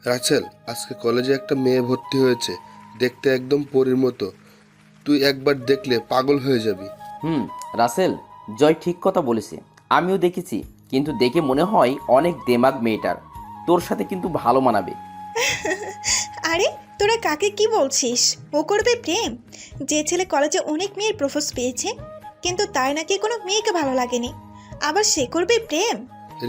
Rachel, আজকে কলেজে একটা মেয়ে ভর্তি হয়েছে, দেখতে একদম পরীর মতো। তুই একবার দেখলে পাগল হয়ে যাবি। রাসেল, জয় ঠিক কথা বলেছে। আমিও দেখেছি, কিন্তু দেখে মনে হয় অনেক দেমাগ মেয়েটার। তোর সাথে কিন্তু ভালো মানাবে। আরে তোরা কাকে কি বলছিস? ও করবে প্রেম? যে ছেলে কলেজে অনেক মেয়ের প্রপোজ পেয়েছে, কিন্তু তার নাকি কোনো মেয়েকে ভালো লাগেনি, আবার সে করবে প্রেম?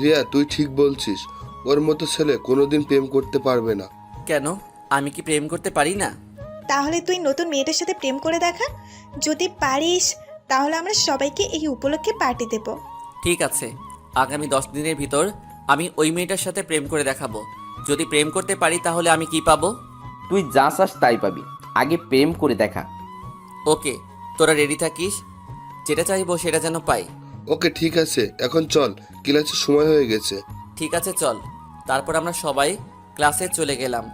রিয়া, তুই ঠিক বলছিস। ওর মতো ছেলে কোনোদিন প্রেম করতে পারবে না। কেন, আমি কি প্রেম করতে পারি না? তাহলে তুই নতুন মেয়েটার সাথে প্রেম করে দেখা। যদি পারিস তাহলে আমরা সবাইকে এই উপলক্ষে পার্টি দেব। ঠিক আছে, আগামী 10 দিনের ভিতর আমি ওই মেয়েটার সাথে প্রেম করে দেখাবো। যদি প্রেম করতে পারি তাহলে আমি কি পাবো? তুই যা চাস তাই পাবি, আগে প্রেম করে দেখা। ওকে, তোরা রেডি থাকিস, যেটা চাইবো সেটা যেন পাই। ওকে, ঠিক আছে, এখন চল, ক্লাসের সময় হয়ে গেছে। ঠিক আছে, চল। তারপর আমরা সবাই ক্লাসে চলে গেলাম।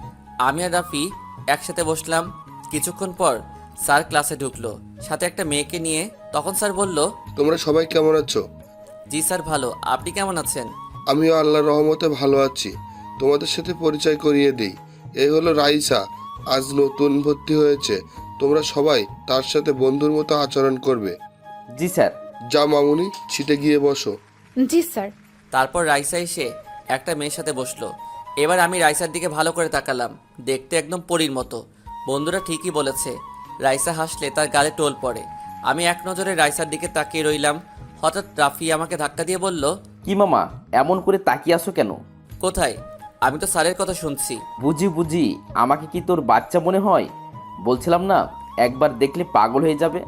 আমি আর রাফি একসাথে বসলাম। কিছুক্ষণ পর স্যার ক্লাসে ঢুকলো, সাথে একটা মেয়েকে নিয়ে। তখন স্যার বলল, তোমরা সবাই কেমন আছো? জি স্যার, ভালো। আপনি কেমন আছেন? আমিও আল্লাহর রহমতে ভালো আছি। তোমাদের সাথে পরিচয় করিয়ে দিই। এই হলো রাইসা, আজ নতুন ভর্তি হয়েছে। তোমরা সবাই তার সাথে বন্ধুর মতো আচরণ করবে। জি স্যার। যা মামুনি, সিটে গিয়ে বসো। জি স্যার। তারপর রাইসা এসে একটা মেয়ের সাথে বসলো। এবার আমি রাইসার দিকে ভালো করে তাকালাম, দেখতে একদম পরীর মতো। বন্ধুরা ঠিকই বলেছে, রাইসা হাসলে তার গালে টোল পড়ে। আমি এক নজরে রাইসার দিকে তাকিয়ে রইলাম। হঠাৎ রাফি আমাকে ধাক্কা দিয়ে বলল, কি মামা, এমন করে তাকিয়ে আসো কেন? কোথায়? আমি তো স্যারের কথা শুনছি। বুঝি বুঝি, আমাকে কি তোর বাচ্চা মনে হয়? বলছিলাম না, একবার দেখলে পাগল হয়ে যাবে।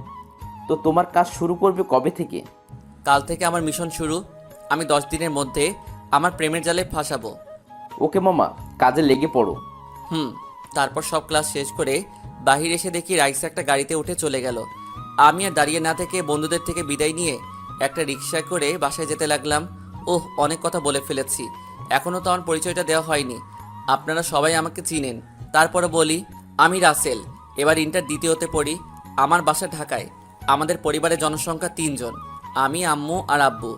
তো তোমার কাজ শুরু করবে কবে থেকে? কাল থেকে আমার মিশন শুরু। আমি 10 দিনের মধ্যে আমার প্রেমের জালে ফাঁসাবো। ওকে মামা, কাজে লেগে পড়ো। তারপর সব ক্লাস শেষ করে বাহির এসে দেখি রাইসা একটা গাড়িতে উঠে চলে গেল। আমি আর দাঁড়িয়ে না থেকে বন্ধুদের থেকে বিদায় নিয়ে একটা রিক্সা করে বাসায় যেতে লাগলাম। ওহ, অনেক কথা বলে ফেলেছি, এখনও তো আমার পরিচয়টা দেওয়া হয়নি। আপনারা সবাই আমাকে চিনেন, তারপরে বলি, আমি রাসেল, এবার ইন্টার দ্বিতীয়তে পড়ি। আমার বাসা ঢাকায়। আমাদের পরিবারের জনসংখ্যা 3 জন, আমি, আম্মু আর আব্বু।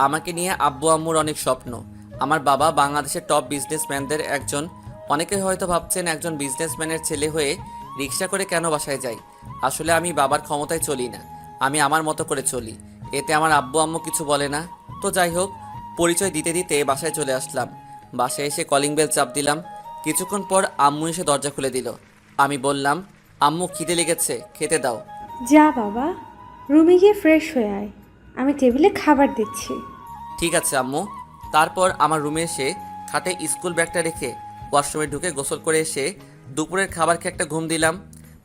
আমাকে নিয়ে আব্বু আম্মুর অনেক স্বপ্ন। আমার বাবা বাংলাদেশের টপ বিজনেসম্যানদের একজন। অনেকে হয়তো ভাবছেন একজন বিজনেসম্যানের ছেলে হয়ে রিক্সা করে কেন বাসায় যাই। আসলে আমি বাবার ক্ষমতায় চলি না, আমি আমার মতো করে চলি। এতে আমার আব্বু আম্মু কিছু বলে না। তো যাই হোক, পরিচয় দিতে দিতে বাসায় চলে আসলাম। বাসায় এসে কলিং বেল চাপ দিলাম। কিছুক্ষণ পর আম্মু এসে দরজা খুলে দিল। আমি বললাম, আম্মু খিদে লেগেছে, খেতে দাও। যা বাবা, রুমে গিয়ে ফ্রেশ হয়ে আয়, আমি টেবিলে খাবার দিচ্ছি। ঠিক আছে আম্মু। তারপর আমার রুমে এসে খাটে স্কুল ব্যাগটা রেখে ওয়াশরুমে ঢুকে গোসল করে এসে দুপুরের খাবার খেয়ে একটা ঘুম দিলাম।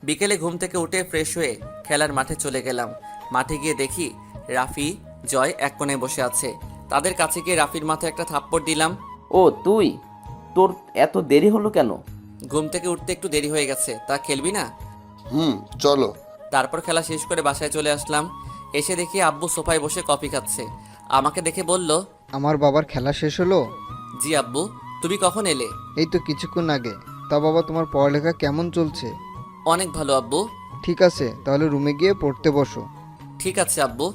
বিকেলে ঘুম থেকে উঠে ফ্রেশ হয়ে খেলার মাঠে চলে গেলাম। মাঠে গিয়ে দেখি রাফি, জয় এক কোণে বসে আছে। তাদের কাছে গিয়ে রাফির মাথায় একটা থাপ্পড় দিলাম। ও তুই, তোর এত দেরি হলো কেন? ঘুম থেকে উঠতে একটু দেরি হয়ে গেছে, তা খেলবি না? চলো। তারপর খেলা শেষ করে বাসায় চলে আসলাম। এসে দেখি আব্বু সোফায় বসে কফি খাচ্ছে। আমাকে দেখে বলল, আমার বাবার খেলা শেষ হলো? জি আব্বু। তুমি কখন এলে? এই তো কিছুক্ষণ আগে। তা বাবা, তোমার পড়ালেখা কেমন চলছে? অনেক ভালো আব্বু। ঠিক আছে, তাহলে রুমে গিয়ে পড়তে বসো। ঠিক আছে আব্বু।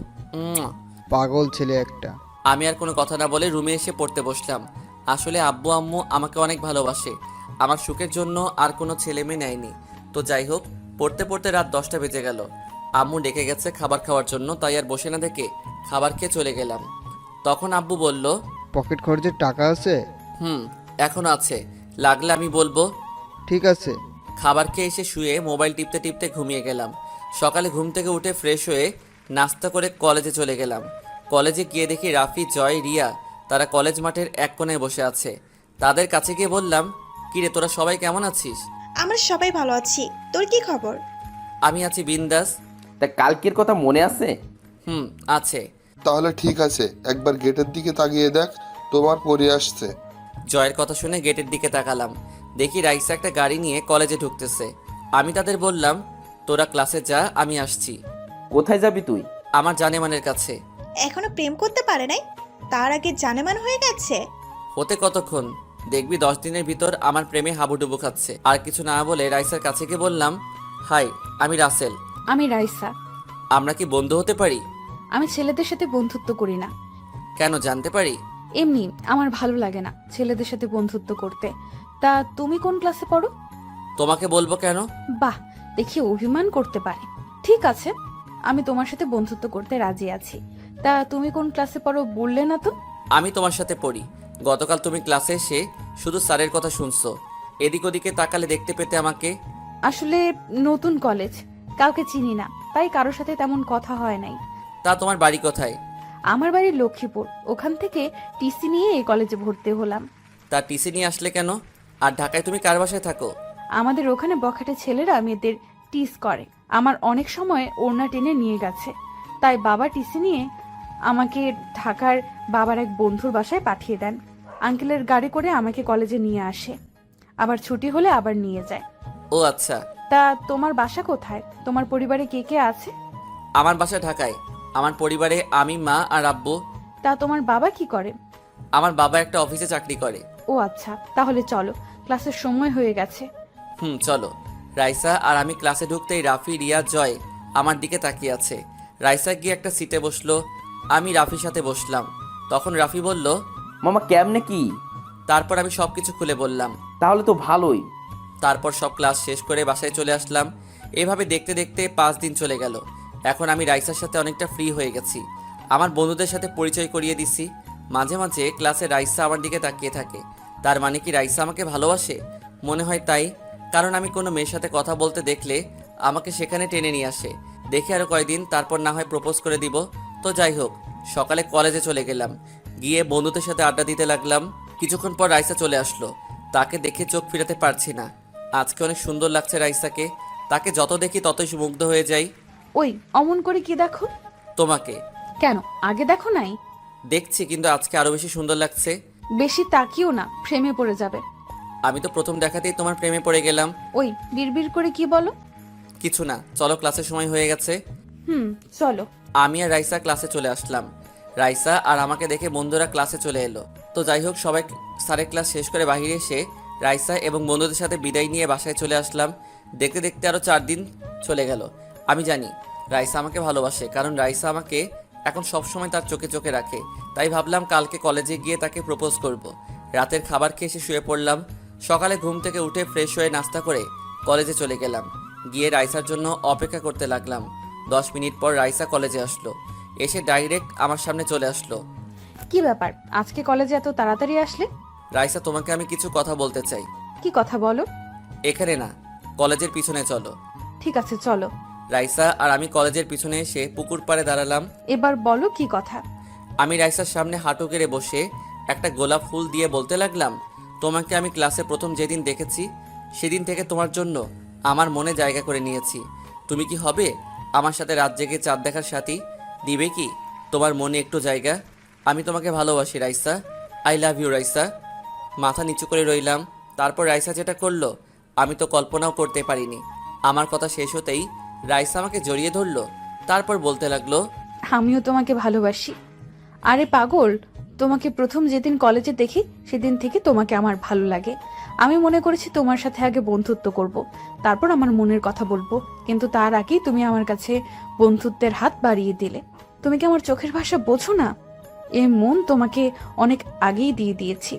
পাগল ছেলে একটা। আমি আর কোনো কথা না বলে রুমে এসে পড়তে বসলাম। আসলে আব্বু আম্মু আমাকে অনেক ভালোবাসে, আমার সুখের জন্য আর কোনো ছেলে মেয়ে নেয়নি। তো যাই হোক, পড়তে পড়তে রাত 10টা বেজে গেল। আম্মু ডেকে গেছে খাবার খাওয়ার জন্য, তাই আর বসে না দেখে খাবার খেয়ে চলে গেলাম। তখন আব্বু বলল, পকেট খরচের টাকা আছে? এখনো আছে, লাগলে আমি বলবো। ঠিক আছে। খাবার খেয়ে এসে শুয়ে মোবাইল টিপতে টিপতে ঘুমিয়ে গেলাম। সকালে ঘুম থেকে উঠে ফ্রেশ হয়ে নাস্তা করে কলেজে চলে গেলাম। কলেজে গিয়ে দেখি রাফি, জয়, রিয়া তারা কলেজ মাঠের এক কোণায় বসে আছে। তাদের কাছে গিয়ে বললাম, কিরে তোরা সবাই কেমন আছিস? আমরা সবাই ভালো আছি, তোর কি খবর? আমি আছি বিন্দাস। তা কালকের কথা মনে আছে? আছে। তাহলে ঠিক আছে, একবার গেটের দিকে তাকিয়ে দেখ, তোমার পরি আসছে। জয়ের কথা শুনে গেটের দিকে তাকালাম, দেখি রাইসা একটা গাড়ি নিয়ে কলেজে ঢুকতেছে। আমি তাদের বললাম, তোরা ক্লাসে যা, আমি আসছি। কোথায় যাবি তুই? আমার জানেমানের কাছে। এখনো প্রেম করতে পারে নাই, তার আগে জানেমান হয়ে গেছে। হতে কতক্ষণ, দেখবি 10 দিনের ভিতর আমার প্রেমে হাবুডুবু খাচ্ছে। আর কিছু না বলে রাইসার কাছে গিয়ে বললাম, হাই, আমি রাসেল। আমি রাইসা। আমরা কি বন্ধু হতে পারি? আমি ছেলেদের সাথে বন্ধুত্ব করি না। কেন, জানতে পারি? এমনি আমার ভালো লাগে না ছেলেদের সাথে বন্ধুত্ব করতে। তা তুমি কোন ক্লাসে পড়ো? তোমাকে বলবো কেন? বাহ, দেখি অভিমান করতে পারে। ঠিক আছে, আমি তোমার সাথে বন্ধুত্ব করতে রাজি আছি। তা তুমি কোন ক্লাসে পড়ো বললে না তো? আমি তোমার সাথে পড়ি। গতকাল তুমি ক্লাসে এসে শুধু স্যারের কথা শুনছো, এদিক ওদিকে তাকালে দেখতে পেতে আমাকে। আসলে নতুন কলেজ, কাউকে চিনি না, তাই কারোর সাথে তেমন কথা হয় নাই। তা তোমার বাড়ি কোথায়? আমার বাড়ি লক্ষ্মীপুর, ওখান থেকে টিসি নিয়ে এই কলেজে ভর্তি হলাম। তা টিসি নিয়ে আসলে কেন? আর ঢাকায় তুমি কার বাসায় থাকো? আমাদের ওখানে বখাটে ছেলেরা মেয়েদের টিস করে। আমার অনেক সময় ওড়না টেনে নিয়ে গেছে, তাই বাবা টিসি নিয়ে আমাকে ঢাকার বাবার এক বন্ধুর বাসায় পাঠিয়ে দেন। আঙ্কেলের গাড়ি করে আমাকে কলেজে নিয়ে আসে, আবার ছুটি হলে আবার নিয়ে যায়। ও আচ্ছা। তা তোমার বাসা কোথায়? তোমার পরিবারে কে কে আছে? আমার বাসা ঢাকায়। আমার পরিবারে আমি, মা আর আব্বু। তা তোমার বাবা কি করে? আমার বাবা একটা অফিসে চাকরি করে। ও আচ্ছা, তাহলে চলো, ক্লাসের সময় হয়ে গেছে। চলো। রাইসা আর আমি ক্লাসে ঢুকতেই রাফি, রিয়া, জয় আমার দিকে তাকিয়ে আছে। রাইসা গিয়ে একটা সিটে বসলো, আমি রাফির সাথে বসলাম। তখন রাফি বলল, মামা কেমনে কি? তারপর আমি সব কিছু খুলে বললাম। তাহলে তো ভালোই। তারপর সব ক্লাস শেষ করে বাসায় চলে আসলাম। এভাবে দেখতে দেখতে 5 দিন চলে গেল। এখন আমি রাইসার সাথে অনেকটা ফ্রি হয়ে গেছি। আমার বন্ধুদের সাথে পরিচয় করিয়ে দিছি। মাঝে মাঝে ক্লাসে রাইসা আমার দিকে তাকিয়ে থাকে। তার মানে কি রাইসা আমাকে ভালোবাসে? মনে হয় তাই, কারণ আমি কোনো মেয়ের সাথে কথা বলতে দেখলে আমাকে সেখানে টেনে নিয়ে আসে। দেখে আরও কয়দিন, তারপর না হয় প্রপোজ করে দিব। তো যাই হোক, সকালে কলেজে চলে গেলাম। গিয়ে বন্ধুদের সাথে আড্ডা দিতে লাগলাম। কিছুক্ষণ পর রাইসা চলে আসলো। তাকে দেখে চোখ ফিরাতে পারছি না। আজকে অনেক সুন্দর লাগছে রাইসাকে। তাকে যত দেখি ততই মুগ্ধ হয়ে যাই। ওই অমন করে কি দেখো? তোমাকে। কেন, আগে দেখো নাই? দেখছি, কিন্তু আজকে আরো বেশি সুন্দর লাগছে। বেশি তাকিও না, প্রেমে পড়ে যাবে। আমি তো প্রথম দেখাতেই তোমার প্রেমে পড়ে গেলাম। ওই বিড়বিড় করে কি বলো? কিছু না, চলো, ক্লাসের সময় হয়ে গেছে। চলো। আমি আর রাইসা ক্লাসে চলে আসলাম। রাইসা আর আমাকে দেখে বন্ধুরা ক্লাসে চলে এলো। তো যাই হোক, সবাই স্যারের ক্লাস শেষ করে বাইরে এসে রাইসা এবং বন্ধুদের সাথে বিদায় নিয়ে বাসায় চলে আসলাম। দেখতে দেখতে আরও 4 দিন চলে গেল। আমি জানি রাইসা আমাকে ভালোবাসে, কারণ রাইসা আমাকে এখন সবসময় তার চোখে চোখে রাখে। তাই ভাবলাম কালকে কলেজে গিয়ে তাকে প্রপোজ করব। রাতের খাবার খেয়ে এসে শুয়ে পড়লাম। সকালে ঘুম থেকে উঠে ফ্রেশ হয়ে নাস্তা করে কলেজে চলে গেলাম। গিয়ে রাইসার জন্য অপেক্ষা করতে লাগলাম। 10 মিনিট পর রাইসা কলেজে আসলো। এসে ডাইরেক্ট আমার সামনে চলে আসলো। কি ব্যাপার, আজকে কলেজে এত তাড়াতাড়ি আসলে? রাইসা, তোমাকে আমি কিছু কথা বলতে চাই। কি কথা বলো? এখানে না, কলেজের পিছনে চলো। ঠিক আছে, চলো। রাইসা আর আমি কলেজের পিছনে এসে পুকুর পাড়ে দাঁড়ালাম। এবার বলো কি কথা। আমি রাইসার সামনে হাঁটু গেড়ে বসে একটা গোলাপ ফুল দিয়ে বলতে লাগলাম, তোমাকে আমি ক্লাসে প্রথম যেদিন দেখেছি সেদিন থেকে তোমার জন্য আমার মনে জায়গা করে নিয়েছি। তুমি কি হবে আমার সাথে রাত জেগে চাঁদ দেখার সাথী? দিবে কি তোমার মনে একটু জায়গা? আমি তোমাকে ভালোবাসি Raisa. I love you Raisa. মাথা নিচু করে রইলাম। তারপর রাইসা যেটা করলো আমি তো কল্পনাও করতে পারিনি। আমার কথা শেষ হতেই রাইসা আমাকে জড়িয়ে ধরলো। তারপর বলতে লাগলো, আমিও তোমাকে ভালোবাসি। আরে পাগল, তোমাকে প্রথম যেদিন কলেজে দেখি সেদিন থেকে তোমাকে আমার ভালো লাগে। আমি মনে করেছি তোমার সাথে আগে বন্ধুত্ব করব, তারপর আমার মনের কথা বলবো, কিন্তু তার আগেই তুমি আমার কাছে বন্ধুত্বের হাত বাড়িয়ে দিলে। তুমি কি আমার চোখের ভাষা বোঝো না? এ মন তোমাকে অনেক আগেই দিয়ে দিয়েছি।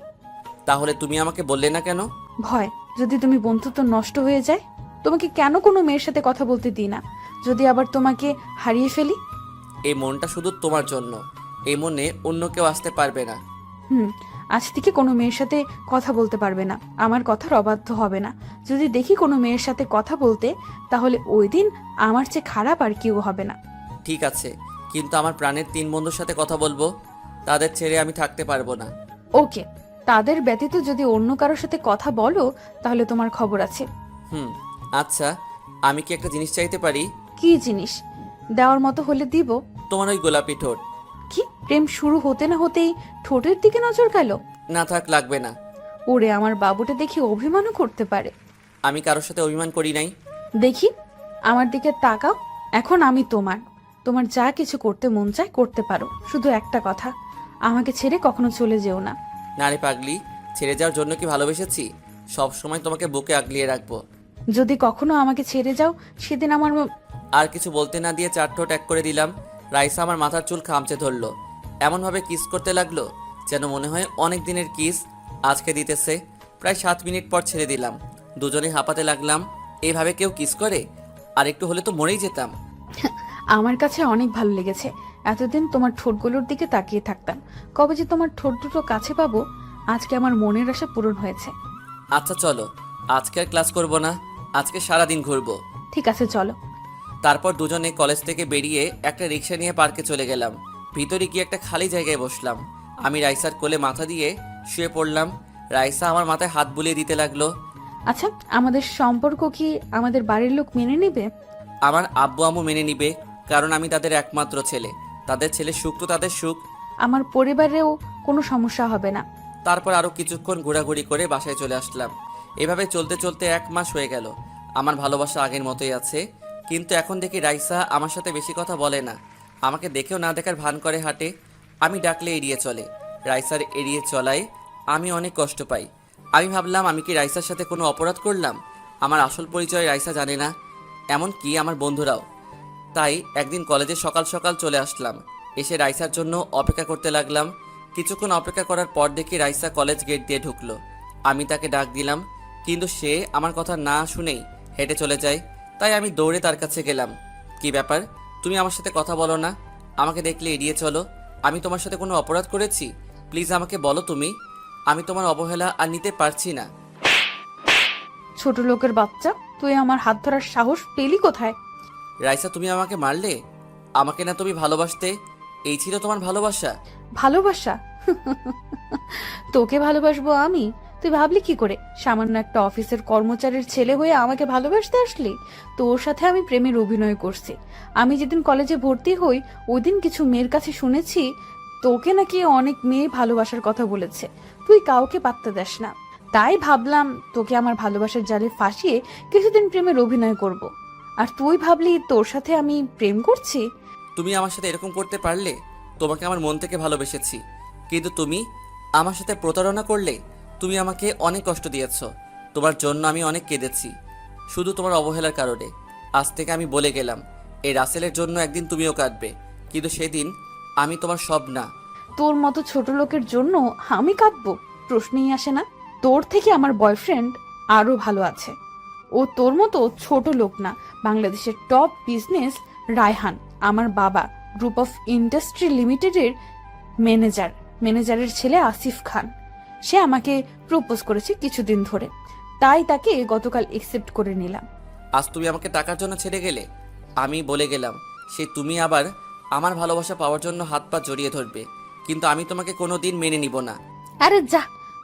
তাহলে তুমি আমাকে বললে না কেন? ভয়, যদি তুমি বন্ধুত্ব নষ্ট হয়ে যায়। তোমাকে কেন কোনো মেয়ের সাথে কথা বলতে দিই না, যদি আবার তোমাকে হারিয়ে ফেলি। এই মনটা শুধু তোমার জন্য। এই মনে অন্য কেউ আসতে পারবে না। আজ থেকে কোনো মেয়ের সাথে কথা বলতে পারবে না, আমার কথার অবাধ্য হবে না। যদি দেখি কোনো মেয়ের সাথে কথা বলতে, তাহলে ওই দিন আমার চেয়ে খারাপ আর কেউ হবে না। ঠিক আছে, কিন্তু আমার প্রাণের 3 বন্ধুর সাথে কথা বলবো, তাদের ছেড়ে আমি থাকতে পারবো না। ওকে, তাদের ব্যতীত যদি অন্য কারোর সাথে কথা বলো তাহলে তোমার খবর আছে। আচ্ছা, আমি কি একটা জিনিস চাইতে পারি? কি জিনিস? দেওয়ার মতো হলে দিব। তোমার ওই গোলাপি ঠোঁট। কি, প্রেম শুরু হতে না হতেই ঠোঁটের দিকে নজর গেল? না থাক, লাগবে না। ওরে, আমার বাবুটা দেখি অভিমানও করতে পারে। আমি কারোর সাথে অভিমান করি নাই। দেখি, আমার দিকে তাকাও। এখন আমি তোমার, তোমার যা কিছু করতে মন চায় করতে পারো, শুধু একটা কথা, আমাকে ছেড়ে কখনো চলে যেও না। না রে পাগলি, ছেড়ে যাওয়ার জন্য কি ভালোবেসেছি? সব সময় তোমাকে বুকে আগলিয়ে রাখবো। যদি কখনো আমাকে ছেড়ে যাও সেদিন আমার আর কিছু বলতে না দিয়ে 4 ঠোঁট এক করে দিলাম। রাইসা আমার মাথার চুল খামচে ধরলো, এমনভাবে কিস করতে লাগলো যেন মনে হয় অনেক দিনের কিস আজকে দিতেছে। প্রায় 7 মিনিট পর ছেড়ে দিলাম। দুজনে হাঁপাতে লাগলাম। এইভাবে কেউ কিস করে? আর একটু হলে তো মরেই যেতাম। আমার কাছে অনেক ভালো লেগেছে। এতদিন তোমার ঠোঁটগুলোর দিকে তাকিয়ে থাকতাম, কবে যে তোমার ঠোঁট দুটো কাছে পাবো। আজকে আমার মনের আশা পূরণ হয়েছে। আচ্ছা চলো, আজকে আর ক্লাস করব না, আজকে সারাদিন ঘুরবো। ঠিক আছে, চলো। তারপর দুজনে কলেজ থেকে বেরিয়ে একটা রিক্সা নিয়ে পার্কে চলে গেলাম। ভিতরে গিয়ে একটা খালি জায়গায় বসলাম। আমি রাইসার কোলে মাথা দিয়ে শুয়ে পড়লাম। রাইসা আমার মাথায় হাত বুলিয়ে দিতে লাগলো। আচ্ছা, আমাদের সম্পর্ক কি আমাদের বাড়ির লোক মেনে নেবে? আমার আব্বু আম্মু মেনে নিবে, কারণ আমি তাদের একমাত্র ছেলে। তাদের ছেলে সুখ তো তাদের সুখ। আমার পরিবারেও কোনো সমস্যা হবে না। তারপর আরও কিছুক্ষণ ঘোরাঘুরি করে বাসায় চলে আসলাম। এভাবে চলতে চলতে 1 মাস হয়ে গেল। আমার ভালোবাসা আগের মতোই আছে, কিন্তু এখন দেখি রাইসা আমার সাথে বেশি কথা বলে না। আমাকে দেখেও না দেখার ভান করে হাঁটে। আমি ডাকলে এড়িয়ে চলে। রাইসার এড়িয়ে চলায় আমি অনেক কষ্ট পাই। আমি ভাবলাম, আমি কি রাইসার সাথে কোনো অপরাধ করলাম? আমার আসল পরিচয় রাইসা জানে না, এমন কি আমার বন্ধুরাও। তাই একদিন কলেজে সকাল সকাল চলে আসলাম। এসে রাইসার জন্য অপেক্ষা করতে লাগলাম। কিছুক্ষণ অপেক্ষা করার পর দেখি রাইসা কলেজ গেট দিয়ে ঢুকলো। আমি তাকে ডাক দিলাম, কিন্তু সে আমার কথা না শুনেই হেঁটে চলে যায়। তাই আমি দৌড়ে তার কাছে গেলাম। কি ব্যাপার, তুমি আমার সাথে কথা বলো না? আমাকে দেখলে এড়িয়ে চলো। আমি তোমার সাথে কোনো অপরাধ করেছি? প্লিজ আমাকে বলো তুমি। আমি তোমার অবহেলা আর নিতে পারছি না। ছোট লোকের বাচ্চা, তুই আমার হাত ধরার সাহস পেলি কোথায়? রাইসা, তুমি আমাকে মারলে? আমাকে না তুমি ভালোবাসতে? এই ছিল তোমার ভালোবাসা? ভালোবাসা? তোকে ভালোবাসবো আমি? তুই ভাবলি কি করে সামান্য একটা অফিসের কর্মচারীর ছেলে হয়ে আমাকে ভালোবাসতে আসলি? তোর সাথে আমি প্রেমের অভিনয় করছি। আমি যেদিন কলেজে ভর্তি হই ওই দিন কিছু মেয়ের কাছে শুনেছি তোকে নাকি অনেক মেয়ে ভালোবাসার কথা বলেছে। তুই কাউকে পাত্তা দেস না। তাই ভাবলাম তোকে আমার ভালোবাসার জালে ফাঁসিয়ে কিছুদিন প্রেমের অভিনয় করব। আর তুই ভাবলি তোর সাথে আমি প্রেম করছি? তুমি আমার সাথে এরকম করতে পারলে? তোমাকে আমার মন থেকে ভালোবেসেছি, কিন্তু তুমি আমার সাথে প্রতারণা করলে। তুমি আমাকে অনেক কষ্ট দিয়েছ। তোমার জন্য আমি অনেক কেঁদেছি, শুধু তোমার অবহেলার কারণে। আজ থেকে আমি বলে গেলাম, এই রাসেলের জন্য একদিন তুমিও কাঁদবে, কিন্তু সেদিন আমি তোমার সব না। তোর মতো ছোট লোকের জন্য আমি কাঁদবো? প্রশ্নই আসে না। তোর থেকে আমার বয়ফ্রেন্ড আরো ভালো আছে। ও তোর মতো ছোট লোক না। বাংলাদেশের টপ বিজনেস রায়হান, আমার বাবা, গ্রুপ অফ ইন্ডাস্ট্রি লিমিটেডের ম্যানেজারের ছেলে আসিফ খান। সে আমাকে প্রপোজ করেছে কিছুদিন ধরে, তাই তাকে গতকাল একসেপ্ট করে নিলাম। আজ তুমি আমাকে টাকার জন্য ছেড়ে গেলে। আমি বলে গেলাম, সে তুমি আবার আমার ভালোবাসা পাওয়ার জন্য হাত পা জড়িয়ে ধরবে, কিন্তু আমি তোমাকে কোনো দিন মেনে নিব না। আরে যা,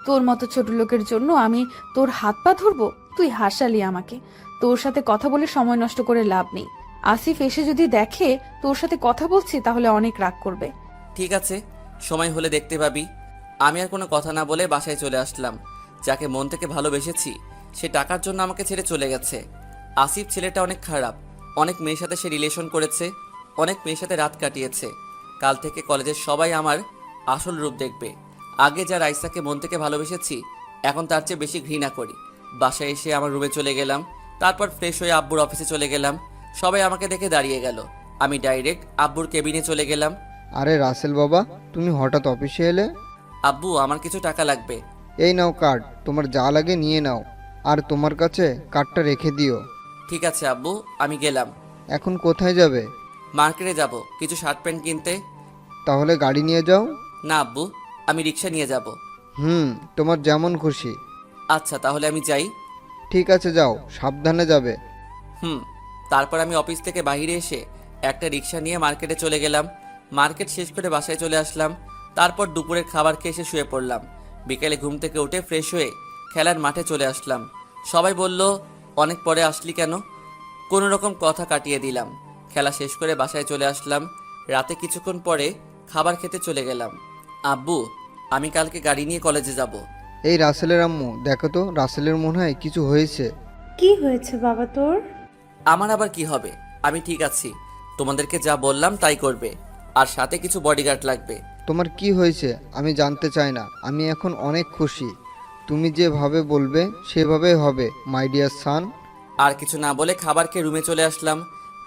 তোর মতো ছোট লোকের জন্য আমি তোর হাত পা ধরবো? তুই হাসালি আমাকে। তোর সাথে কথা বলে সময় নষ্ট করে লাভ নেই। আসিফ এসে যদি দেখে তোর সাথে কথা বলছি তাহলে অনেক রাগ করবে। ঠিক আছে, সময় হলে দেখতে পাবি। আমি আর কোনো কথা না বলে বাসায় চলে আসলাম। যাকে মন থেকে ভালোবেসেছি সে টাকার জন্য আমাকে ছেড়ে চলে গেছে। আসিফ ছেলেটা অনেক খারাপ। অনেক মেয়ের সাথে সে রিলেশন করেছে, অনেক মেয়ের সাথে রাত কাটিয়েছে। কাল থেকে কলেজের সবাই আমার আসল রূপ দেখবে। আগে যা রাইসাকে মন থেকে ভালোবেসেছি, এখন তার চেয়ে বেশি ঘৃণা করি। বাসায় এসে আমার রুমে চলে গেলাম। তারপর ফ্রেশ হয়ে আব্বুর অফিসে চলে গেলাম। সবাই আমাকে দেখে দাঁড়িয়ে গেল। আমি ডাইরেক্ট আব্বুর কেবিনে চলে গেলাম। আরে রাসেল বাবা, তুমি হঠাৎ অফিসে এলে? আব্বু, আমার কিছু টাকা লাগবে। এই নাও কার্ড, তোমার যা লাগে নিয়ে নাও, আর তোমার কাছে কার্ডটা রেখে দিও। ঠিক আছে আব্বু, আমি গেলাম। এখন কোথায় যাবে? মার্কেটে যাব কিছু শার্ট প্যান্ট কিনতে। তাহলে গাড়ি নিয়ে যাও। না আব্বু, আমি রিক্সা নিয়ে যাব। তোমার যেমন খুশি। আচ্ছা, তাহলে আমি যাই। ঠিক আছে, যাও, সাবধানে যাবে। তারপর আমি অফিস থেকে বাইরে এসে একটা রিক্সা নিয়ে মার্কেটে চলে গেলাম। মার্কেট শেষ করে বাসায় চলে আসলাম। তারপর দুপুরের খাবার খেয়ে এসে শুয়ে পড়লাম। বিকেলে ঘুম থেকে উঠে ফ্রেশ হয়ে খেলার মাঠে চলে আসলাম। সবাই বলল, অনেক পরে আসলি কেন? কোনো রকম কথা কাটিয়ে দিলাম। খেলা শেষ করে বাসায় চলে আসলাম। রাতে কিছুক্ষণ পরে খাবার খেতে চলে গেলাম। আব্বু, আমি কালকে গাড়ি নিয়ে কলেজে যাব। এই রাসেলের আম্মু, দেখো তো, রাসেলের মনে হয় কিছু হয়েছে। কি হয়েছে বাবা তোর? আমার আবার কি হবে? আমি ঠিক আছি। তোমাদেরকে যা বললাম তাই করবে, আর সাথে কিছু বডিগার্ড লাগবে। তোমার কি হয়েছে আমি জানতে চাই না। আমি এখন অনেক খুশি। তুমি যেভাবে বলবে সেভাবে হবে, মাই ডিয়ার সান। আর কিছু না বলে খাবার খেয়ে রুমে চলে আসলাম।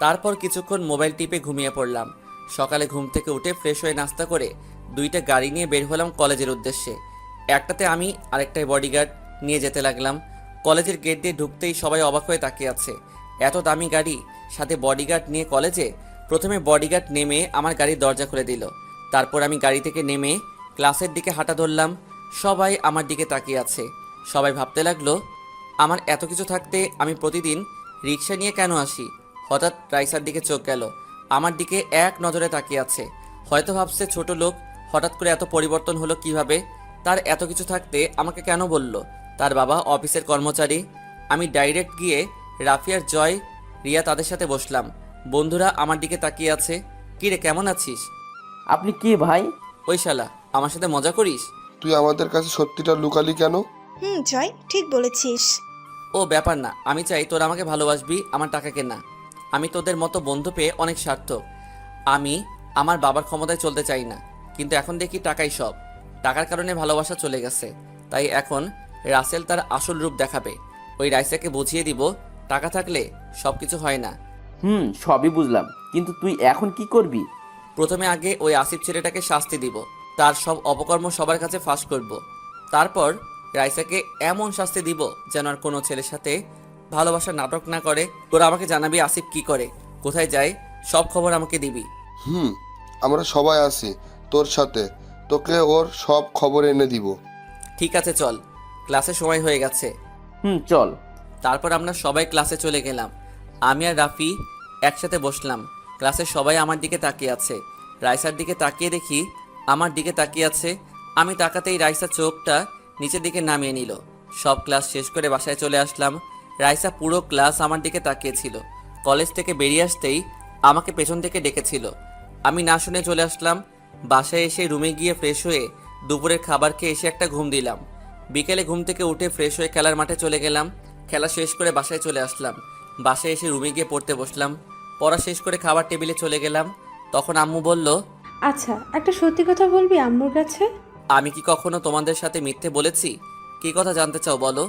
তারপর কিছুক্ষণ মোবাইল টিপে ঘুমিয়ে পড়লাম। সকালে ঘুম থেকে উঠে ফ্রেশ হয়ে নাস্তা করে দুইটা গাড়ি নিয়ে বের হলাম কলেজের উদ্দেশ্যে। একটাতে আমি, আরেকটায় বডিগার্ড নিয়ে যেতে লাগলাম। কলেজের গেট দিয়ে ঢুকতেই সবাই অবাক হয়ে তাকিয়ে আছে। এত দামি গাড়ি, সাথে বডিগার্ড নিয়ে কলেজে। প্রথমে বডিগার্ড নেমে আমার গাড়ির দরজা খুলে দিল। তারপর আমি গাড়ি থেকে নেমে ক্লাসের দিকে হাঁটা ধরলাম। সবাই আমার দিকে তাকিয়ে আছে। সবাই ভাবতে লাগলো আমার এত কিছু থাকতে আমি প্রতিদিন রিক্সা নিয়ে কেন আসি। হঠাৎ রাইসার দিকে চোখ গেল, আমার দিকে এক নজরে তাকিয়ে আছে। হয়তো ভাবছে ছোট লোক, হঠাৎ করে এত পরিবর্তন হলো কিভাবে। তার এত কিছু থাকতে আমাকে কেন বলল? তার বাবা অফিসের কর্মচারী। আমি ডাইরেক্ট গিয়ে রাফিয়ার, জয়, রিয়া তাদের সাথে বসলাম। বন্ধুরা আমার দিকে তাকিয়ে আছে। কী রে, কেমন আছিস? আপনি কে ভাই? ওই শালা, আমার সাথে মজা করিস? তুই আমাদের কাছে সত্যিটা লুকালি কেন? জয়, ঠিক বলেছিস। ও ব্যাপার না, আমি চাই তোরা আমাকে ভালোবাসবি, আমার টাকাকে না। আমি তোদের মতো বন্ধু পেয়ে অনেক সার্থক। আমি আমার বাবার ক্ষমতায় চলতে চাই না, কিন্তু এখন দেখি টাকাই সব। টাকার কারণে ভালোবাসা চলে গেছে, তাই এখন রাসেল তার আসল রূপ দেখাবে। ওই রাইসাকে বুঝিয়ে দিব টাকা থাকলে সব কিছু হয় না। সবই বুঝলাম, কিন্তু তুই এখন কি করবি? প্রথমে আগে ওই আসিফ ছেলেটাকে শাস্তি দিব, তার সব অপকর্ম সবার কাছে ফাঁস করব। তারপর রাইসাকে এমন শাস্তি দিব যেন আর কোনো ছেলের সাথে ভালোবাসার নাটক না করে। তোরা আমাকে জানাবি আসিফ কি করে, কোথায় যায়, সব খবর আমাকে দিবি। আমরা সবাই আছি তোর সাথে, তোকে ওর সব খবর এনে দিব। ঠিক আছে, চল, ক্লাসের সময় হয়ে গেছে। চল। তারপর আমরা সবাই ক্লাসে চলে গেলাম। আমি আর রাফি একসাথে বসলাম। ক্লাসের সবাই আমার দিকে তাকিয়ে আছে। রাইসার দিকে তাকিয়ে দেখি আমার দিকে তাকিয়ে আছে। আমি তাকাতেই রাইসা চোখটা নিচের দিকে নামিয়ে নিল। সব ক্লাস শেষ করে বাসায় চলে আসলাম। রাইসা পুরো ক্লাস আমার দিকে তাকিয়েছিল। কলেজ থেকে বেরিয়ে আসতেই আমাকে পেছন থেকে ডেকেছিল। আমি না শুনে চলে আসলাম। বাসায় এসে রুমে গিয়ে ফ্রেশ হয়ে দুপুরের খাবার খেয়ে এসে একটা ঘুম দিলাম। বিকেলে ঘুম থেকে উঠে ফ্রেশ হয়ে খেলার মাঠে চলে গেলাম। খেলা শেষ করে বাসায় চলে আসলাম। বাসায় এসে রুমে গিয়ে পড়তে বসলাম। পড়া শেষ করে খাবার টেবিলে চলে গেলাম। তখন আম্মু বলল, আচ্ছা, একটা সত্যি কথা বলবি আম্মুর কাছে? আমি কি কখনো তোমাদের সাথে মিথ্যে বলেছি? কি কথা জানতে চাও বলো?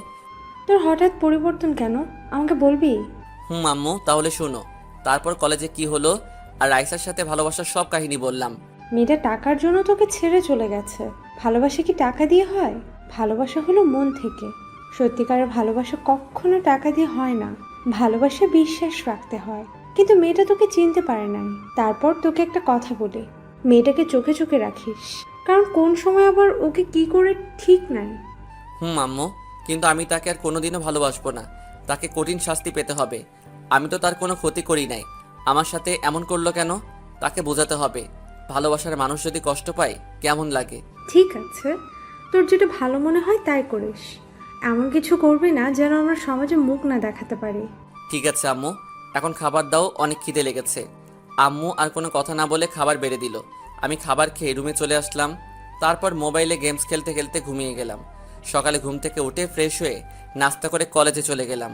তোর হঠাৎ পরিবর্তন কেন, আমাকে বলবি? আম্মু, তাহলে শোনো। তারপর কলেজে কি হলো আর রাইসার সাথে ভালোবাসার সব কাহিনী বললাম। মেয়েটা টাকার জন্য তোকে ছেড়ে চলে গেছে। ভালোবাসা কি টাকা দিয়ে হয়? ভালোবাসা হলো মন থেকে। সত্যিকারের ভালোবাসা কখনো টাকা দিয়ে হয় না। ভালোবাসা বিশ্বাস রাখতে হয়। কিন্তু মেয়েটা তোকে চিনতে পারে নাই। তারপর তোকে একটা কথা বলি, মেয়েটাকে চোখে চোখে রাখিস, কারণ কোন সময় আবার ওকে কি করে ঠিক নাই। আম্মু, কিন্তু আমি তাকে আর কোনোদিনও ভালোবাসবো না। তাকে কঠিন শাস্তি পেতে হবে। আমি তো তার কোনো ক্ষতি করি নাই। আমার সাথে এমন করলো কেন? তাকে বোঝাতে হবে। ভালোবাসার মানুষ যদি কষ্ট পায় কেমন লাগে। ঠিক আছে, তোর যেটা ভালো মনে হয় তাই করিস। এমন কিছু করবি না যেন আমরা সমাজে মুখ না দেখাতে পারি। ঠিক আছে আম্মু, এখন খাবার দাও, অনেক খিদে লেগেছে। আম্মু আর কোনো কথা না বলে খাবার বেড়ে দিল। আমি খাবার খেয়ে রুমে চলে আসলাম। তারপর মোবাইলে গেমস খেলতে খেলতে ঘুমিয়ে গেলাম। সকালে ঘুম থেকে উঠে ফ্রেশ হয়ে নাস্তা করে কলেজে চলে গেলাম।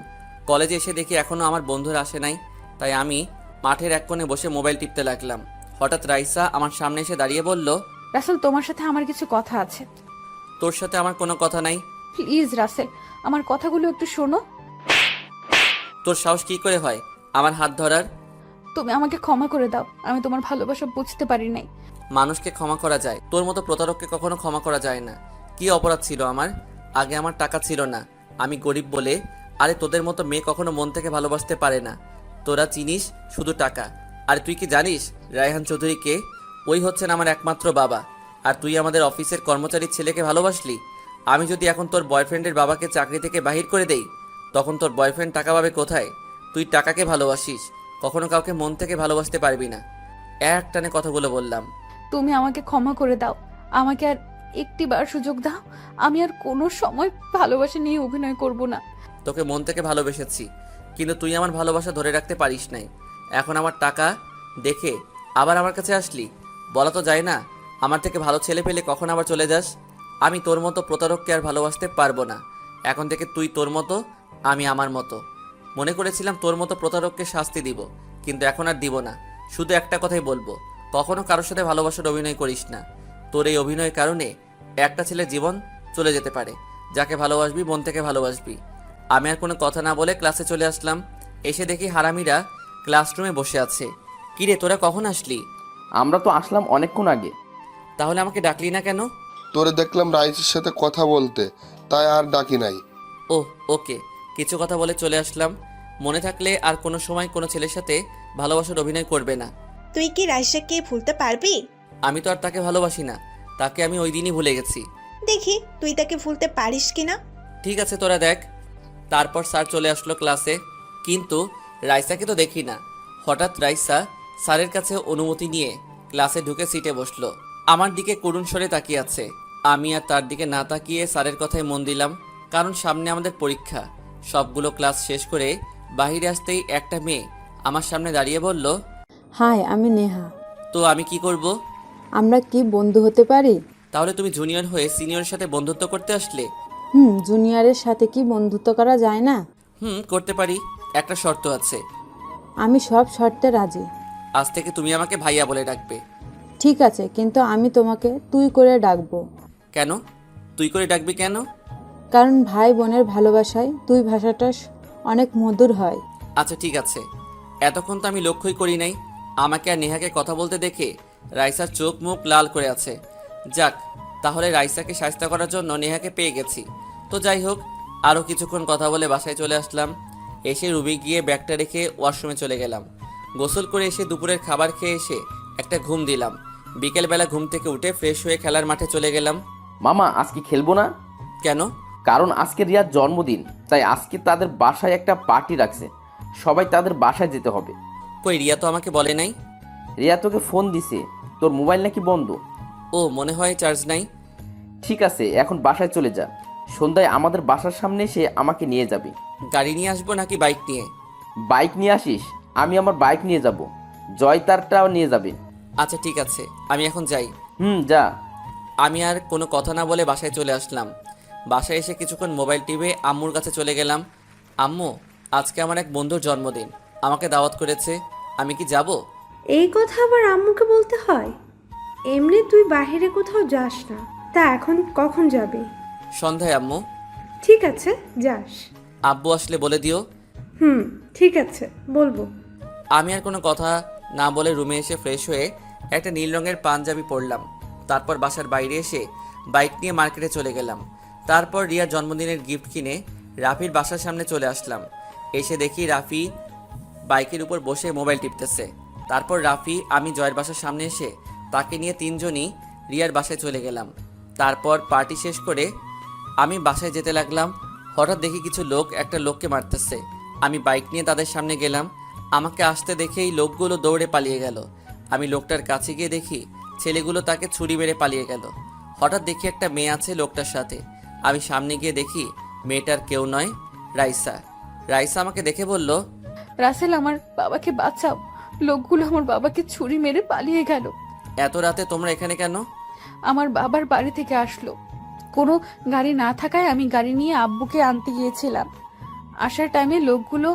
কলেজে এসে দেখি এখনও আমার বন্ধুরা আসে নাই, তাই আমি মাঠের এক কোণে বসে মোবাইল টিপতে লাগলাম। হঠাৎ রাইসা আমার সামনে এসে দাঁড়িয়ে বলল, রাসেল, তোমার সাথে আমার কিছু কথা আছে। তোর সাথে আমার কোনো কথা নাই। প্লিজ রাসেল, আমার কথাগুলো একটু শোনো। তোর সাহস কী করে হয় আমার হাত ধরার? তুমি আমাকে ক্ষমা করে দাও, আমি তোমার ভালোবাসা বুঝতে পারি নাই। মানুষকে ক্ষমা করা যায়, তোর মতো প্রতারককে কখনো ক্ষমা করা যায় না। কি অপরাধ ছিল আমার? আগে আমার টাকা ছিল না, আমি গরিব বলে। আরে তোদের মতো মেয়ে কখনো মন থেকে ভালোবাসতে পারে না। তোরা চিনিস শুধু টাকা। আর তুই কি জানিস রায়হান চৌধুরীকে? ওই হচ্ছেন আমার একমাত্র বাবা। আর তুই আমাদের অফিসের কর্মচারীর ছেলেকে ভালোবাসলি। আমি যদি এখন তোর বয়ফ্রেন্ডের বাবাকে চাকরি থেকে বাহির করে দেই, তখন তোর বয়ফ্রেন্ড টাকা পাবে কোথায়? তুই টাকাকে ভালোবাসিস, কখনো কাউকে মন থেকে ভালোবাসতে পারবি না। এক টানে কথাগুলো বললাম। তুমি আমাকে ক্ষমা করে দাও, আমাকে আর একটিবার সুযোগ দাও। আমি আর কোনো সময় ভালোবাসা নিয়ে অভিনয় করব না। তোকে মন থেকে ভালোবেসেছি, কিন্তু তুই আমার ভালোবাসা ধরে রাখতে পারিস নাই। এখন আমার টাকা দেখে আবার আমার কাছে আসলি। বলা তো যায় না, আমার থেকে ভালো ছেলে পেলে কখন আবার চলে যাস। আমি তোর মতো প্রতারককে আর ভালোবাসতে পারবো না। এখন থেকে তুই তোর মতো, আমি আমার মতো। মনে করেছিলাম তোর মতো প্রতারককে শাস্তি দিব, কিন্তু এখন আর দিব না। শুধু একটা কথাই বলবো, কখনো কারোর সাথে ভালোবাসার অভিনয় করিস না। তোর এই অভিনয়ের কারণে একটা ছেলের জীবন চলে যেতে পারে। যাকে ভালোবাসবি মন থেকে ভালোবাসবি। আমি আর কোনো কথা না বলে ক্লাসে চলে আসলাম। এসে দেখি হারামিরা ক্লাসরুমে বসে আছে। কিরে, তোরা কখন আসলি? আমরা তো আসলাম অনেকক্ষণ আগে। তাহলে আমাকে ডাকলি না কেন? তোরে দেখলাম রাইসের সাথে কথা বলতে, তাই আর ডাকি নাই। ওহ ওকে, কিছু কথা বলে চলে আসলাম। মনে থাকলে আর কোনো সময় কোনো ছেলের সাথে ভালোবাসার অভিনয় করবে না। তুই কি রাইসাকে ভুলতে পারবি? আমি তো আর তাকে ভালোবাসি না, তাকে আমি ওই দিনই ভুলে গেছি। দেখি তুই তাকে ভুলতে পারিস কিনা। ঠিক আছে, তোরা দেখ। তারপর স্যার চলে আসলো ক্লাসে, কিন্তু রাইসাকে তো দেখি না। হঠাৎ রাইসা স্যারের কাছে অনুমতি নিয়ে ক্লাসে ঢুকে সিটে বসলো। আমার দিকে করুণ স্বরে তাকিয়ে আছে। আমি আর তার দিকে না তাকিয়ে স্যারের কথায় মন দিলাম, কারণ সামনে আমাদের পরীক্ষা। সবগুলো ক্লাস শেষ করে বাইরে আসতেই একটা মেয়ে আমার সামনে দাঁড়িয়ে বলল, হাই, আমি নেহা। তো আমি কি করব? আমরা কি বন্ধু হতে পারি? তাহলে তুমি জুনিয়র হয়ে সিনিয়রের সাথে বন্ধুত্ব করতে আসলে? জুনিয়রের সাথে কি বন্ধুত্ব করা যায় না? করতে পারি, একটা শর্ত আছে। আমি সব শর্তে রাজি। আজ থেকে তুমি আমাকে ভাইয়া বলে ডাকবে। ঠিক আছে, কিন্তু আমি তোমাকে তুই করে ডাকবো। কেন তুই করে ডাকবি কেন? কারণ ভাই বোনের ভালোবাসায় তুই ভাষাটা অনেক মধুর হয়। আচ্ছা ঠিক আছে। এতক্ষণ তো আমি লক্ষ্যই করি নাই আমাকে আর নেহাকে কথা বলতে দেখে রাইসার চোখ মুখ লাল করে আছে। যাক, তাহলে রাইসাকে শায়েস্তা করার জন্য নেহাকে পেয়ে গেছি। তো যাই হোক, আরও কিছুক্ষণ কথা বলে বাসায় চলে আসলাম। এসে রুমে গিয়ে ব্যাগটা রেখে ওয়াশরুমে চলে গেলাম। গোসল করে এসে দুপুরের খাবার খেয়ে এসে একটা ঘুম দিলাম। বিকেলবেলা ঘুম থেকে উঠে ফ্রেশ হয়ে খেলার মাঠে চলে গেলাম। মামা আজকে খেলবো না? কেন? কারণ আজকে রিয়ার জন্মদিন, তাই আজকে তাদের বাসায় একটা পার্টি রাখছে, সবাই তাদের বাসায় যেতে হবে। কই, রিয়া তো আমাকে বলে নাই। রিয়া তোকে ফোন দিছে, তোর মোবাইল নাকি বন্ধ। ও মনে হয় চার্জ নাই। ঠিক আছে, এখন বাসায় চলে যা, সন্ধ্যায় আমাদের বাসার সামনে এসে আমাকে নিয়ে যাবি। গাড়ি নিয়ে আসবো নাকি বাইক নিয়ে? বাইক নিয়ে আসিস, আমি আমার বাইক নিয়ে যাব, জয় তারটাও নিয়ে যাবে। আচ্ছা ঠিক আছে, আমি এখন যাই। যা। আমি আর কোনো কথা না বলে বাসায় চলে আসলাম। বাসায় এসে কিছুক্ষণ মোবাইল টিপে আম্মুর কাছে চলে গেলাম। আম্মু, আজকে আমার এক বন্ধুর জন্মদিন, আমাকে দাওয়াত করেছে, আমি কি যাব? এই কথা আবার আম্মুকে বলতে হয়? এমনি তুই বাইরে কোথাও যাস না, তা এখন কখন যাবি? সন্ধ্যায় আম্মু। ঠিক আছে, যাস। আব্বু আসলে বলে দিও। ঠিক আছে, বলবো। আমি আর কোনো কথা না বলে রুমে এসে ফ্রেশ হয়ে একটা নীল রঙের পাঞ্জাবি পরলাম। তারপর বাসার বাইরে এসে বাইক নিয়ে মার্কেটে চলে গেলাম। তারপর রিয়ার জন্মদিনের গিফট কিনে রাফির বাসার সামনে চলে আসলাম। এসে দেখি রাফি বাইকের উপর বসে মোবাইল টিপতেছে। তারপর রাফি, আমি জয়ের বাসার সামনে এসে তাকে নিয়ে তিনজনই রিয়ার বাসায় চলে গেলাম। তারপর পার্টি শেষ করে আমি বাসায় যেতে লাগলাম। হঠাৎ দেখি কিছু লোক একটা লোককে মারতেছে। আমি বাইক নিয়ে তাদের সামনে গেলাম। আমাকে আসতে দেখেই লোকগুলো দৌড়ে পালিয়ে গেল। আমি লোকটার কাছে গিয়ে দেখি ছেলেগুলো তাকে ছুরি মেরে পালিয়ে গেল। হঠাৎ দেখি একটা মেয়ে আছে লোকটার সাথে। আমি সামনে গিয়ে দেখি মেয়েটার কেউ নয়, রাইসা। রাইসা আমাকে দেখে বলল, রাসেল, আমার বাবাকে বাঁচাও, লোকগুলো আমার বাবাকে ছুরি মেরে পালিয়ে গেল। এত রাতে তোমরা এখানে কেন? আমার বাবার বাড়ি থেকে আসলো, কোনো গাড়ি না থাকায় আমি গাড়ি নিয়ে আব্বুকে আনতে গিয়েছিলাম। আসার টাইমে লোকগুলো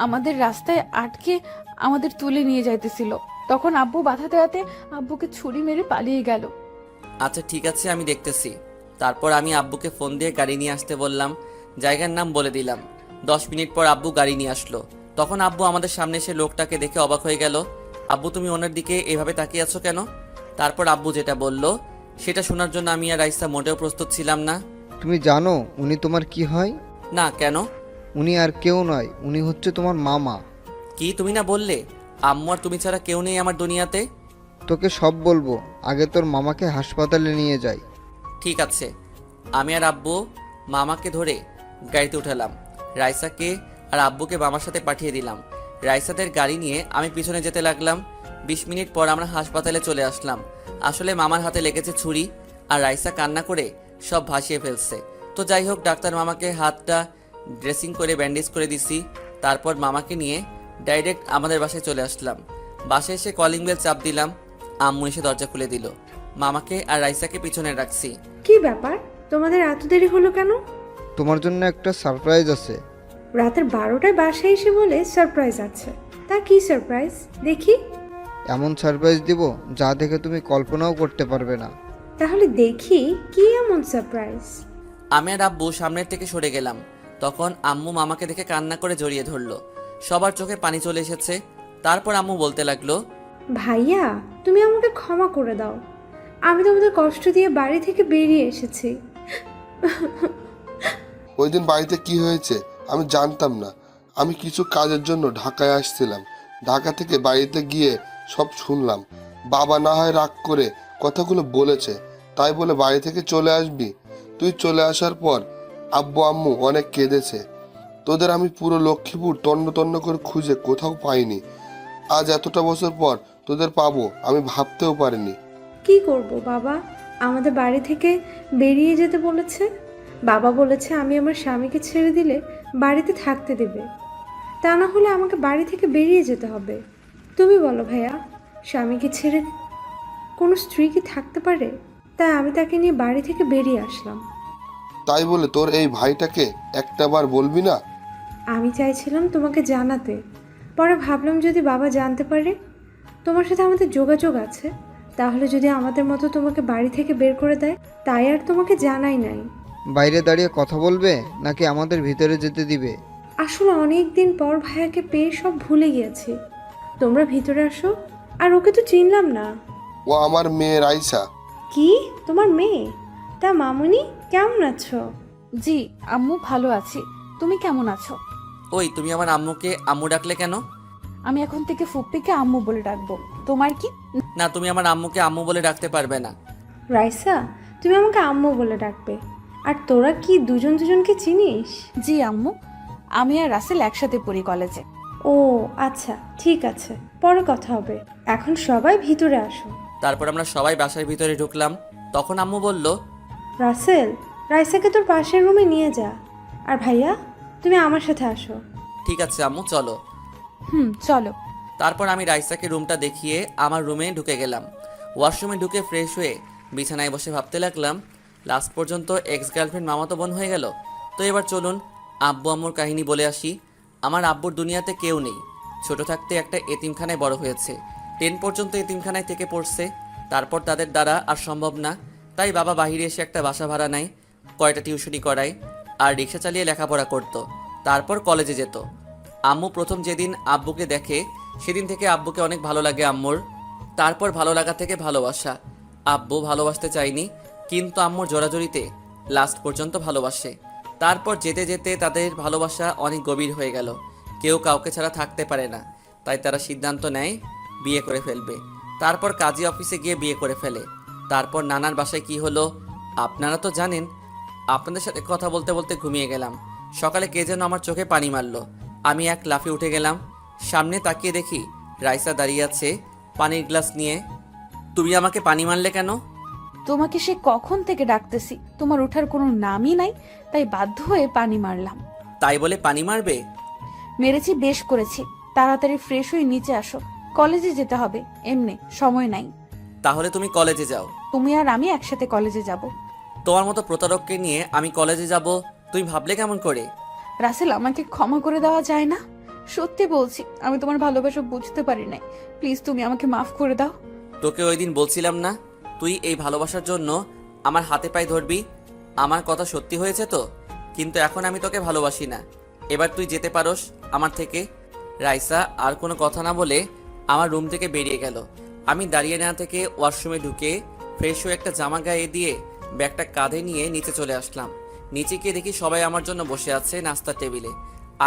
আমাদের রাস্তায় আটকে আমাদের তুলে নিয়ে যাইতেছিল, তখন আব্বু বাধা দেওয়াতে আব্বুকে ছুরি মেরে পালিয়ে গেল। আচ্ছা ঠিক আছে, আমি দেখতেছি। তারপর আমি আব্বুকে ফোন দিয়ে গাড়ি নিয়ে আসতে বললাম, জায়গার নাম বলে দিলাম। 10 মিনিট পর আব্বু গাড়ি নিয়ে আসলো। তখন আব্বু আমাদের সামনে এসে লোকটাকে দেখে অবাক হয়ে গেল। আব্বু, তুমি ওনার দিকে এভাবে তাকিয়ে আছো কেন? তারপর আব্বু যেটা বলল সেটা শোনার জন্য আমি আর রাইসা মোটেও প্রস্তুত ছিলাম না। তুমি জানো উনি তোমার কি হয়? না, কেন? উনি আর কেউ নয়, উনি হচ্ছে তোমার মামা। কি তুমি না বললে আম্মু আর তুমি ছাড়া কেউ নেই আমার দুনিয়াতে? তোকে সব বলবো, আগে তোর মামাকে হাসপাতালে নিয়ে যাই। ঠিক আছে। আমি আর আব্বু মামাকে ধরে গাড়িতে উঠালাম। রাইসাকে আর আব্বুকে মামার সাথে পাঠিয়ে দিলাম। রাইসাদের গাড়ি নিয়ে আমি পিছনে যেতে লাগলাম। 20 মিনিট পর আমরা হাসপাতালে চলে আসলাম। আসলে মামার হাতে লেগেছে ছুরি, আর রাইসা কান্না করে সব ভাসিয়ে ফেলছে। তো যাই হোক, ডাক্তার মামাকে হাতটা ড্রেসিং করে ব্যান্ডেজ করে দিছি। তারপর মামাকে নিয়ে ডাইরেক্ট আমাদের বাসায় চলে আসলাম। বাসায় এসে কলিং বেল চাপ দিলাম। আম্মু এসে দরজা খুলে দিল। মামাকে আর রাইসাকে পিছনে রাখছি। কি ব্যাপার, তোমাদের এত দেরি হলো কেন? তোমার জন্য একটা সারপ্রাইজ আছে। রাতের 12টায় বাসায় এসে বলে সারপ্রাইজ আছে, তা কি সারপ্রাইজ দেখি? এমন সারপ্রাইজ দিব যা দেখে তুমি কল্পনাও করতে পারবে না। তাহলে দেখি কি এমন সারপ্রাইজ। আমি আর আব্বু সামনের থেকে সরে গেলাম। তখন আম্মু মামাকে দেখে কান্না করে জড়িয়ে ধরলো। সবার চোখে পানি চলে এসেছে। তারপর আম্মু বলতে লাগলো, ভাইয়া, তুমি আমাকে ক্ষমা করে দাও। আমি তোমাদের কষ্ট দিয়ে বাড়ি থেকে বেরিয়ে এসেছি। ওই দিন বাড়িতে কি হয়েছে আমি জানতাম না। আমি কিছু কাজের জন্য ঢাকায় আসছিলাম। ঢাকা থেকে বাড়িতে গিয়ে সব শুনলাম। বাবা না হয় রাগ করে কথাগুলো বলেছে, তাই বলে বাড়ি থেকে চলে আসবি? তুই চলে আসার পর আব্বু আম্মু অনেক কেঁদেছে। তোদের আমি পুরো লক্ষ্মীপুর তন্ন তন্ন করে খুঁজে কোথাও পাইনি। আজ এতটা বছর পর তোদের পাবো আমি ভাবতেও পারিনি। কি করব বাবা আমাদের বাড়ি থেকে বেরিয়ে যেতে বলেছে। বাবা বলেছে আমি আমার স্বামীকে ছেড়ে দিলে বাড়িতে থাকতে দেবে, তা না হলে আমাকে বাড়ি থেকে বেরিয়ে যেতে হবে। তুমি বলো ভাইয়া, স্বামীকে ছেড়ে কোনো স্ত্রী কি থাকতে পারে? তাই আমি তাকে নিয়ে বাড়ি থেকে বেরিয়ে আসলাম। তাই বলে তোর এই ভাইটাকে একটাবার বলবি না? আমি চাইছিলাম তোমাকে জানাতে, পরে ভাবলাম যদি বাবা জানতে পারে তোমার সাথে আমাদের যোগাযোগ আছে, তাহলে যদি আমাদের মতো তোমাকে বাড়ি থেকে বের করে দেয়, তাই আর তোমাকে জানাই নাই। বাইরে দাঁড়িয়ে কথা বলবে নাকি আমাদের ভিতরে যেতে দিবে? আসলে অনেক দিন পর ভাইয়াকে পেয়ে সব ভুলে গিয়েছি। তোমরা ভিতরে আসো। আর ওকে তো চিনলাম না। ও আমার মেয়ে রাইসা। কি তোমার মেয়ে? তা মামুনি কেমন আছো? জি আম্মু ভালো আছি, তুমি কেমন আছো? ওই তুমি আমার আম্মুকে আম্মু ডাকলে কেন? আমি এখন থেকে ফুপ্পিকে আম্মু বলে ডাকবো। তোমার কি? না, তুমি আমার আম্মুকে আম্মু বলে ডাকতে পারবে না। রাইসা তুমি আমাকে আম্মু বলে ডাকবে। আর তোরা কি দুজন দুজনকে চিনিস? জি আম্মু, আমি আর রাসেল একসাথে পড়ি কলেজে। ও আচ্ছা, ঠিক আছে, পরে কথা হবে। এখন সবাই ভিতরে আসো। তারপর আমরা সবাই বাসার ভিতরে ঢুকলাম। তখন আম্মু বলল, রাসেল, রাইসাকে তোর পাশের রুমে নিয়ে যা। আর ভাইয়া তুমি আমার সাথে আসো। ঠিক আছে আম্মু, চলো। চলো। তারপর আমি রাইসাকে রুমটা দেখিয়ে আমার রুমে ঢুকে গেলাম। ওয়াশরুমে ঢুকে ফ্রেশ হয়ে বিছানায় বসে ভাবতে লাগলাম, লাস্ট পর্যন্ত এক্স গার্লফ্রেন্ড মামাতো বোন হয়ে গেল। তো এবার চলুন আব্বু আম্মুর কাহিনী বলে আসি। আমার আব্বুর দুনিয়াতে কেউ নেই। ছোট থাকতে একটা এতিমখানায় বড় হয়েছে। 10 পর্যন্ত এতিমখানায় থেকে পড়ছে। তারপর তাদের দ্বারা আর সম্ভব না, তাই বাবা বাইরে এসে একটা বাসা ভাড়া নেয়, কয়টা টিউশনি করায়, আর রিক্সা চালিয়ে লেখাপড়া করত। তারপর কলেজে যেত। আম্মু প্রথম যেদিন আব্বুকে দেখে সেদিন থেকে আব্বুকে অনেক ভালো লাগে আম্মুর। তারপর ভালো লাগা থেকে ভালোবাসা। আব্বু ভালোবাসতে চায়নি, কিন্তু আম্মুর জোরাজোরিতে লাস্ট পর্যন্ত ভালোবাসে। তারপর যেতে যেতে তাদের ভালোবাসা অনেক গভীর হয়ে গেল। কেউ কাউকে ছাড়া থাকতে পারে না, তাই তারা সিদ্ধান্ত নেয় বিয়ে করে ফেলবে। তারপর কাজী অফিসে গিয়ে বিয়ে করে ফেলে। তারপর নানার বাসায় কি হলো আপনারা তো জানেন। আপনাদের সাথে কথা বলতে বলতে ঘুমিয়ে গেলাম। সকালে কে যেন আমার চোখে পানি মারলো। আমি এক লাফে উঠে গেলাম। সামনে তাকিয়ে দেখি রাইসা দাঁড়িয়ে আছে পানির গ্লাস নিয়ে। তুমি আমাকে পানি মারলে কেন? তোমাকে সে কখন থেকে ডাকতেছি, তোমার ওঠার কোনো নামই নাই, তাই বাধ্য হয়ে পানি মারলাম। তাই বলে পানি মারবে? মেরেছি, বেশ করেছি। তাড়াতাড়ি ফ্রেশ হয়ে নিচে আসো, কলেজে যেতে হবে। এমনি সময় নাই। তাহলে তুমি কলেজে যাও। তুমি আর আমি একসাথে কলেজে যাব। তোমার মতো প্রতারককে নিয়ে আমি কলেজে যাব তুমি ভাবলে কেমন করে? রাসেল, আমাকে ক্ষমা করে দেওয়া যায় না? সত্যি বলছি, আমি তোমার ভালোবাসা বুঝতে পারি নাই। প্লিজ তুমি আমাকে মাফ করে দাও। তোকে ওই দিন বলছিলাম না তুই এই ভালোবাসার জন্য আমার হাতে পায়ে ধরবি? আমার কথা সত্যি হয়েছে তো। কিন্তু এখন আমি তোকে ভালোবাসি না। এবার তুই যেতে পারোস আমার থেকে। রাইসা আর কোনো কথা না বলে আমার রুম থেকে বেরিয়ে গেল। আমি দাঁড়িয়ে না থেকে ওয়াশরুমে ঢুকে ফ্রেশ হয়ে একটা জামা গায়ে দিয়ে ব্যাগটা কাঁধে নিয়ে নিচে চলে আসলাম। নিচে গিয়ে দেখি সবাই আমার জন্য বসে আছে নাস্তার টেবিলে।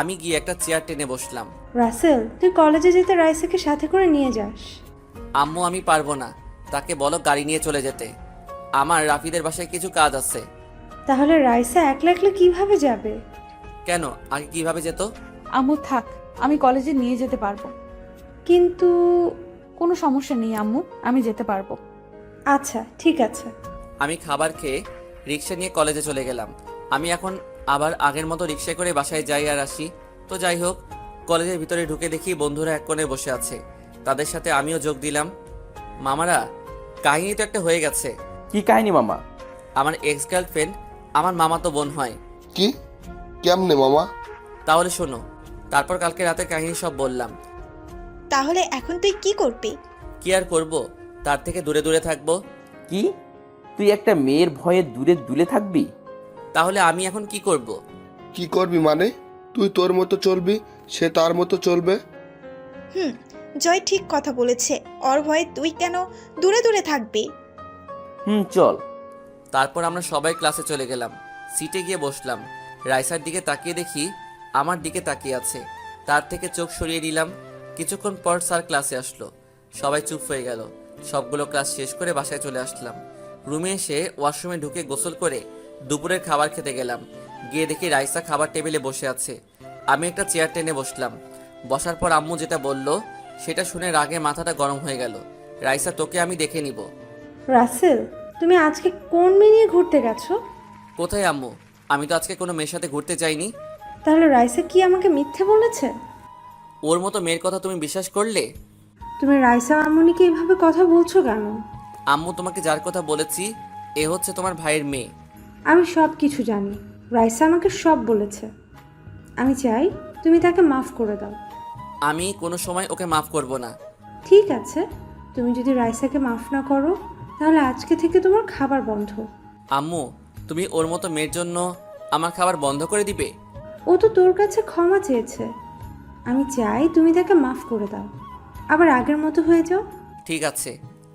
আমি গিয়ে একটা চেয়ার টেনে বসলাম। রাসেল, তুই কলেজে যেতে রাইসাকে সাথে করে নিয়ে যাস। আম্মু আমি পারবো না, তাকে বলো গাড়ি নিয়ে চলে যেতে। আমার রাফিদের বাসায় কিছু কাজ আছে। তাহলে রাইসা একলা একলা কিভাবে যাবে? কেন, আগে কিভাবে যেত? আম্মু থাক, আমি কলেজে নিয়ে যেতে পারবো। কিন্তু কোনো সমস্যা নেই আম্মু, আমি যেতে পারবো। আচ্ছা ঠিক আছে। আমি খাবার খেয়ে রিক্সা নিয়ে কলেজে চলে গেলাম। আমি এখন আবার আগের মতো রিক্সায় করে বাসায় যাই আর আসি। তো যাই হোক, কলেজের ভিতরে ঢুকে দেখি বন্ধুরা এক কোণে বসে আছে। তাদের সাথে আমিও যোগ দিলাম। মামারা, কাহিনী তো একটা হয়ে গেছে। কি কাহিনী মামা? আমার এক্স গার্লফ্রেন্ড আমার মামাতো বোন হয়। কি? কেমনে মামা? তাহলে শোনো। তারপর কালকে রাতে কাহিনী সব বললাম। তাহলে এখন তুই কি করবি? কি আর করব, তার থেকে দূরে দূরে থাকবো। কি, তুই একটা মেয়ের ভয়ে দূরে দূরে থাকবি? তাহলে আমি এখন কি করব? কি করবি মানে? তুই তোর মতো চলবি, সে তার মতো চলবে। জয় ঠিক কথা বলেছে। ওর ভয়ে তুই কেন দূরে দূরে থাকবি? চল। তারপর আমরা সবাই ক্লাসে চলে গেলাম। সিটে গিয়ে বসলাম। রাইসার দিকে তাকিয়ে দেখি আমার দিকে তাকিয়ে আছে। তার থেকে চোখ সরিয়ে নিলাম। কিছুক্ষণ পর স্যার ক্লাসে আসলো। সবাই চুপ হয়ে গেল। সবগুলো ক্লাস শেষ করে বাসায় চলে আসলাম। রুমে এসে ওয়াশরুমে ঢুকে গোসল করে দুপুরের খাবার খেতে গেলাম। গিয়ে দেখি রাইসা খাবার টেবিলে বসে আছে। আমি একটা চেয়ার টেনে বসলাম। বসার পর আম্মু যেটা বলল সেটা শুনে রাগে মাথাটা গরম হয়ে গেল। রাইসা, তোকে আমি দেখে নিব। রাসেল, তুমি আজকে কোন মেয়ে নিয়ে ঘুরতে গেছো? কোথায় আম্মু? আমি তো আজকে কোনো মেয়ের সাথে ঘুরতে যাইনি। তাহলে রাইসা কি আমাকে মিথ্যে বলেছে? ওর মতো মেয়ের কথা তুমি বিশ্বাস করলে? তুমি রাইসা আম্মুনিকে এইভাবে কথা বলছো কেন? আম্মু, তোমাকে যার কথা বলেছি এ হচ্ছে তোমার ভাইয়ের মেয়ে। আমি সব কিছু জানি। রাইসা আমাকে সব বলেছে। আমি চাই তুমি তাকে মাফ করে দাও। আমি কোনো সময় ওকে মাফ করব না। ঠিক আছে, তুমি যদি রাইসাকে মাফ না করো তাহলে আজকে থেকে তোমার খাবার বন্ধ। আম্মু, তুমি ওর মতো মেয়ের জন্য আমার খাবার বন্ধ করে দিবে? ও তো তোর কাছে ক্ষমা চেয়েছে। আমি চাই তুমি তাকে মাফ করে দাও, আবার আগের মতো হয়ে যাও। ঠিক আছে,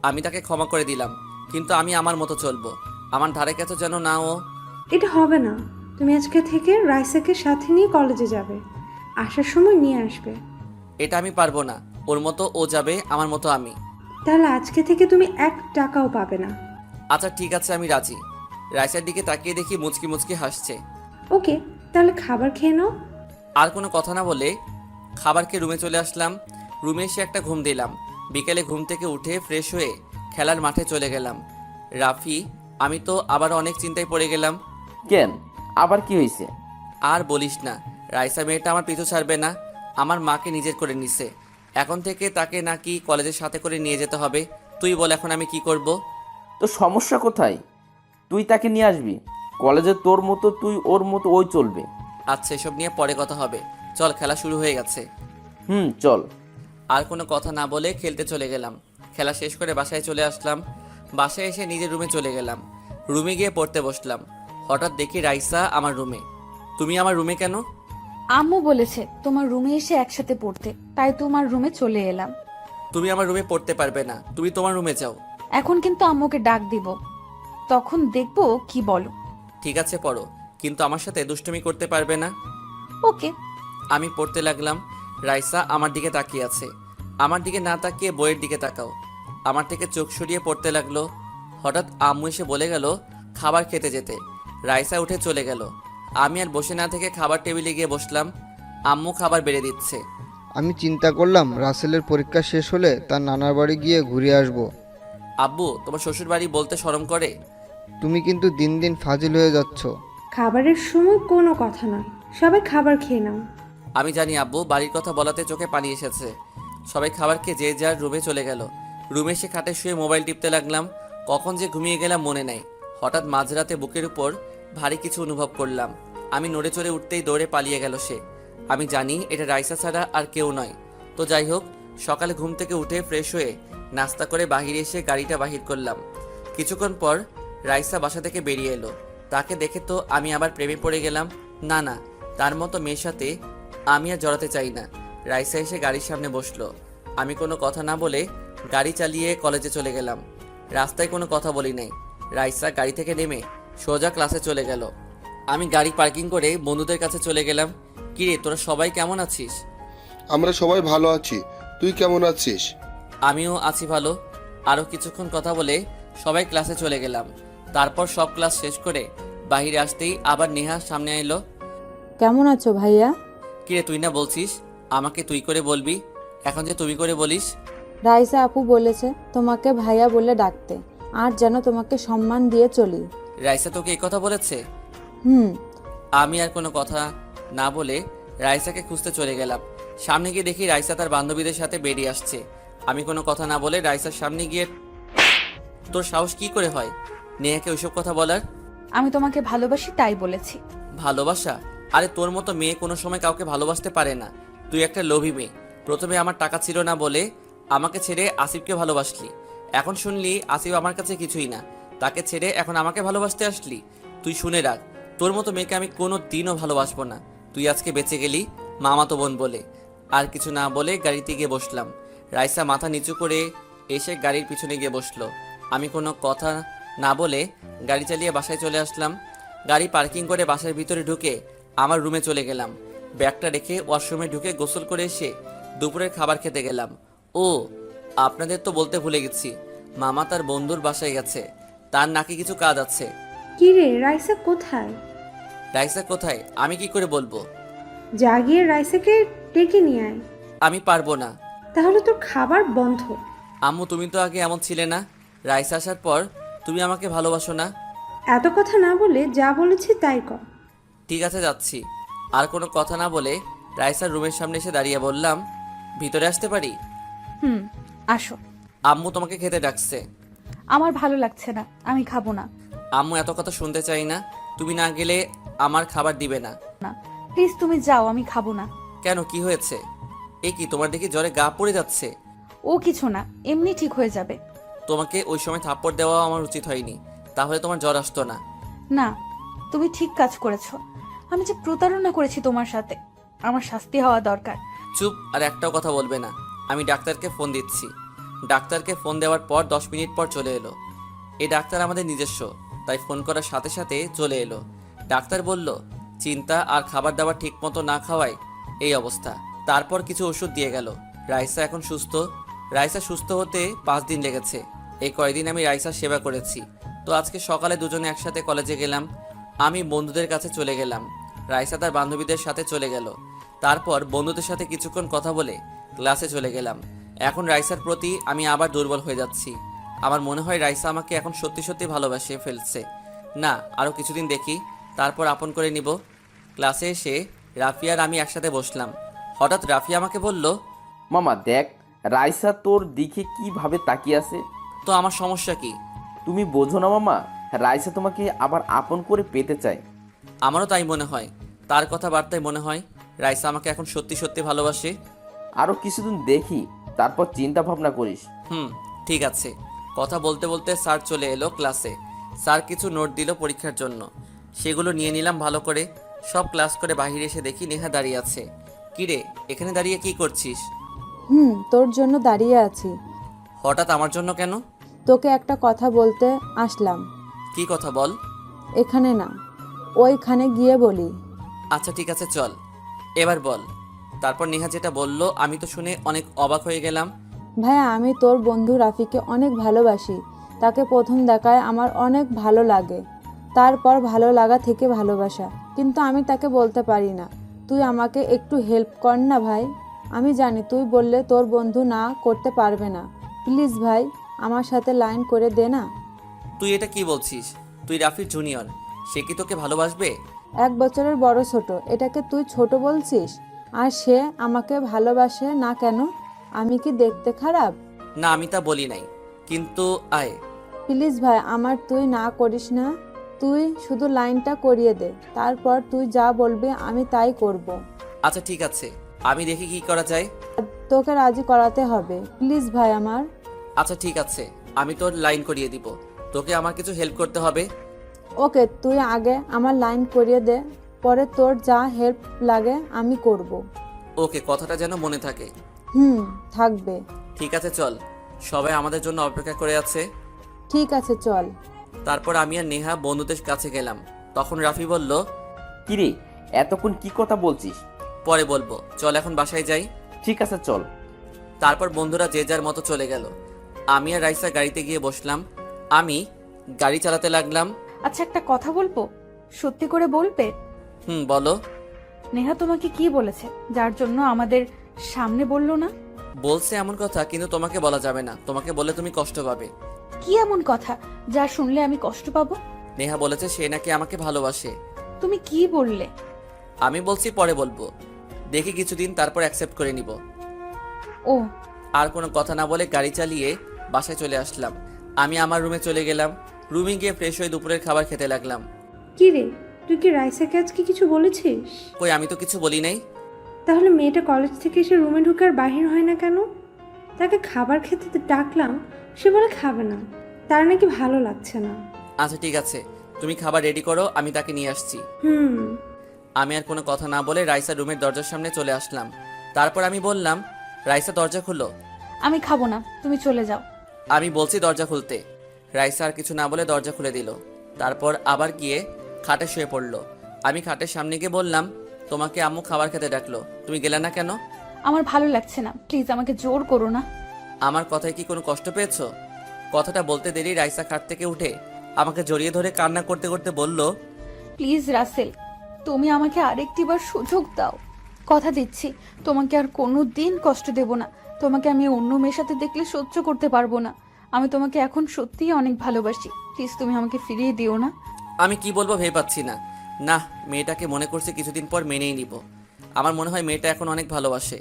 আমি তাকে ক্ষমা করে দিলাম, কিন্তু আমি আমার মতো চলবো। আমার ধারে কাছে যেন না ও। এটা হবে না। তুমি আজকে থেকে রাইসাকে সাথে নিয়ে কলেজে যাবে, আসার সময় নিয়ে আসবে। এটা আমি পারবো না। ওর মতো ও যাবে, আমার মতো আমি। তাহলে আজকে থেকে তুমি 1 টাকাও পাবে না। আচ্ছা ঠিক আছে, আমি রাজি। রাইসার দিকে তাকিয়ে দেখি মুচকি মুচকি হাসছে। ওকে, তাহলে খাবার খেয়ে নাও। আর কোনো কথা না বলে খাবার খেয়ে রুমে চলে আসলাম। রুমে এসে একটা ঘুম দিলাম। বিকেলে ঘুম থেকে উঠে ফ্রেশ হয়ে খেলার মাঠে চলে গেলাম। রাফি, আমি তো আবার অনেক চিন্তায় পড়ে গেলাম। কেন, আবার কি হয়েছে? আর বলিস না, রাইসা মেয়েটা আমার পিছু ছাড়বে না। আমার মাকে নিজের করে নিছে। এখন থেকে তাকে নাকি কলেজের সাথে করে নিয়ে যেতে হবে। তুই বল এখন আমি কি করব? তো সমস্যা কোথায়? তুই তাকে নিয়ে আসবি কলেজে, তোর মতো তুই, ওর মতো ওই চলবে। আচ্ছা, এসব নিয়ে পরে কথা হবে। চল, খেলা শুরু হয়ে গেছে। চল। আর কোনো কথা না বলে খেলতে চলে গেলাম। খেলা শেষ করে বাসায় চলে আসলাম। বাসায় এসে নিজের রুমে চলে গেলাম। রুমে গিয়ে পড়তে বসলাম। হঠাৎ দেখি রাইসা আমার রুমে। তুমি আমার রুমে কেন? আম্মু বলেছে তোমার রুমে এসে একসাথে পড়তে, তাই তোমার রুমে চলে এলাম। তুমি আমার রুমে পড়তে পারবে না, তুমি তোমার রুমে যাও। এখন কিন্তু আম্মুকে ডাক দিব, তখন দেখবো কি বলো। ঠিক আছে, পড়ো, কিন্তু আমার সাথে দুষ্টুমি করতে পারবে না। ওকে। আমি পড়তে লাগলাম। রাইসা আমার দিকে তাকিয়ে আছে। আমার দিকে না তাকিয়ে বইয়ের দিকে তাকাও। আমার থেকে চোখ সরিয়ে পড়তে লাগলো। হঠাৎ আম্মু এসে বলে গেল খাবার খেতে যেতে। রাইসা উঠে চলে গেল। আমি আর বসে না থেকে খাবার টেবিলে গিয়ে বসলাম। আম্মু খাবার বেড়ে দিচ্ছে। আমি চিন্তা করলাম রাসেলের পরীক্ষা শেষ হলে তার নানার বাড়ি গিয়ে ঘুরে আসব। আব্বু, তোমার শ্বশুর বাড়ি বলতে শরম করে? তুমি কিন্তু দিন দিন ফাজিল হয়ে যাচ্ছ। খাবারের সময় কোনো কথা নয়, সবাই খাবার খেয়ে নাও। আমি জানি আব্বু, বাড়ির কথা বলাতে চোখে পানি এসেছে। সবাই খাবার খেয়ে যে যার রুমে চলে গেল। রুমে এসে খাটে শুয়ে মোবাইল টিপতে লাগলাম। কখন যে ঘুমিয়ে গেলাম মনে নাই। হঠাৎ মাঝরাতে বুকের উপর ভারী কিছু অনুভব করলাম। আমি নড়ে চড়ে উঠতেই দৌড়ে পালিয়ে গেল সে। আমি জানি এটা রাইসা ছাড়া আর কেউ নয়। তো যাই হোক, সকালে ঘুম থেকে উঠে ফ্রেশ হয়ে নাস্তা করে বাহিরে এসে গাড়িটা বাহির করলাম। কিছুক্ষণ পর রাইসা বাসা থেকে বেরিয়ে এলো। তাকে দেখে তো আমি আবার প্রেমে পড়ে গেলাম। না না, তার মতো মেয়ের সাথে আমি আর জড়াতে চাই না। রাইসা এসে গাড়ির সামনে বসলো। আমি কোনো কথা না বলে গাড়ি চালিয়ে কলেজে চলে গেলাম। রাস্তায় কোনো কথা বলি নাই। রাইসা গাড়ি থেকে নেমে সোজা ক্লাসে চলে গেল। আমি গাড়ি পার্কিং করে বন্ধুদের কাছে চলে গেলাম। কিরে, তোরা সবাই কেমন আছিস? আমরা সবাই ভালো আছি, তুই কেমন আছিস? আমিও আছি ভালো। আরও কিছুক্ষণ কথা বলে সবাই ক্লাসে চলে গেলাম। তারপর সব ক্লাস শেষ করে বাইরে আসতেই আবার নেহা সামনে এলো। কেমন আছো ভাইয়া? কিরে, তুই না বলছিস আমাকে তুই করে বলবি, এখন যে তুমি করে বলিস? রাইসা আপু বলেছে তোমাকে ভাইয়া বলে ডাকতে, আর যেন তোমাকে সম্মান দিয়ে চলি। রাইসা তোকে এই কথা বলেছে? হুম। আমি আর কোনো কথা না বলে রাইসাকে খুঁজতে চলে গেলাম। সামনে গিয়ে দেখি রাইসা তার বান্ধবীদের সাথে বেরিয়ে আসছে। আমি কোনো কথা না বলে রাইসার সামনে গিয়ে, তোর সাহস কি করে হয় নেহাকে ওইসব কথা বলার? আমি তোমাকে ভালোবাসি তাই বলেছি। ভালোবাসা? আরে তোর মতো মেয়ে কোনো সময় কাউকে ভালোবাসতে পারে না। তুই একটা লোভী মেয়ে। প্রথমে আমার টাকা ছিল না বলে আমাকে ছেড়ে আসিফকে ভালোবাসলি। এখন শুনলি আসিফ আমার কাছে কিছুই না, তাকে ছেড়ে এখন আমাকে ভালোবাসতে আসলি। তুই শুনে রাখ, তোর মতো মেয়েকে আমি কোনো দিনও ভালোবাসবো না। তুই আজকে বেঁচে গেলি মামাতো বোন বলে। আর কিছু না বলে গাড়িতে গিয়ে বসলাম। রাইসা মাথা নিচু করে এসে গাড়ির পিছনে গিয়ে বসলো। আমি কোনো কথা না বলে গাড়ি চালিয়ে বাসায় চলে আসলাম। গাড়ি পার্কিং করে বাসার ভিতরে ঢুকে আমার রুমে চলে গেলাম। ব্যাগটা রেখে ওয়াশরুমে ঢুকে গোসল করে এসে দুপুরের খাবার খেতে গেলাম। ও আপনাদের তো বলতে ভুলে গেছি, মামা তার বন্ধুর বাসায় গেছে, তার নাকি কিছু কাজ আছে। কি রে, রাইসা কোথায়? রাইসা কোথায় আমি কি করে বলবো? যা গিয়ে রাইসাকে ডেকে নিয়ে আয়। আমি পারবো না। তাহলে তোর খাবার বন্ধ। আম্মু তুমি তো আগে এমন ছিলে না, রাইসা আসার পর তুমি আমাকে ভালোবাসো না। এত কথা না বলে যা বলেছি তাই কর। ঠিক আছে যাচ্ছি। আর কোনো কথা না বলে রাইসার রুমের সামনে এসে দাঁড়িয়ে বললাম, ভিতরে আসতে পারি? হুম, আসো। আম্মু তোমাকে খেতে ডাকছে। আমার ভালো লাগছে না, আমি খাবো না। আম্মু এত কথা শুনতে চাই না, তুমি না গেলে আমার খাবার দিবে না। না প্লিজ, তুমি যাও, আমি খাবো না। কেন, কি হয়েছে? এ কি, তোমার দেখি জ্বরে গা পড়ে যাচ্ছে। ও কিছু না, এমনি ঠিক হয়ে যাবে। তোমাকে ওই সময় থাপ্পড় দেওয়া আমার উচিত হয়নি, তাহলে তোমার জ্বর আসতো না। না, তুমি ঠিক কাজ করেছো। আমি যে প্রতারণা করেছি তোমার সাথে, আমার শাস্তি হওয়া দরকার। চুপ, আর একটাও কথা বলবে না। আমি ডাক্তারকে ফোন দিচ্ছি। ডাক্তারকে ফোন দেওয়ার পর 10 মিনিট পর চলে এলো। এই ডাক্তার আমাদের নিজস্ব, তাই ফোন করার সাথে সাথে চলে এলো। ডাক্তার বলল, চিন্তা আর খাবার দাবার ঠিক মতো না খাওয়ায় এই অবস্থা। তারপর কিছু ওষুধ দিয়ে গেল। রাইসা এখন সুস্থ। রাইসা সুস্থ হতে 5 দিন লেগেছে। এই কয়দিন আমি রাইসার সেবা করেছি। তো আজকে সকালে দুজনে একসাথে কলেজে গেলাম। আমি বন্ধুদের কাছে চলে গেলাম, রাইসা তার বান্ধবীদের সাথে চলে গেল। তারপর বন্ধুদের সাথে কিছুক্ষণ কথা বলে ক্লাসে চলে গেলাম। এখন রাইসার প্রতি আমি আবার দুর্বল হয়ে যাচ্ছি। আমার মনে হয় রাইসা আমাকে এখন সত্যি সত্যি ভালোবাসে ফেলছে। না, আরও কিছুদিন দেখি, তারপর আপন করে নিব। ক্লাসে এসে রাফিয়া আর আমি একসাথে বসলাম। হঠাৎ রাফিয়া আমাকে বলল, মামা দেখ, রাইসা তোর দিকে কিভাবে তাকিয়ে আছে। তো আমার সমস্যা কি? তুমি বোঝো না মামা, রাইসা তোমাকে আবার আপন করে পেতে চায়। আমারও তাই মনে হয়। তার কথাবার্তায় মনে হয় রাইসা আমাকে এখন সত্যি সত্যি ভালোবাসে। আরও কিছুদিন দেখি, তারপর চিন্তা ভাবনা করিস। ঠিক আছে। কথা বলতে বলতে স্যার চলে এলো ক্লাসে। স্যার কিছু নোট দিল পরীক্ষার জন্য, সেগুলো নিয়ে নিলাম ভালো করে। সব ক্লাস করে বাইরে এসে দেখি নেহা দাঁড়িয়ে আছে। কিরে, এখানে দাঁড়িয়ে কি করছিস? তোর জন্য দাঁড়িয়ে আছি। হঠাৎ আমার জন্য কেন? তোকে একটা কথা বলতে আসলাম। কি কথা বল। এখানে না, ওইখানে গিয়ে বলি। আচ্ছা ঠিক আছে, চল এবার বল। তারপর নেহা যেটা বলল আমি তো শুনে অনেক অবাক হয়ে গেলাম। ভাইয়া, আমি তোর বন্ধু রাফিকে অনেক ভালোবাসি। তাকে প্রথম দেখায় আমার অনেক ভালো লাগে, তারপর ভালো লাগা থেকে ভালোবাসা। কিন্তু আমি তাকে বলতে পারি না। তুই আমাকে একটু হেল্প কর না ভাই। আমি জানি তুই বললে তোর বন্ধু না করতে পারবে না। প্লিজ ভাই, আমার সাথে লাইন করে দে না। তুই এটা কি বলছিস? তুই রাফির জুনিয়র, সে কি তোকে ভালোবাসবে? 1 বছরের বড় ছোট, এটাকে তুই ছোট বলছিস? আর সে আমাকে ভালোবাসে না কেন? আমি কি দেখতে খারাপ? না, আমি তা বলি নাই, কিন্তু আয়। প্লিজ ভাই, আমার তুই না করিস না। তুই শুধু লাইনটা করিয়ে দে, তারপর তুই যা বলবি আমি তাই করব। আচ্ছা ঠিক আছে, আমি দেখি কি করা যায়। তোকে রাজি করাতে হবে, প্লিজ ভাই আমার। আচ্ছা ঠিক আছে, আমি তোর লাইন করিয়ে দিব। তোকে আমার কিছু হেল্প করতে হবে। ওকে, তুই আগে আমার লাইন করিয়ে দে, পরে তোর যা হেল্প লাগে আমি করব। ওকে, কথাটা যেন মনে থাকে। থাকবে। ঠিক আছে চল, সবাই আমাদের জন্য অপেক্ষা করে আছে। ঠিক আছে চল। তারপর আমি আর নেহা বন্ধুদের কাছে গেলাম। তখন রাফি বলল, কিরে, এতক্ষণ কি কথা বলছিস? পরে বলবো, চল এখন বাসায় যাই। ঠিক আছে চল। তারপর বন্ধুরা যে যার মতো চলে গেল। আমি আর রাইসা গাড়িতে গিয়ে বসলাম। আমি গাড়ি চালাতে লাগলাম। আচ্ছা, একটা কথা বলবো, সত্যি করে বলবে? বলো। নেহা তোমাকে কি বলেছে, যার জন্য আমাদের সামনে বললো না? বলছে এমন কথা, কিন্তু তোমাকে বলা যাবে না। তোমাকে বলে তুমি কষ্ট পাবে। কি এমন কথা যা শুনলে আমি কষ্ট পাবো? নেহা বলেছে সে নাকি আমাকে ভালোবাসে। তুমি কি বললে? আমি বলছি পরে বলবো, দেখি কিছুদিন, তারপর অ্যাকসেপ্ট করে নিব। ও, আর কোনো কথা না বলে গাড়ি চালিয়ে বাসায় চলে আসলাম। আমি আমার রুমে চলে গেলাম। রুমে গিয়ে ফ্রেশ হয়ে দুপুরের খাবার খেতে লাগলাম। কি রে, তুই কি রাইসাকে আজকে কিছু বলেছিস? কই, আমি তো কিছু বলি নাই। তাহলে মেয়েটা কলেজ থেকে এসে রুমে ঢুকে আর বাহির হয় না কেন? তাকে খাবার খেতে ডাকলাম, সে বলে খাবে না, তার নাকি ভালো লাগছে না। আচ্ছা ঠিক আছে, তুমি খাবার রেডি করো, আমি তাকে নিয়ে আসছি। আমি আর কোনো কথা না বলে রাইসা রুমের দরজার সামনে চলে আসলাম। তারপর আমি বললাম, রাইসা দরজা খুলো। আমি খাবো না, তুমি চলে যাও। আমি বলছি দরজা খুলতে। রাইসা আর কিছু না বলে দরজা খুলে দিল। তারপর আবার গিয়ে খাটে শুয়ে পড়লো। আমি খাটের সামনে গিয়ে বললাম, তোমাকে আম্মু খাবার খেতে ডাকলো, তুমি গেলে না কেন? আমার ভালো লাগছে না, প্লিজ আমাকে জোর করো না। আমার কথায় কি কোনো কষ্ট পেয়েছো? কথাটা বলতে দেরি রাইসা খাট থেকে উঠে আমাকে জড়িয়ে ধরে কান্না করতে করতে বলল, প্লিজ রাসেল, তুমি আমাকে আরেকটিবার সুযোগ দাও। কথা দিচ্ছি তোমাকে আর কোনো দিন কষ্ট দেব না। তোমাকে আমি অন্য মেয়ের সাথে দেখলে সহ্য করতে পারবো না। আমি তোমাকে এখন সত্যিই অনেক ভালোবাসি, প্লিজ তুমি আমাকে ফিরিয়ে দিও না। আমি কি বলবো ভেবে পাচ্ছি না। না, মেয়েটাকে মনে করছি কিছুদিন পর মেনেই নিব। আমার মনে হয় মেয়েটা এখন অনেক ভালোবাসে।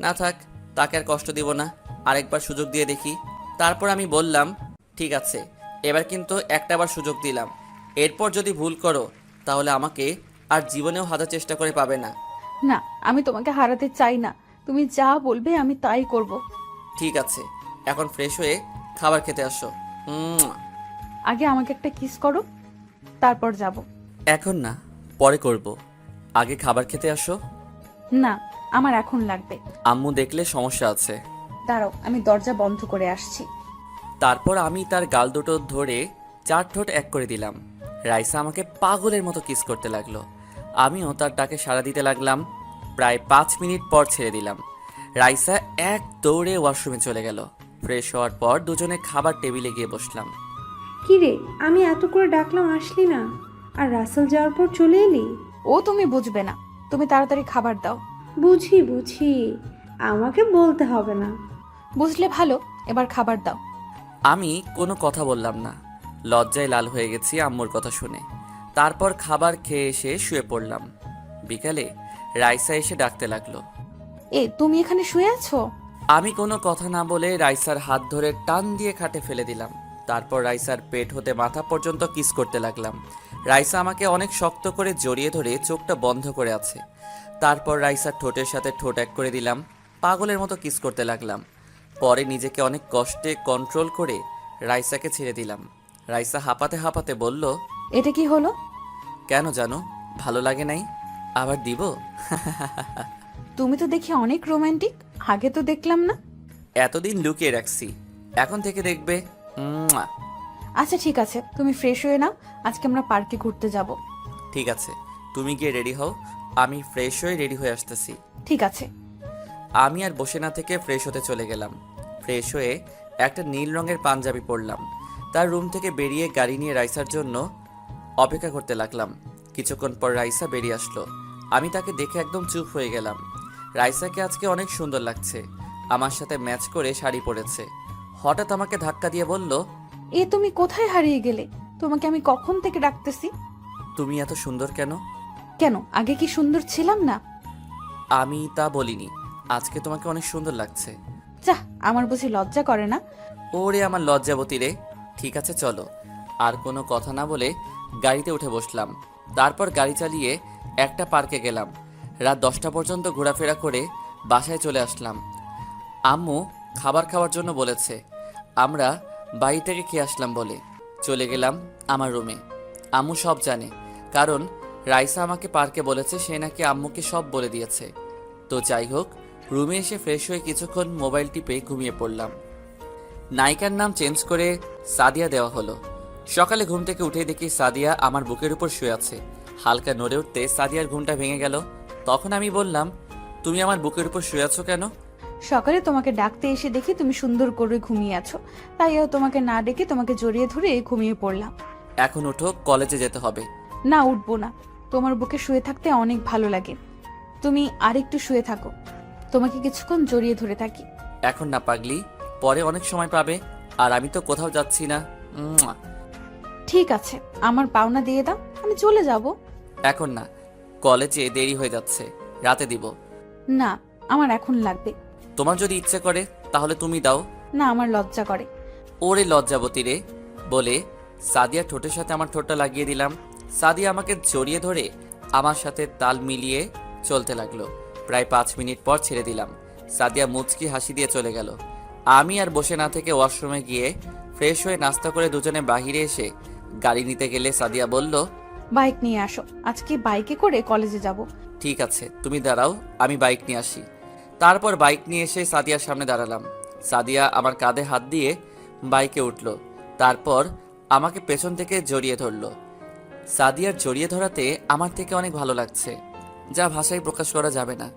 না থাক, তাকে আর কষ্ট দিব না, আরেকবার সুযোগ দিয়ে দেখি। তারপর আমি বললাম, ঠিক আছে, এবার কিন্তু একটা বার সুযোগ দিলাম। এরপর যদি ভুল করো তাহলে আমাকে আর জীবনেও হাজার চেষ্টা করে পাবে না। না, আমি তোমাকে হারাতে চাই না, তুমি যা বলবে আমি তাই করব। ঠিক আছে, এখন ফ্রেশ হয়ে খাবার খেতে আসো। আগে আমাকে একটা কিস করো, তারপর যাব। এখন না, পরে করব। আগে খাবার খেতে আসো। না, আমার এখন লাগবে। আম্মু দেখলে সমস্যা আছে। দাঁড়াও, আমি দরজা বন্ধ করে আসছি। তারপর আমি তার গাল দুটো ধরে 4 ঠোঁট এক করে দিলাম। রাইসা আমাকে পাগলের মতো কিস করতে লাগলো। আমিও তার ডাকে সাড়া দিতে লাগলাম। প্রায় 5 মিনিট পর ছেড়ে দিলাম। রাইসা এক দৌড়ে ওয়াশরুমে চলে গেল। ফ্রেশ হওয়ার পর দুজনে খাবার টেবিলে গিয়ে বসলাম। কি রে, আমি এত করে ডাকলাম আসলি না, আর রাসেল যাওয়ার পর চলে এলি? ও তুমি বুঝবে না, তুমি তাড়াতাড়ি খাবার দাও। বুঝি বুঝি, আমাকে বলতে হবে না। বুঝলে ভালো, এবার খাবার দাও। আমি কোনো কথা বললাম না, লজ্জায় লাল হয়ে গেছি আম্মুর কথা শুনে। তারপর খাবার খেয়ে এসে শুয়ে পড়লাম। বিকালে রাইসা এসে ডাকতে লাগলো। তুমি এখানে শুয়ে আছো? আমি কোনো কথা না বলে রাইসার হাত ধরে টান দিয়ে খাটে ফেলে দিলাম। তারপর রাইসার পেট হতে মাথা পর্যন্ত কিস করতে লাগলাম। রাইসা আমাকে অনেক শক্ত করে জড়িয়ে ধরে চোখটা বন্ধ করে আছে। তারপর রাইসার ঠোঁটের সাথে ঠোঁট এক করে দিলাম। পাগলের মতো কিস করতে লাগলাম। পরে নিজেকে অনেক কষ্টে কন্ট্রোল করে রাইসাকে ছেড়ে দিলাম। রাইসা হাঁপাতে হাঁপাতে বলল, এটা কি হলো? কেন জানো, ভালো লাগে নাই? আবার দিব? তুমি তো দেখি অনেক রোমান্টিক, আগে তো দেখলাম না। এতদিন লুকিয়ে রাখছি, এখন থেকে দেখবে। মুয়া। আচ্ছা ঠিক আছে, তুমি ফ্রেশ হয়ে নাও, আজকে আমরা পার্কে ঘুরতে যাব। ঠিক আছে, তুমি গিয়ে রেডি হও, আমি ফ্রেশ হয়ে রেডি হয়ে আসতেছি। ঠিক আছে। আমি আর বসে না থেকে ফ্রেশ হতে চলে গেলাম। ফ্রেশ হয়ে একটা নীল রঙের পাঞ্জাবি পরলাম। তার রুম থেকে বেরিয়ে গাড়ি নিয়ে রাইসার জন্য অপেক্ষা করতে লাগলাম। কিছুক্ষণ পর রাইসা বেরিয়ে আসলো। আমি তাকে দেখে একদম চুপ হয়ে গেলাম। রাইসাকে আজকে অনেক সুন্দর লাগছে, আমার সাথে ম্যাচ করে শাড়ি পরেছে। হঠাৎ আমাকে ধাক্কা দিয়ে বলল, তুমি কোথায় হারিয়ে গেলে? তোমাকে আমি কখন থেকে ডাকতেছি। তুমি এত সুন্দর কেন? কেন, আগে কি সুন্দর ছিলাম না? আমি তা বলিনি, আজকে তোমাকে অনেক সুন্দর লাগছে। যাহ, আমার বুঝি লজ্জা করে না? ওরে আমার লজ্জাবতী রে। ঠিক আছে চলো। আর কোনো কথা না বলে গাড়িতে উঠে বসলাম। তারপর গাড়ি চালিয়ে একটা পার্কে গেলাম। রাত 10টা পর্যন্ত ঘোরাফেরা করে বাসায় চলে আসলাম। আম্মু খাবার খাওয়ার জন্য বলেছে, আমরা বাড়ি থেকে খেয়ে আসলাম বলে চলে গেলাম আমার রুমে। আম্মু সব জানে, কারণ রাইসা আমাকে পার্কে বলেছে, সে নাকি আম্মুকে সব বলে দিয়েছে। তো যাই হোক, রুমে এসে ফ্রেশ হয়ে কিছুক্ষণ মোবাইল টিপে ঘুমিয়ে পড়লাম। নায়িকার নাম চেঞ্জ করে সাদিয়া দেওয়া হলো। সকালে ঘুম থেকে উঠে দেখি সাদিয়া আমার বুকের উপর শুয়ে আছে। হালকা নড়ে উঠতে সাদিয়ার ঘুমটা ভেঙে গেল। তখন আমি বললাম, তুমি আমার বুকের উপর শুয়ে আছো কেন? সকালে তোমাকে ডাকতে এসে দেখি তুমি সুন্দর করে ঘুমিয়ে আছো, তাইও তোমাকে না ডেকে তোমাকে জড়িয়ে ধরে ঘুমিয়ে পড়লাম। এখন ওঠো, কলেজে যেতে হবে। না, উঠবো না, তোমার বুকে শুয়ে থাকতে অনেক ভালো লাগে। তুমি আরেকটু শুয়ে থাকো, তোমাকে কিছুক্ষণ জড়িয়ে ধরে থাকি। এখন না পাগলি, পরে অনেক সময় পাবে, আর আমি তো কোথাও যাচ্ছি না। মুয়া। ঠিক আছে, আমার পাওনা দিয়ে দাও, আমি চলে যাব। এখন না, কলেজে দেরি হয়ে যাচ্ছে, রাতে দিব। না, আমার এখন লাগবে। তোমার যদি ইচ্ছে করে তাহলে তুমি দাও। না, আমার লজ্জা করে। ওরে লজ্জাবতী রে বলে সাদিয়া ঠোঁটের সাথে আমার ঠোঁটটা লাগিয়ে দিলাম। সাদিয়া আমাকে জড়িয়ে ধরে আমার সাথে তাল মিলিয়ে চলতে লাগলো। প্রায় 5 মিনিট পর ছেড়ে দিলাম। সাদিয়া মুচকি হাসি দিয়ে চলে গেল। আমি আর বসে না থেকে ওয়াশরুমে গিয়ে ফ্রেশ হয়ে নাস্তা করে দুজনে বাহিরে এসে গাড়ি নিতে গেলে সাদিয়া বলল, বাইক নিয়ে আসো, আজকে বাইকে করে কলেজে যাব। ঠিক আছে, তুমি দাঁড়াও, আমি বাইক নিয়ে আসি। তারপর বাইক নিয়ে এসে সাদিয়ার সামনে দাঁড়ালাম। সাদিয়া আমার কাঁধে হাত দিয়ে বাইকে উঠল। তারপর আমাকে পেছন থেকে জড়িয়ে ধরলো। সাদিয়ার জড়িয়ে ধরাতে আমার থেকে অনেক ভালো লাগছে, যা ভাষায় প্রকাশ করা যাবে না।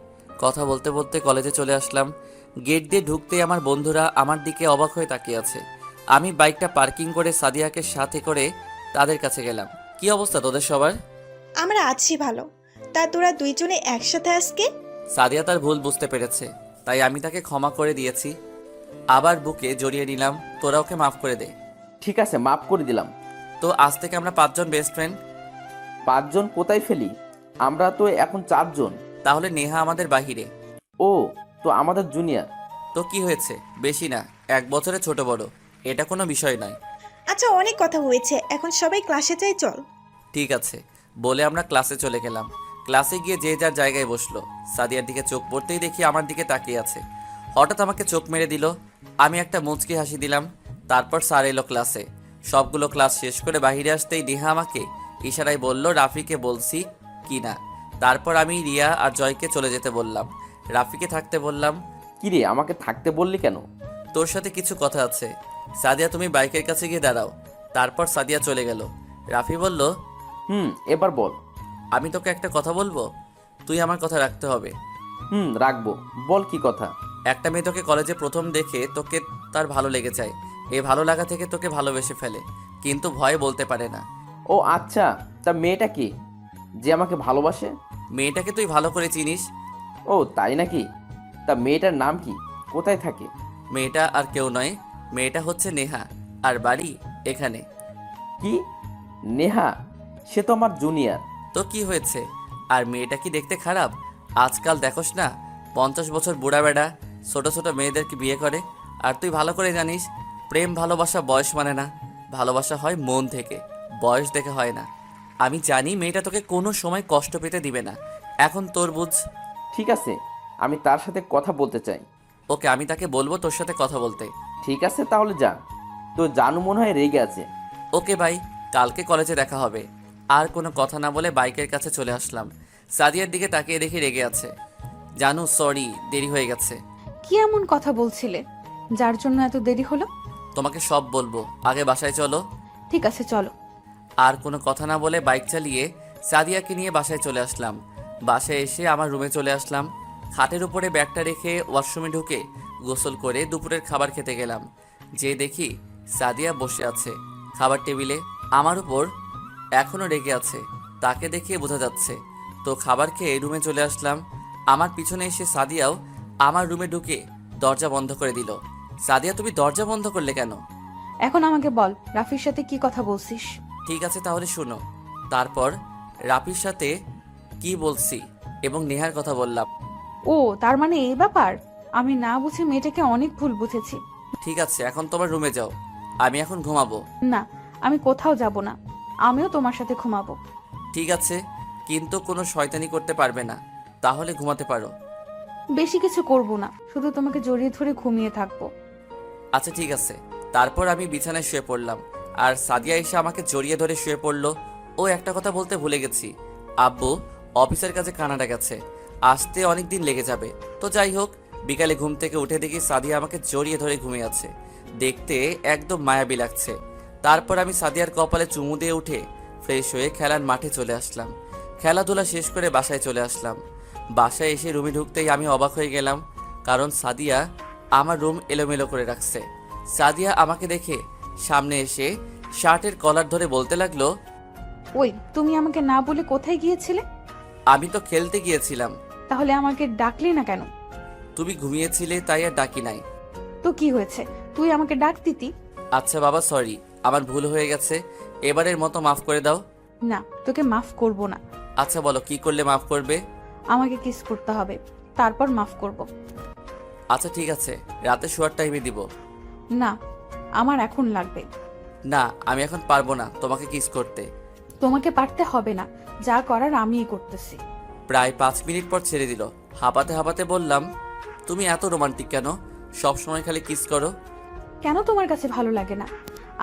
কথা বলতে বলতে কলেজে চলে আসলাম। গেট দিয়ে ঢুকতেই আমার বন্ধুরা আমার দিকে অবাক হয়ে তাকিয়ে আছে। আমি বাইকটা পার্কিং করে সাদিয়াকে সাথে করে তাদের কাছে গেলাম। কি অবস্থা তোদের সবার? আমরা আছি ভালো। তা তোরা দুইজনে একসাথে আজকে? সাদিয়া তার ভুল বুঝতে পেরেছে, তাই আমি তাকে ক্ষমা করে দিয়েছি। আবার বুকে জড়িয়ে নিলাম। তোরা ওকে মাফ করে দে। ঠিক আছে, মাফ করে দিলাম। তো আজ থেকে আমরা 5 জন বেস্ট ফ্রেন্ড। 5 জন কোথায় ফেলি? আমরা তো এখন 4 জন। তাহলে নেহা আমাদের বাহিরে। ও, তো আমাদের জুনিয়র। তো কি হয়েছে? বেশি না, 1 বছরে ছোট বড়, এটা কোনো বিষয় নয়। আচ্ছা, অনেক কথা হয়েছে, এখন সবাই ক্লাসে যাই, চল। ঠিক আছে বলে আমরা ক্লাসে চলে গেলাম। ক্লাসে গিয়ে যে যার জায়গায় বসলো। সাদিয়ার দিকে চোখ পড়তেই দেখি আমার দিকে তাকিয়ে আছে। হঠাৎ আমাকে চোখ মেরে দিল। আমি একটা মুচকি হাসি দিলাম। তারপর স্যার এলো ক্লাসে। সবগুলো ক্লাস শেষ করে বাইরে আসতেই নেহা আমাকে ইশারায় বলল রাফিকে বলছি কি না। তারপর আমি রিয়া আর জয়কে চলে যেতে বললাম, রাফিকে থাকতে বললাম। কি রে, আমাকে থাকতে বললি কেন? তোর সাথে কিছু কথা আছে। সাদিয়া তুমি বাইকের কাছে গিয়ে দাঁড়াও। তারপর সাদিয়া চলে গেল। রাফি বলল, এবার বল। আমি তোকে একটা কথা বলবো, তুই আমার কথা রাখতে হবে। রাখবো, বল কি কথা। একটা মেয়ে তোকে কলেজে প্রথম দেখে তোকে তার ভালো লেগে যায়। এই ভালো লাগা থেকে তোকে ভালোবেসে ফেলে, কিন্তু ভয়ে বলতে পারে না। ও আচ্ছা, তা মেয়েটা কি যে আমাকে ভালোবাসে? মেয়েটাকে তুই ভালো করে চিনিস। ও তাই নাকি? তা মেয়েটার নাম কি, কোথায় থাকে? মেয়েটা আর কেউ নয়, মেয়েটা হচ্ছে নেহা, আর বাড়ি এখানে। কি, নেহা? সে তো আমার জুনিয়র। তো কি হয়েছে? আর মেয়েটা কি দেখতে খারাপ? আজকাল দেখোস না 50 বছর বুড়া বেড়া ছোট ছোট মেয়েদেরকে বিয়ে করে। আর তুই ভালো করে জানিস প্রেম ভালোবাসা বয়স মানে না, ভালোবাসা হয় মন থেকে, বয়স দেখে হয় না। আমি জানি মেয়েটা তোকে কোনো সময় কষ্ট পেতে দিবে না। এখন তোর বুঝ। ঠিক আছে, আমি তার সাথে কথা বলতে চাই। ওকে, আমি তাকে বলবো তোর সাথে কথা বলতে। ঠিক আছে, তাহলে যা। তো জানু মনে হয় রেগে আছে। ওকে ভাই, কালকে কলেজে দেখা হবে। আর কোনো কথা না বলে বাইকের কাছে চলে আসলাম। সাদিয়ার দিকে তাকিয়ে দেখি রেগে আছে। জানু সরি, দেরি হয়ে গেছে। কি এমন কথা বলছিলে যার জন্য এত দেরি হলো? তোমাকে সব বলবো, আগে বাসায় চলো। ঠিক আছে, চলো। আর কোনো কথা না বলে বাইক চালিয়ে সাদিয়াকে নিয়ে বাসায় চলে আসলাম। বাসায় এসে আমার রুমে চলে আসলাম। খাটের উপরে ব্যাগটা রেখে ওয়াশরুমে ঢুকে গোসল করে দুপুরের খাবার খেতে গেলাম। যে দেখি সাদিয়া বসে আছে খাবার টেবিলে, আমার উপর এখনও রেগে আছে। তাকে দেখে বোঝা যাচ্ছে। তো খাবার খেয়ে রুমে চলে আসলাম। আমার পিছনে এসে সাদিয়াও আমার রুমে ঢুকে দরজা বন্ধ করে দিল। সাদিয়া তুমি দরজা বন্ধ করলে কেন? এখন আমাকে বল, রাফির সাথে কি কথা বলছিস? ঠিক আছে তাহলে শোনো। তারপর রাফির সাথে কি বলছি এবং নেহার কথা বললাম। ও, তার মানে এই ব্যাপার। আমি না বুঝে মেয়েটাকে অনেক ভুল বুঝেছি। ঠিক আছে, এখন তোমার রুমে যাও, আমি এখন ঘুমাবো। না, আমি কোথাও যাব না, আমিও তোমার সাথে ঘুমাবো। ঠিক আছে, কিন্তু কোনো শয়তানি করতে পারবে না, তাহলে ঘুমাতে পারো। বেশি কিছু করব না, শুধু তোমাকে জড়িয়ে ধরে ঘুমিয়ে থাকবো। আচ্ছা ঠিক আছে। তারপর আমি বিছানায় শুয়ে পড়লাম, আর সাদিয়া এসে আমাকে জড়িয়ে ধরে শুয়ে পড়লো। ও একটা কথা বলতে ভুলে গেছি, আব্বু অফিসের কাছে কানাডা গেছে, আসতে অনেক দিন লেগে যাবে। তো যাই হোক, বিকালে ঘুম থেকে উঠে দেখি সাদিয়া আমাকে জড়িয়ে ধরে ঘুমিয়ে আছে। দেখতে একদম মায়াবী লাগছে। তারপর আমি সাদিয়ার কপালে চুমু দিয়ে উঠে ফ্রেশ হয়ে খেলার মাঠে চলে আসলাম। খেলাধুলা শেষ করে বাসায় চলে আসলাম। বাসায় এসে রুমে ঢুকতেই আমি অবাক হয়ে গেলাম, কারণ সাদিয়া আমার রুম এলোমেলো করে রাখছে। সাদিয়া আমাকে দেখে সামনে এসে শার্টের কলার ধরে বলতে লাগলো, ওই, তুমি আমাকে না বলে কোথায় গিয়েছিলে? আমি তো খেলতে গিয়েছিলাম। তাহলে আমাকে ডাকলি না কেন? তুমি ঘুমিয়েছিলে তাই আর ডাকি নাই। তো কি হয়েছে, তুই আমাকে ডাক দিতি। আচ্ছা বাবা, সরি, আমার ভুল হয়ে গেছে, এবারের মতো মাফ করে দাও। না, তোকে মাফ করব না। আচ্ছা বলো কি করলে মাফ করবে? আমাকে কিস করতে হবে, তারপর মাফ করব। আচ্ছা ঠিক আছে, রাতে শোয়ার টাইমে দিব। না, আমার এখন লাগবে। না, আমি এখন পারবো না তোমাকে কিস করতে। তোমাকে পারতে হবে না, যা করার আমিই করতেছি। প্রায় 5 মিনিট পর ছেড়ে দিল। হাঁপাতে হাঁপাতে বললাম, তুমি এত রোমান্টিক কেন? সব সময় খালি কিস করো। কেন তোমার কাছে ভালো লাগে না?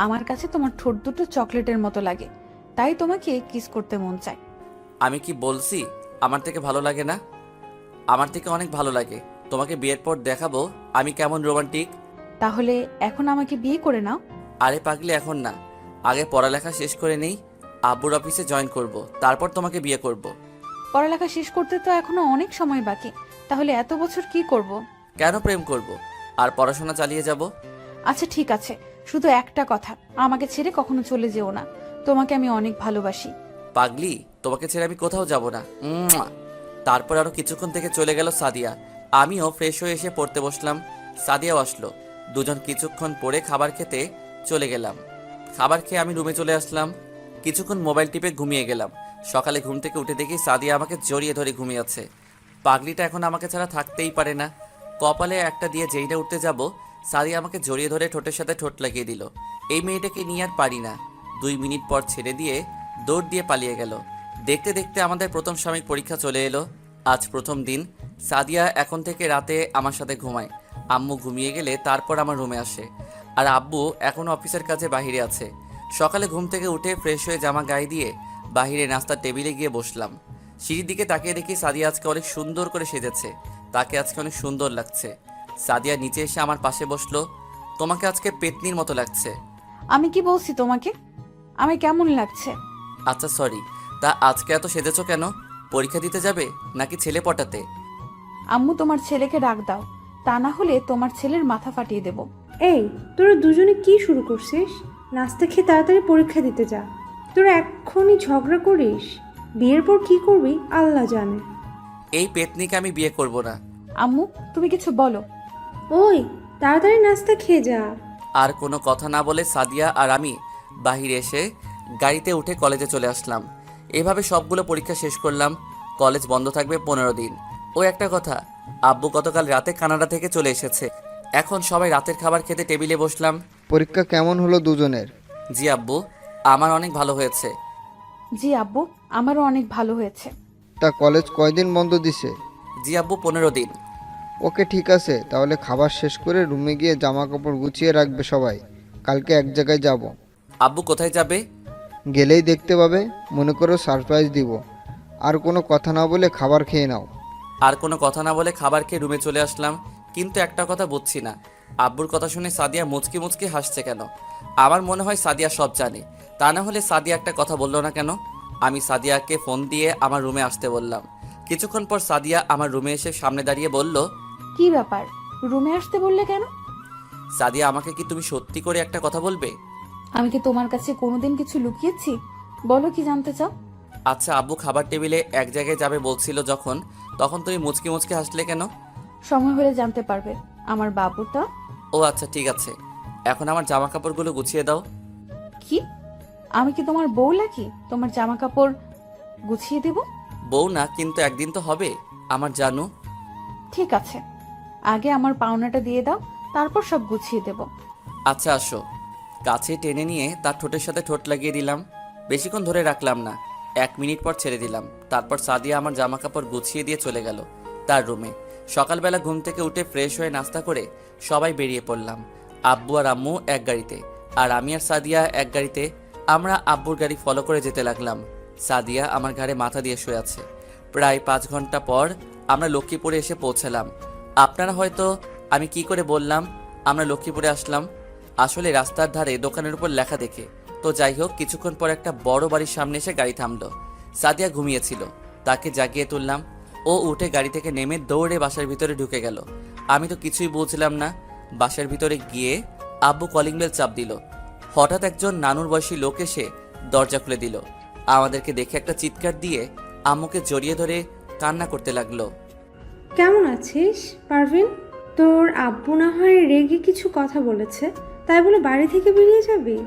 আমার কাছে তোমার ঠোঁট দুটো চকলেটের মতো লাগে, তাই তোমাকে কিস করতে মন চায়। আমি কি বলছি আমার থেকে ভালো লাগে না? আমার থেকে অনেক ভালো লাগে। তোমাকে বিয়ের পর দেখাবো আমি কেমন রোমান্টিক। তাহলে এখন আমাকে বিয়ে করে নাও। আরে পাগলি, এখন না, আগে পড়ালেখা শেষ করে নেই, আব্বুর অফিসে জয়েন করব, তারপর তোমাকে বিয়ে করব। পড়ালেখা শেষ করতে তো এখনো অনেক সময় বাকি, তাহলে এত বছর কি করব? কেন প্রেম করব আর পড়াশোনা চালিয়ে যাব? আচ্ছা ঠিক আছে, শুধু একটা কথা, আমাকে ছেড়ে কখনো চলে যেও না, তোমাকে আমি অনেক ভালোবাসি। পাগলি, তোমাকে ছেড়ে আমি কোথাও যাব না। তারপর আরো কিছুক্ষণ থেকে চলে গেল সাদিয়া। আমিও ফ্রেশ হয়ে এসে পড়তে বসলাম। সাদিয়াও আসলো। দুজন কিছুক্ষণ পরে খাবার খেতে চলে গেলাম। খাবার খেয়ে আমি রুমে চলে আসলাম। কিছুক্ষণ মোবাইল টিপে ঘুমিয়ে গেলাম। সকালে ঘুম থেকে উঠে দেখি সাদিয়া আমাকে জড়িয়ে ধরে ঘুমিয়ে আছে। পাগলিটা এখন আমাকে ছাড়া থাকতেই পারে না। কপালে একটা দিয়ে যেইটা উঠতে যাব, সাদিয়া আমাকে জড়িয়ে ধরে ঠোঁটের সাথে ঠোঁট লাগিয়ে দিল। এই মেয়েটাকে নিয়ে আর পারি না। 2 মিনিট পর ছেড়ে দিয়ে দৌড় দিয়ে পালিয়ে গেল। দেখতে দেখতে আমাদের প্রথম সাময়িক পরীক্ষা চলে এলো। আজ প্রথম দিন। সাদিয়া এখন থেকে রাতে আমার সাথে ঘুমায়। আম্মু ঘুমিয়ে গেলে তারপর আমার রুমে আসে। আর আব্বু এখন অফিসের কাজে বাইরে আছে। সকালে ঘুম থেকে উঠে ফ্রেশ হয়ে জামা গায়ে দিয়ে বাইরে নাস্তার টেবিলে গিয়ে বসলাম। সিঁড়ির দিকে তাকিয়ে দেখি সাদিয়া আজকে অনেক সুন্দর করে সেজেছে। তাকে আজকে অনেক সুন্দর লাগছে। সাদিয়া নিচে এসে আমার পাশে বসলো। তোমাকে আজকে পেতনির মতো লাগছে। আমি কি বলছি তোমাকে? আমি কেমন লাগছে? আচ্ছা সরি, তা আজকে এত সেজেছো কেন? পরীক্ষা দিতে যাবে নাকি ছেলে পটাতে? আম্মু, তোমার ছেলেকে ডাক দাও, তা না হলে তোমার ছেলের মাথা ফাটিয়ে দেব। এই, তোরা দুজনে কি শুরু করছিস? নাস্তা খেয়ে তাড়াতাড়ি পরীক্ষা দিতে যা। তোরা এক্ষুনি ঝগড়া করিস, বিয়ের পর কি করবি আল্লাহ জানে। এই পেতনিকে আমি বিয়ে করব না। আম্মু, তুমি কিছু বলো। ওই, তাড়াতাড়ি নাস্তা খেয়ে যা। আর কোনো কথা না বলে সাদিয়া আর আমি বাহিরে এসে গাড়িতে উঠে কলেজে চলে আসলাম। এভাবে সবগুলো পরীক্ষা শেষ করলাম। কলেজ বন্ধ থাকবে 15 দিন। ও একটা কথা, আব্বু গতকাল রাতে কানাডা থেকে চলে এসেছে। এখন সবাই রাতের খাবার খেতে টেবিলে বসলাম। পরীক্ষা কেমন হলো দুজনের? জি আব্বু, আমার অনেক ভালো হয়েছে। জি আব্বু, আমারও অনেক ভালো হয়েছে। তা কলেজ কয়দিন বন্ধ দিছে? জি আব্বু, 15 দিন। ওকে ঠিক আছে, তাহলে খাবার শেষ করে রুমে গিয়ে জামা কাপড় গুছিয়ে রাখবে সবাই। কালকে এক জায়গায় যাব। আব্বু কোথায় যাবে? গেলেই দেখতে পাবে, মনে করো সারপ্রাইজ দিব। আর কোনো কথা না বলে খাবার খেয়ে নাও। আর কোনো কথা না বলে খাবার খেয়ে রুমে চলে আসলাম। কিন্তু একটা কথা বুঝছি না, আব্বুর কথা শুনে সাদিয়া মুচকি মুচকি হাসছে কেন? আমার মনে হয় সাদিয়া সব জানে। তা না হলে সাদিয়া একটা কথা বললো না কেন? আমি সাদিয়াকে ফোন দিয়ে আমার রুমে আসতে বললাম। কিছুক্ষণ পর সাদিয়া আমার রুমে এসে সামনে দাঁড়িয়ে বলল, কি ব্যাপার, রুমে আসতে বললে কেন? সাদিয়া, আমাকে কি তুমি সত্যি করে একটা কথা বলবে? আমি কি তোমার কাছে কোনোদিন কিছু লুকিয়েছি? বলো, কি জানতে চাও? আচ্ছা, আব্বু খাবার টেবিলে এক জায়গায় যাবে বলছিল যখন, তখন তুমি মুচকি মুচকি হাসলে কেন? সময় হলে জানতে পারবে, আমার বাবুটা। ও আচ্ছা ঠিক আছে, এখন আমার জামা কাপড়গুলো গুছিয়ে দাও। কি, আমি কি তোমার বউ নাকি তোমার জামা কাপড় গুছিয়ে দেব? বউ না, কিন্তু একদিন তো হবে আমার জানু। ঠিক আছে, আগে আমার পাওনাটা দিয়ে দাও, তারপর সব গুছিয়ে দেব। আচ্ছা আসো। কাছে টেনে নিয়ে তার ঠোঁটের সাথে ঠোঁট লাগিয়ে দিলাম। বেশিক্ষণ ধরে রাখলাম না, 1 মিনিট পর ছেড়ে দিলাম। তারপর সাদিয়া আমার জামা কাপড় গুছিয়ে দিয়ে চলে গেল তার রুমে। সকালবেলা ঘুম থেকে উঠে ফ্রেশ হয়ে নাস্তা করে সবাই বেরিয়ে পড়লাম। আব্বু আর আম্মু এক গাড়িতে, আর আমি আর সাদিয়া এক গাড়িতে। আমরা আব্বুর গাড়ি ফলো করে যেতে লাগলাম। সাদিয়া আমার ঘাড়ে মাথা দিয়ে শুয়ে আছে। প্রায় 5 ঘন্টা পর আমরা লক্ষ্মীপুরে এসে পৌঁছালাম। আপনারা হয়তো আমি কি করে বললাম আমরা লক্ষ্মীপুরে আসলাম, আসলে রাস্তার ধারে দোকানের উপর লেখা দেখে। তো যাই হোক, কিছুক্ষণ পর একটা বড় বাড়ির সামনে এসে গাড়ি থামলো। সাদিয়া ঘুমিয়েছিল, তাকে জাগিয়ে তুললাম। ও উঠে গাড়ি থেকে নেমে দৌড়ে বাসার ভিতরে ঢুকে গেল। আমি তো কিছুই বুঝলাম না। বাসার ভিতরে গিয়ে আব্বু কলিং বেল চাপ দিল। হঠাৎ একজন নানুর বয়সী লোক এসে দরজা খুলে দিল। আমাদেরকে দেখে একটা চিৎকার দিয়ে আম্মুকে জড়িয়ে ধরে কান্না করতে লাগলো। কেমন আছিস পারভিন? তোর আব্বু না হয় রেগে কিছু কথা বলেছে, তাই বলে বাড়ি থেকে বেরিয়ে যাবি?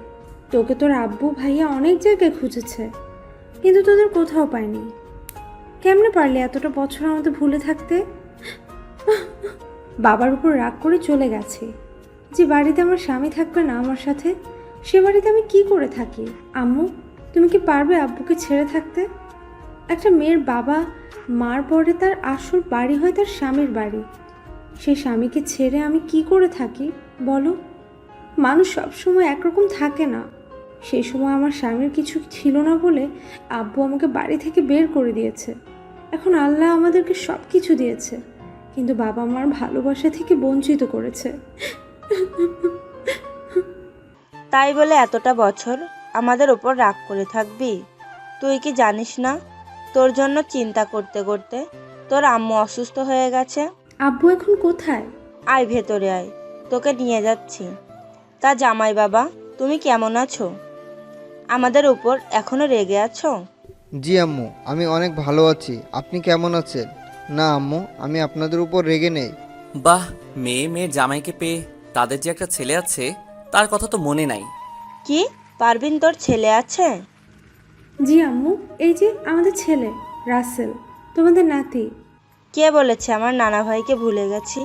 তোকে তোর আব্বু ভাইয়া অনেক জায়গায় খুঁজেছে, কিন্তু তোদের কোথাও পায়নি। কেমনে পারলি এতটা বছর আমাদের ভুলে থাকতে? বাবার উপর রাগ করে চলে গেছে। যে বাড়িতে আমার স্বামী থাকবে না আমার সাথে, সে বাড়িতে আমি কি করে থাকি? আম্মু, তুমি কি পারবে আব্বুকে ছেড়ে থাকতে? একটা মেয়ের বাবা মার পরে তার আসল বাড়ি হয় তার স্বামীর বাড়ি। সেই স্বামীকে ছেড়ে আমি কি করে থাকি বলো? মানুষ সবসময় একরকম থাকে না। সেই সময় আমার স্বামীর কিছু ছিল না বলে আব্বু আমাকে বাড়ি থেকে বের করে দিয়েছে। এখন আল্লাহ আমাদেরকে সব কিছু দিয়েছে, কিন্তু বাবা মার ভালোবাসা থেকে বঞ্চিত করেছে। তাই বলে এতটা বছর আমাদের ওপর রাগ করে থাকবি? তুই কি জানিস না তোর জন্য চিন্তা করতে করতে তোর আম্মু অসুস্থ হয়ে গেছে? আব্বু এখন কোথায়? আয় ভেতরে আয়, তোকে নিয়ে যাচ্ছি। তা জামাই বাবা, তুমি কেমন আছো? আমাদের উপর এখনো রেগে আছো? জি আম্মু, আমি অনেক ভালো আছি। আপনি কেমন আছেন? না আম্মু, আমি আপনাদের উপর রেগে নেই। বাহ, মেয়ের জামাইকে পেয়ে তাদের যে একটা ছেলে আছে তার কথা তো মনে নাই। কি পারবিন, তোর ছেলে আছে? জি আম্মু, এই যে আমাদের ছেলে রাসেল, তোমাদের নাতি। কে বলেছে আমার নানা ভাইকে ভুলে গেছি?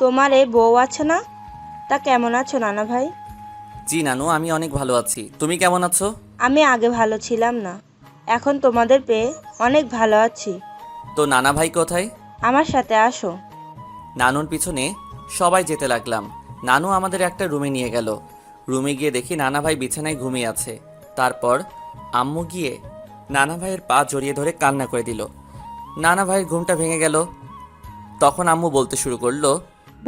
তোমার এই বউ আছে না? তা কেমন আছো নানা ভাই? জি নানু, আমি অনেক ভালো আছি। তুমি কেমন আছো? আমি আগে ভালো ছিলাম না, এখন তোমাদের পেয়ে অনেক ভালো আছি। তো নানা ভাই কোথায়? আমার সাথে আসো। নানুর পিছনে সবাই যেতে লাগলাম। নানু আমাদের একটা রুমে নিয়ে গেল। রুমে গিয়ে দেখি নানা ভাই বিছানায় ঘুমিয়ে আছে। তারপর আম্মু গিয়ে নানা ভাইয়ের পা জড়িয়ে ধরে কান্না করে দিল। নানা ভাইয়ের ঘুমটা ভেঙে গেল। তখন আম্মু বলতে শুরু করলো,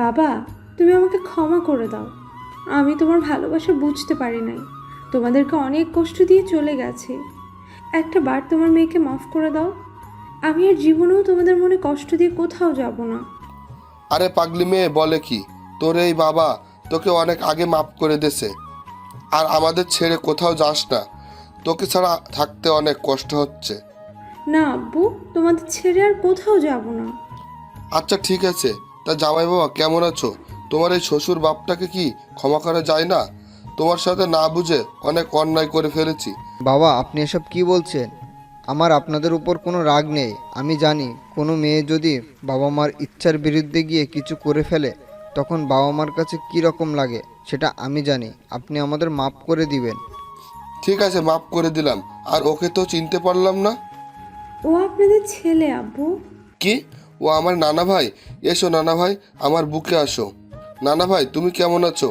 বাবা, তুমি আমাকে ক্ষমা করে দাও। আমি তোমার ভালোবাসা বুঝতে পারি নাই, তোমাদেরকে অনেক কষ্ট দিয়ে চলে গেছি। একটা বার তোমার মেয়েকে মাফ করে দাও। আমি আর জীবনেও তোমাদের মনে কষ্ট দিয়ে কোথাও যাব না। আরে পাগলি মেয়ে বলে কি, তোর এই বাবা তোকে অনেক আগে মাপ করে দেছে, আর আমাদের ছেড়ে কোথাও যাস না। তোকে ছাড়া থাকতে অনেক কষ্ট হচ্ছে। না আব্বু, তোমাদের ছেড়ে আর কোথাও যাব না। আচ্ছা ঠিক আছে, তা জামাই বাবা কেমন আছো? তোমার এই শ্বশুর বাপটাকে কি ক্ষমা করা যায় না? তোমার সাথে না বুঝে অনেক অন্যায় করে ফেলেছি। বাবা, আপনি এসব কি বলছেন? আমার আপনাদের উপর কোনো রাগ নেই। আমি জানি কোনো মেয়ে যদি বাবা মার ইচ্ছার বিরুদ্ধে গিয়ে কিছু করে ফেলে তখন বাবা মার কাছে কী রকম লাগে সেটা আমি জানি। আপনি আমাদের মাপ করে দিবেন। ঠিক আছে, মাপ করে দিলাম। আর ওকে তো চিনতে পারলাম না। ও আপনাদের ছেলে আব্বু। কি? ও আমার নানা ভাই? এসো নানা ভাই, আমার বুকে আসো। নানা ভাই তুমি কেমন আছো?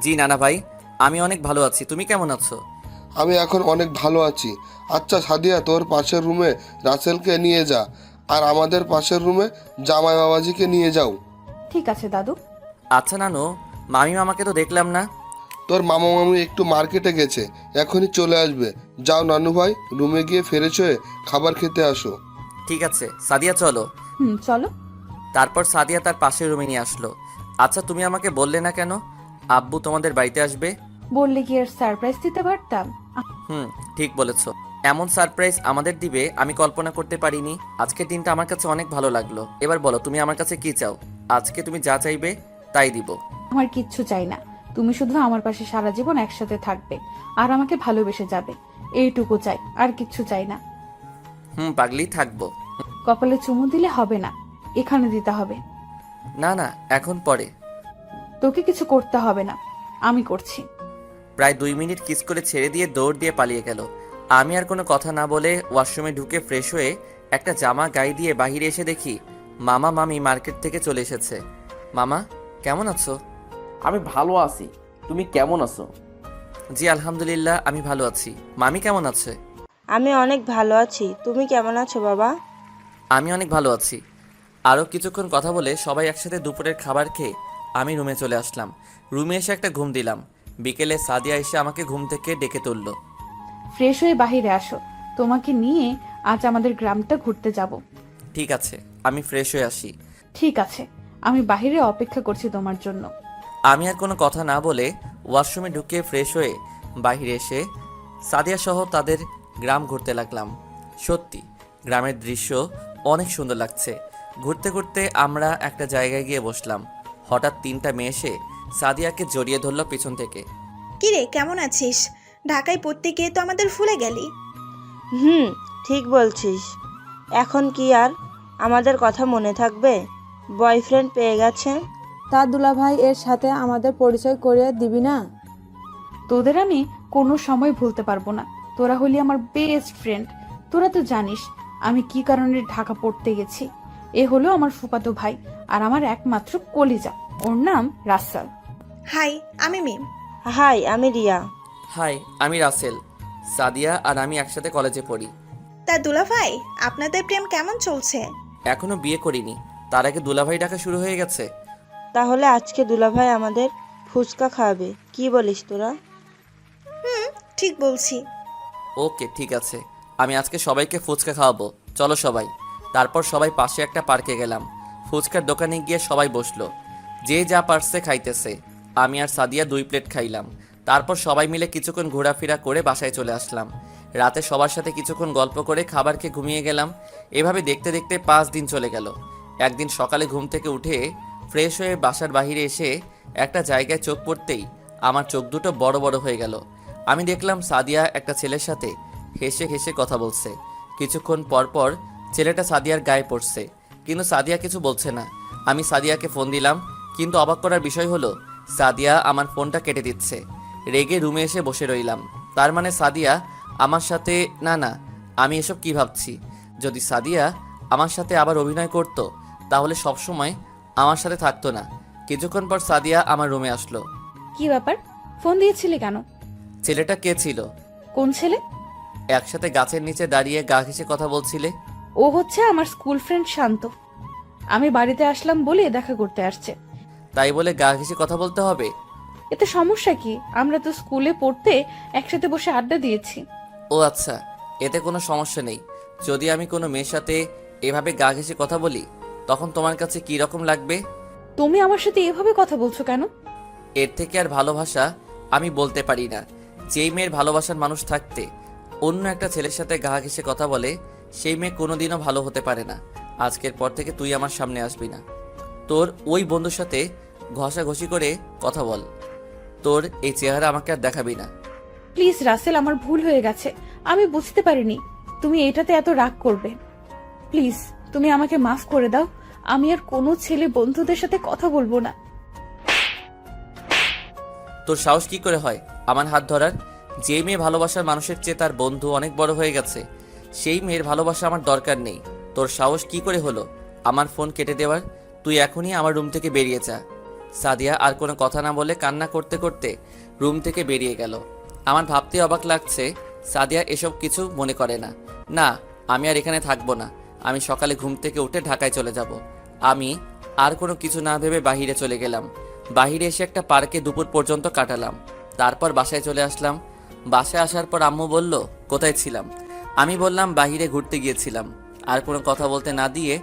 জি নানা ভাই, আমি অনেক ভালো আছি। তুমি কেমন আছো? আমি এখন অনেক ভালো আছি। আচ্ছা সাদিয়া, তোর পাশের রুমে রাসেলকে নিয়ে যা, আর আমাদের পাশের রুমে জামাই বাবাজিকে নিয়ে যাও। ঠিক আছে দাদু। আচ্ছা নানু, মামি মামাকে তো দেখলাম না। তোর মামা মামি একটু মার্কেটে গেছে, এখনই চলে আসবে। যাও নানু ভাই, রুমে গিয়ে ফ্রেশ হয়ে খাবার খেতে আসো। ঠিক আছে সাদিয়া, চলো। চলো। তারপর সাদিয়া তার পাশের রুমে নিয়ে আসলো। আচ্ছা তুমি আমাকে বললে না কেন আব্বু তোমাদের বাড়িতে আসবে? বললে কি আর সারপ্রাইজ দিতে পারতাম? ঠিক বলেছো। এমন সারপ্রাইজ আমাদের দিবে আমি কল্পনা করতে পারিনি। আজকের দিনটা আমার কাছে অনেক ভালো লাগলো। এবার বলো তুমি আমার কাছে কি চাও? আজকে তুমি যা চাইবে তাই দিব। আমার কিচ্ছু চাই না, তুমি শুধু আমার পাশে সারা জীবন একসাথে থাকবে আর আমাকে ভালোবেসে যাবে, এইটুকু চাই, আর কিচ্ছু চাই না। পাগলি, থাকবো। কপালে চুমু দিলে হবে না, এখানে দিতে হবে। না না, এখন পরে। তোকে কিছু করতে হবে না, আমি করছি। প্রায় 2 মিনিট কিস করে ছেড়ে দিয়ে দৌড় দিয়ে পালিয়ে গেল। আমি আর কোনো কথা না বলে ওয়াশরুমে ঢুকে ফ্রেশ হয়ে একটা জামা গায়ে দিয়ে বাইরে এসে দেখি মামা মামি মার্কেট থেকে চলে এসেছে। মামা কেমন আছো? আমি ভালো আছি, তুমি কেমন আছো? জি আলহামদুলিল্লাহ, আমি ভালো আছি। মামি কেমন আছে? আমি অনেক ভালো আছি। তুমি কেমন আছো বাবা? আমি অনেক ভালো আছি। আরও কিছুক্ষণ কথা বলে সবাই একসাথে দুপুরের খাবার খেয়ে আমি রুমে চলে আসলাম। রুমে এসে একটা ঘুম দিলাম। বিকেলে সাদিয়া এসে আমাকে ঘুম থেকে ডেকে তুললো। ফ্রেশ হয়ে বাহিরে আসো, তোমাকে নিয়ে আজ আমাদের গ্রামটা ঘুরতে যাব। ঠিক আছে, আমি ফ্রেশ হয়ে আসি। ঠিক আছে, আমি বাহিরে অপেক্ষা করছি তোমার জন্য। আমি আর কোনো কথা না বলে ওয়াশরুমে ঢুকে ফ্রেশ হয়ে বাইরে এসে সাদিয়া সহ তাদের গ্রাম ঘুরতে লাগলাম। সত্যি গ্রামের দৃশ্য অনেক সুন্দর লাগছে। ঘুরতে ঘুরতে আমরা একটা জায়গায় গিয়ে বসলাম। হঠাৎ 3টা মেয়ে এসে সাদিয়াকে জড়িয়ে ধরল পিছন থেকে। কিরে কেমন আছিস? ঢাকায় পড়তে গিয়ে তো আমাদের ভুলে গেলি। ঠিক বলছিস। এখন কি আর আমাদের কথা মনে থাকবে? বয়ফ্রেন্ড পেয়ে গেছে। তার দুলাভাই এর সাথে আমাদের পরিচয় করিয়ে দিবি না? তোদের আমি কোনো সময় ভুলতে পারবো না, তোরা হলি আমার বেস্ট ফ্রেন্ড। তোরা তো জানিস আমি কি কারণে ঢাকা পড়তে গেছি। এ হলো আমার ফুফাতো ভাই আর আমার একমাত্র কলিজা, ওর নাম রাসেল। হাই, আমি মিম। হাই, আমি রিয়া। হাই, আমি রাসেল। সাদিয়া আর আমি একসাথে কলেজে পড়ি। তা দুলাভাই, আপনাদের প্রেম কেমন চলছে? এখনো বিয়ে করিনি, তার আগে দুলাভাই ডাকা শুরু হয়ে গেছে। তাহলে আজকে দুলাভাই আমাদের ফুচকা খাওয়াবে, কি বলিস তোরা? ঠিক বলছি। ওকে ঠিক আছে, আমি আজকে সবাইকে ফুচকা খাওয়াবো, চলো সবাই। তারপর সবাই পাশে একটা পার্কে গেলাম। ফুচকার দোকানে গিয়ে সবাই বসলো, যে যা পারছে খাইতেছে। আমি আর সাদিয়া 2 প্লেট খাইলাম। তারপর সবাই মিলে কিছুক্ষণ ঘোরাফেরা করে বাসায় চলে আসলাম। রাতে সবার সাথে কিছুক্ষণ গল্প করে খাবার খেয়ে ঘুমিয়ে গেলাম। এভাবে দেখতে দেখতে 5 দিন চলে গেল। একদিন সকালে ঘুম থেকে উঠে ফ্রেশ হয়ে বাসার বাইরে এসে একটা জায়গায় চোখ পড়তেই আমার চোখ দুটো বড় বড় হয়ে গেল। আমি দেখলাম সাদিয়া একটা ছেলের সাথে হেসে হেসে কথা বলছে। কিছুক্ষণ পর পর ছেলেটা সাদিয়ার গায়ে পড়ছে, কিন্তু সাদিয়া কিছু বলছে না। আমি সাদিয়াকে ফোন দিলাম, কিন্তু অবাক করার বিষয় হলো সাদিয়া আমার ফোনটা কেটে দিচ্ছে। রেগে রুমে এসে বসে রইলাম। তার মানে সাদিয়া আমার সাথে না, আমি এসব কি ভাবছি? যদি সাদিয়া আমার সাথে আবার অভিনয় করতো তাহলে সবসময় আমার সাথে থাকতো না। কিছুক্ষণ পর সাদিয়া আমার রুমে আসলো। কি ব্যাপার, ফোন দিয়েছিলি কেন? ছেলেটা কে ছিল? কোন ছেলে? একসাথে গাছের নিচে দাঁড়িয়ে গা ঘেঁষে কথা বলছিলে। ও হচ্ছে আমার স্কুল ফ্রেন্ড শান্ত। আমি বাড়িতে আসলাম বলে দেখা করতে আসছে। তাই বলে গা ঘেঁষে কথা বলতে হবে? এতে সমস্যা কি? আমরা তো স্কুলে পড়তে একসাথে বসে আড্ডা দিয়েছি। ও আচ্ছা, এতে কোনো সমস্যা নেই। যদি আমি কোনো মেয়ের সাথে এভাবে গা ঘেঁষে কথা বলি তখন তোমার কাছে কি রকম লাগবে? তুমি আমার সাথে এভাবে কথা বলছো কেন? এর থেকে আর ভালোবাসা আমি বলতে পারি না। যেই মেয়ের ভালোবাসার মানুষ থাকতে অন্য একটা ছেলের সাথে গা ঘেঁষে কথা বলে সেই মেয়ে কোনোদিনও ভালো হতে পারে না। আজকের পর থেকে তুই আমার সামনে আসবি না। তোর ওই বন্ধুর সাথে ঘষাঘষি করে কথা বল। তোর এই চেহারা আমাকে আর দেখাবি না। প্লিজ রাসেল, আমার ভুল হয়ে গেছে। আমি বুঝতে পারিনি তুমি এটাতে এত রাগ করবে। প্লিজ তুমি আমাকে মাফ করে দাও। আমি আর কোনো ছেলে বন্ধুদের সাথে কথা বলবো না। তোর সাহস কি করে হয় আমার হাত ধরার? যে মেয়ে ভালোবাসার মানুষের চেয়ে তার বন্ধু অনেক বড় হয়ে গেছে সেই মেয়ের ভালোবাসা আমার দরকার নেই। তোর সাহস কি করে হলো আমার ফোন কেটে দেওয়ার? তুই এখনই আমার রুম থেকে বেরিয়ে যা। সাদিয়া আর কোনো কথা না বলে কান্না করতে করতে রুম থেকে বেরিয়ে গেল। আমার ভাবতে অবাক লাগছে সাদিয়া এসব কিছু মনে করে না। না, আমি আর এখানে থাকবো না। আমি সকালে ঘুম থেকে উঠে ঢাকায় চলে যাব। আমি আর কোনো কিছু না ভেবে বাহিরে চলে গেলাম। বাহিরে এসে একটা পার্কে দুপুর পর্যন্ত কাটালাম। তারপর বাসায় চলে আসলাম। বাসায় আসার পর আম্মু বলল, কোথায় ছিলাম? আমি বললাম বাহিরে ঘুরতে গিয়েছিলাম। আর কোনো কথা বলতে না দিয়ে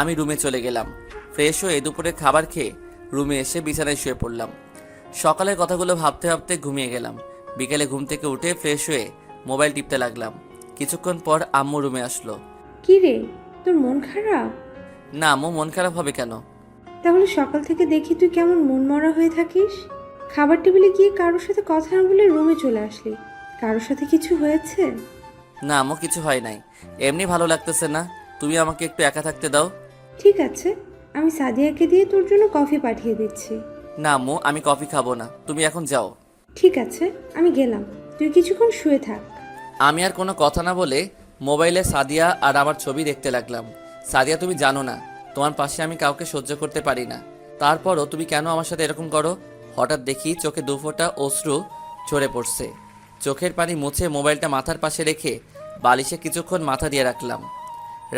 আমি রুমে চলে গেলাম। ফ্রেশ হয়ে দুপুরে খাবার খেয়ে রুমে এসে বিছানায় শুয়ে পড়লাম। সকালের কথাগুলো ভাবতে ভাবতে ঘুমিয়ে গেলাম। বিকেলে ঘুম থেকে উঠে ফ্রেশ হয়ে মোবাইল টিপতে লাগলাম। কিছুক্ষণ পর আম্মু রুমে আসলো। কি রে, তোর মন খারাপ? না আম্মু, মন খারাপ হবে কেন? তাহলে সকাল থেকে দেখি তুই কেমন মন মরা হয়ে থাকিস। খাবার টেবিলে গিয়ে কারোর সাথে কথা না বলে রুমে চলে আসলি। কারোর সাথে কিছু হয়েছে? না আম্মু, কিছু হয় নাই। এমনি ভালো লাগতেছে না, তুমি আমাকে একটু একা থাকতে দাও। ঠিক আছে, আমি সাদিয়াকে দিয়ে তোর জন্য কফি পাঠিয়ে দিচ্ছি। না আম্মু, আমি কফি খাবো না, তুমি এখন যাও। ঠিক আছে, আমি গেলাম, তুই কিছুক্ষণ শুয়ে থাক। আমি আর কোনো কথা না বলে মোবাইলে সাদিয়া আর আমার ছবি দেখতে লাগলাম। সাদিয়া, তুমি জানো না তোমার পাশে আমি কাউকে সহ্য করতে পারি না। তারপরও তুমি কেন আমার সাথে এরকম করো? হঠাৎ দেখি চোখে 2 ফোঁটা অশ্রু ঝরে পড়ছে। চোখের পানি মুছে মোবাইলটা মাথার পাশে রেখে বালিশে কিছুক্ষণ মাথা দিয়ে রাখলাম।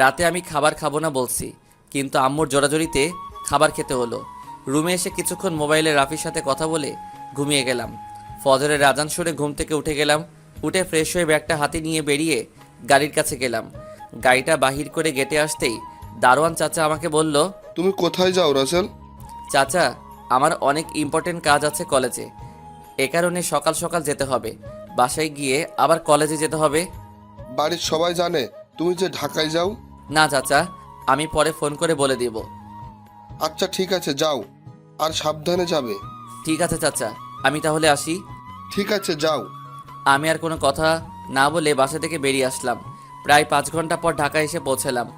রাতে আমি খাবার খাবো না বলছি, কিন্তু আম্মুর জোরাজোরিতে খাবার খেতে হলো। রুমে এসে কিছুক্ষণ মোবাইলে রাফির সাথে কথা বলে ঘুমিয়ে গেলাম। ফজরের আজান শুনে ঘুম থেকে উঠে গেলাম। উঠে ফ্রেশ হয়ে ব্যাগটা হাতে নিয়ে বেরিয়ে গাড়ির কাছে গেলাম। গাড়িটা বাহির করে গেটে আসতেই দারোয়ান চাচা আমাকে বলল, তুমি কোথায় যাও রাসেল? চাচা, আমার অনেক ইম্পর্টেন্ট কাজ আছে কলেজে, এ কারণে সকাল সকাল যেতে হবে। বাসায় গিয়ে আবার কলেজে যেতে হবে। বাড়ির সবাই জানে তুমি যে ঢাকায় যাও? না চাচা, আমি পরে ফোন করে বলে দিব। আচ্ছা ঠিক আছে, যাও, আর সাবধানে যাবে। ঠিক আছে চাচা, আমি তাহলে আসি। ঠিক আছে, যাও। আমি আর কোনো কথা না বলে বাসা থেকে বেরিয়ে আসলাম। প্রায় 5 ঘন্টা পর ঢাকা এসে পৌঁছালাম।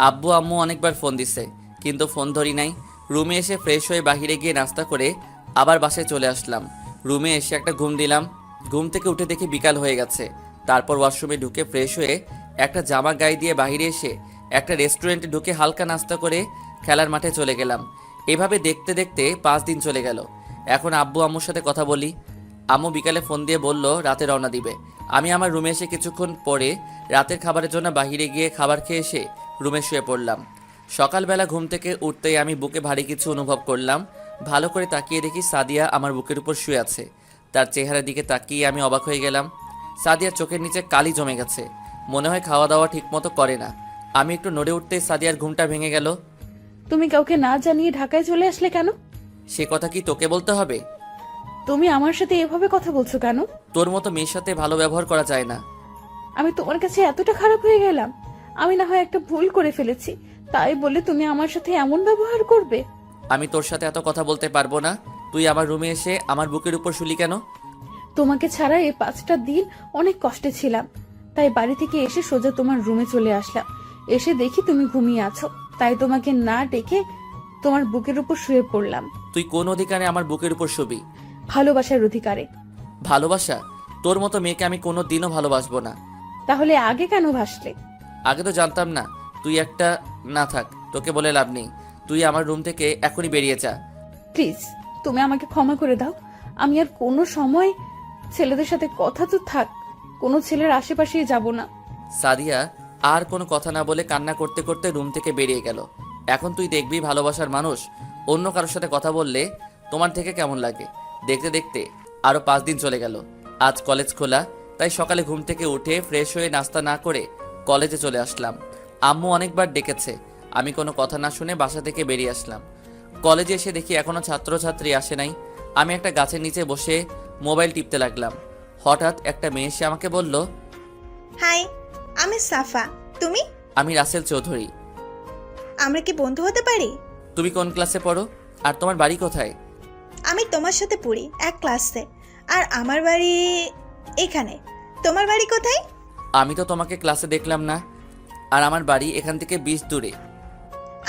আব্বু আম্মু অনেকবার ফোন দিছে, কিন্তু ফোন ধরি নাই। রুমে এসে ফ্রেশ হয়ে বাহিরে গিয়ে নাস্তা করে আবার বাসায় চলে আসলাম। রুমে এসে একটা ঘুম দিলাম। ঘুম থেকে উঠে দেখি বিকাল হয়ে গেছে। তারপর ওয়াশরুমে ঢুকে ফ্রেশ হয়ে একটা জামা গায়ে দিয়ে বাহিরে এসে একটা রেস্টুরেন্টে ঢুকে হালকা নাস্তা করে খেলার মাঠে চলে গেলাম। এভাবে দেখতে দেখতে 5 দিন চলে গেল। এখন আব্বু আম্মুর সাথে কথা বলি। আম্মু বিকালে ফোন দিয়ে বলল রাতে রওনা দিবে। আমি আমার রুমে এসে কিছুক্ষণ পরে রাতের খাবারের জন্য বাহিরে গিয়ে খাবার খেয়ে এসে রুমে শুয়ে পড়লাম। সকালবেলা ঘুম থেকে উঠতেই আমি বুকে ভারী কিছু অনুভব করলাম। ভালো করে তাকিয়ে দেখি সাদিয়া আমার বুকের উপর শুয়ে আছে। তার চেহারার দিকে তাকিয়ে আমি অবাক হয়ে গেলাম। সাদিয়ার চোখের নিচে কালি জমে গেছে, মনে হয় খাওয়া দাওয়া ঠিকমতো করে না। আমি একটু নড়ে উঠতেই সাদিয়ার ঘুমটা ভেঙে গেল। তুমি কাউকে না জানিয়ে ঢাকায় চলে আসলে কেন? সে কথা কি তোকে বলতে হবে? তুমি আমার সাথে এভাবে কথা বলছো কেন? তোর মতো মেয়ের সাথে ভালো ব্যবহার করা যায় না। আমি তোমার কাছে এতটা খারাপ হয়ে গেলাম? আমি না হয় একটা ভুল করে ফেলেছি, তাই বলে তুমি আমার সাথে এমন ব্যবহার করবে? আমি তোর সাথে এত কথা বলতে পারবো না। তুই আমার রুমে এসে আমার বুকের উপর শুলি কেন? তোমাকে ছাড়া এই 5টা দিন অনেক কষ্টে ছিলাম, তাই বাড়ি থেকে এসে সোজা তোমার রুমে চলে আসলাম। এসে দেখি তুমি ঘুমিয়ে আছো, তাই তোমাকে না ডেকে তোমার বুকের উপর শুয়ে পড়লাম। তুই কোন অধিকারে আমার বুকের উপর শুবি? ভালোবাসার অধিকারে। ভালোবাসা? তোর মতো মেয়েকে আমি কোনো দিনও ভালোবাসবো না। তাহলে আগে কেন ভাসলে? আগে তো জানতাম না। তুই একটা, না থাক, তোকে বলে লাভ নেই। তুই আমার রুম থেকে এখনই বেরিয়ে যা। প্লিজ, তুমি আমাকে ক্ষমা করে দাও। আমি আর কোনো সময় ছেলেদের সাথে কথা তো থাক, কোনো ছেলের আশেপাশেই যাব না। সাদিয়া আর কোনো কথা না বলে কান্না করতে করতে রুম থেকে বেরিয়ে গেল। এখন তুই দেখবি ভালোবাসার মানুষ অন্য কারোর সাথে কথা বললে তোমার থেকে কেমন লাগে। দেখতে দেখতে আরো 5 দিন চলে গেল। আজ কলেজ খোলা, তাই সকালে ঘুম থেকে উঠে ফ্রেশ হয়ে নাস্তা না করে কলেজে চলে আসলাম। আম্মু অনেকবার ডেকেছে, আমি কোনো কথা না শুনে বাসা থেকে বেরিয়ে আসলাম। কলেজে এসে দেখি এখনো ছাত্রছাত্রী আসে নাই। আমি একটা গাছের নিচে বসে মোবাইল টিপতে লাগলাম। হঠাৎ একটা মেয়ে এসে আমাকে বলল, হাই, আমি সাফা। তুমি? আমি রাসেল চৌধুরী। আমরা কি বন্ধু হতে পারি? তুমি কোন ক্লাসে পড়ো আর তোমার বাড়ি কোথায়? আমি তোমার সাথে পড়ি এক ক্লাসে, আর আমার বাড়ি এখানে। তোমার বাড়ি কোথায়? আমি তো তোমাকে ক্লাসে দেখলাম না, আর আমার বাড়ি এখান থেকে 20 দূরে।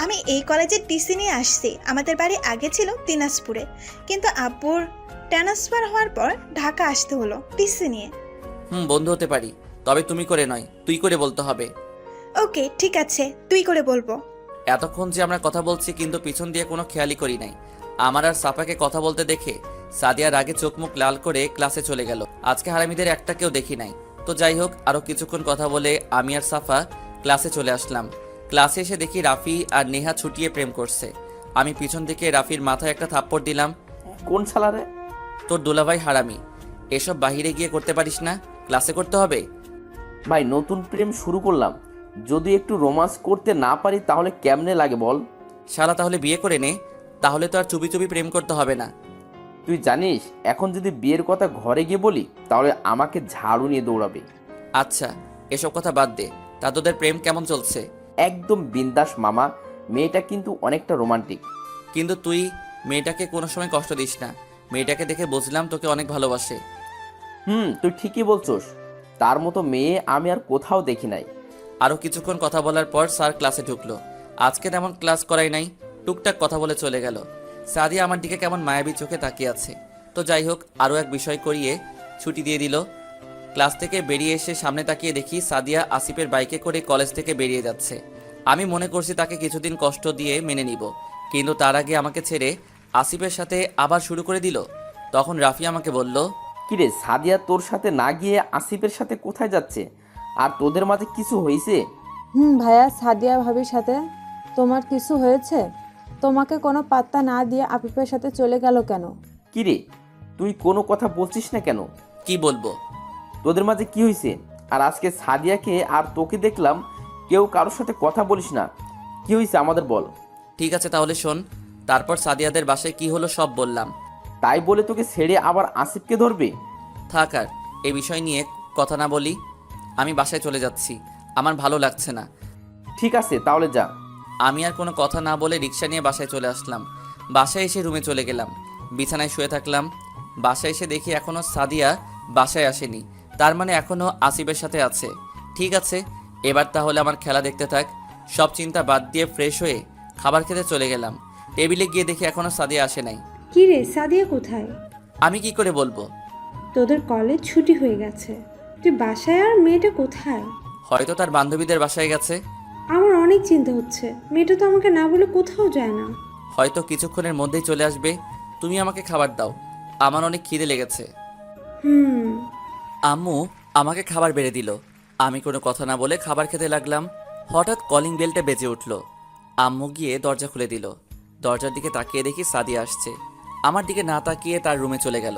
আমি এই কলেজের টিসি নিয়ে আসছি। আমাদের বাড়ি আগে ছিল দিনাজপুরে, কিন্তু আব্বুর ট্রান্সফার হওয়ার পর ঢাকা আসতে হলো টিসি নিয়ে। বন্ধু হতে পারি, তবে তুমি করে নয়, তুই করে বলতে হবে। ওকে, ঠিক আছে, তুই করে বলবো। এতক্ষণ যে আমরা কথা বলছি কিন্তু পিছন দিয়ে কোনো খেয়ালই করি নাই। আমার আর সাফাকে কথা বলতে দেখে সাদিয়ার আগে চোখ মুখ লাল করে ক্লাসে চলে গেল। আজকে হারামিদের একটাকেও দেখি নাই। তো যাই হোক, আরো কিছুক্ষণ কথা বলে আমি আর সাফা ক্লাসে চলে আসলাম। ক্লাসে এসে দেখি রাফি আর নেহা ছুটিয়ে প্রেম করছে। আমি পিছন থেকে রাফির মাথায় একটা থাপ্পড় দিলাম। কোন শালারে? তোর দুলাভাই হারামি। এসব বাহিরে গিয়ে করতে পারিস না, ক্লাসে করতে হবে। ভাই, নতুন প্রেম শুরু করলাম, যদি একটু রোমান্স করতে না পারি তাহলে কেমনে লাগে বল? শালা তাহলে বিয়ে করে নে, তাহলে তো আর চুপি চুপি প্রেম করতে হবে না। তুই জানিস এখন যদি বিয়ের কথা ঘরে গিয়ে বলি তাহলে আমাকে ঝাড়ু নিয়ে দৌড়াবে। আচ্ছা, এসব কথা বাদ দে। তা তোদের প্রেম কেমন চলছে? একদম বিন্দাস মামা, মেয়েটা কিন্তু অনেকটা রোমান্টিক। কিন্তু তুই মেয়েটাকে কোনো সময় কষ্ট দিস না। মেয়েটাকে দেখে বুঝলাম তোকে অনেক ভালোবাসে। তুই ঠিকই বলছস, তার মতো মেয়ে আমি আর কোথাও দেখি নাই। আরও কিছুক্ষণ কথা বলার পর স্যার ক্লাসে ঢুকলো। আজকে তেমন ক্লাস করাই নাই, টুকটাক কথা বলে চলে গেল। সাদিয়া আমার দিকে কেমন মায়াবী চোখে তাকিয়ে আছে। তো যাই হোক, আরও এক বিষয় করিয়ে ছুটি দিয়ে দিল। ক্লাস থেকে বেরিয়ে এসে সামনে তাকিয়ে দেখি সাদিয়া আসিফের বাইকে করে কলেজ থেকে বেরিয়ে যাচ্ছে। আমি মনে করছি তাকে কিছুদিন কষ্ট দিয়ে মেনে নিব, কিন্তু তার আগে আমাকে ছেড়ে আসিফের সাথে আবার শুরু করে দিল। তখন রাফি আমাকে বলল, কিরে সাদিয়া তোর সাথে না গিয়ে আসিফের সাথে কোথায় যাচ্ছে? আর তোদের মাঝে কিছু হয়েছে? ভাইয়া, সাদিয়া ভাবির সাথে তোমার কিছু হয়েছে? তোমাকে কোনো পাত্তা না দিয়ে আফিফের সাথে চলে গেল কেন? কিরে তুই কোনো কথা বলছিস না কেন? কি বলবো? তোদের মাঝে কি হয়েছে? আর আজকে সাদিয়াকে আর তোকে দেখলাম কেউ কারোর সাথে কথা বলিস না, কি হয়েছে আমাদের বল। ঠিক আছে তাহলে শোন। তারপর সাদিয়াদের বাসায় কি হলো সব বললাম। তাই বলে তোকে ছেড়ে আবার আসিফকে ধরবে? থাক, আর এই বিষয় নিয়ে কথা না বলি। আমি বাসায় চলে যাচ্ছি, আমার ভালো লাগছে না। ঠিক আছে তাহলে যা। আমি আর কোনো কথা না বলে রিক্সা নিয়ে বাসায় চলে আসলাম। বাসায় এসে রুমে চলে গেলাম, বিছানায় শুয়ে থাকলাম। বাসায় এসে দেখি এখনও সাদিয়া বাসায় আসেনি, তার মানে এখনও আসিফের সাথে আছে। ঠিক আছে, এবার তাহলে আমার খেলা দেখতে থাক। সব চিন্তা বাদ দিয়ে ফ্রেশ হয়ে খাবার খেতে চলে গেলাম। টেবিলে গিয়ে দেখি এখনও সাদিয়া আসে নাই। কি রে, সাদিয়া কোথায়? আমি কি করে বলবো? তোদের কলেজ ছুটি হয়ে গেছে, তুই বাসায়, আর মেয়েটা কোথায়? হয়তো তার বান্ধবীদের বাসায় গেছে। আমার অনেক চিন্তা হচ্ছে, মেয়েটা তো আমাকে না বলে কোথাও যায় না। হয়তো কিছুক্ষণের মধ্যেই চলে আসবে। তুমি আমাকে খাবার দাও, আমার অনেক খিদে লেগেছে। আম্মু আমাকে খাবার বেড়ে দিল। আমি কোনো কথা না বলে খাবার খেতে লাগলাম। হঠাৎ কলিং বেলটা বেজে উঠল। আম্মু গিয়ে দরজা খুলে দিল। দরজার দিকে তাকিয়ে দেখি সাদিয়া আসছে। আমার দিকে না তাকিয়ে তার রুমে চলে গেল।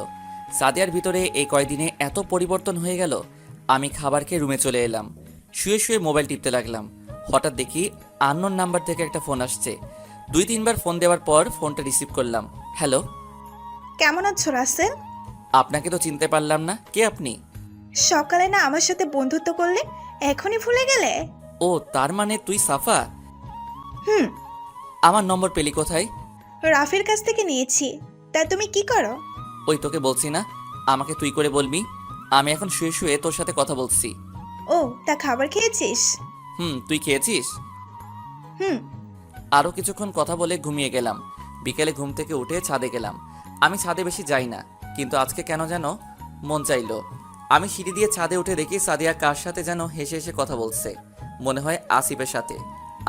সাদিয়ার ভিতরে এই কয়দিনে এত পরিবর্তন হয়ে গেল আমি খাবার খেয়ে রুমে চলে এলাম। শুয়ে শুয়ে মোবাইল টিপতে লাগলাম। হঠাৎ দেখি আননোন নাম্বার থেকে একটা ফোন আসছে। 2-3 বার ফোন দেওয়ার পর ফোনটা রিসিভ করলাম। হ্যালো, কেমন আছো রাসেল? আপনাকে তো চিনতে পারলাম না, কে আপনি? সকালে না আমার সাথে বন্ধুত্ব করলে, এখনই ভুলে গেলে? ও, তার মানে তুই সাফা? হুম। আমার নম্বর পেলি কোথায়? রাফির কাছ থেকে নিয়েছি। তা তুমি কি করো? ওই তোকে বলছি না আমাকে তুই করে বলবি। আমি এখন শুয়ে শুয়ে তোর সাথে কথা বলছি। ও, তা খাবার খেয়েছিস? তুই খেয়েছিস? হুম। আরও কিছুক্ষণ কথা বলে ঘুমিয়ে গেলাম। বিকেলে ঘুম থেকে উঠে ছাদে গেলাম। আমি ছাদে বেশি যাই না, কিন্তু আজকে কেন যেন মন চাইলো। আমি সিঁড়ি দিয়ে ছাদে উঠে দেখি সাদিয়া কার সাথে যেন হেসে হেসে কথা বলছে, মনে হয় আসিফের সাথে।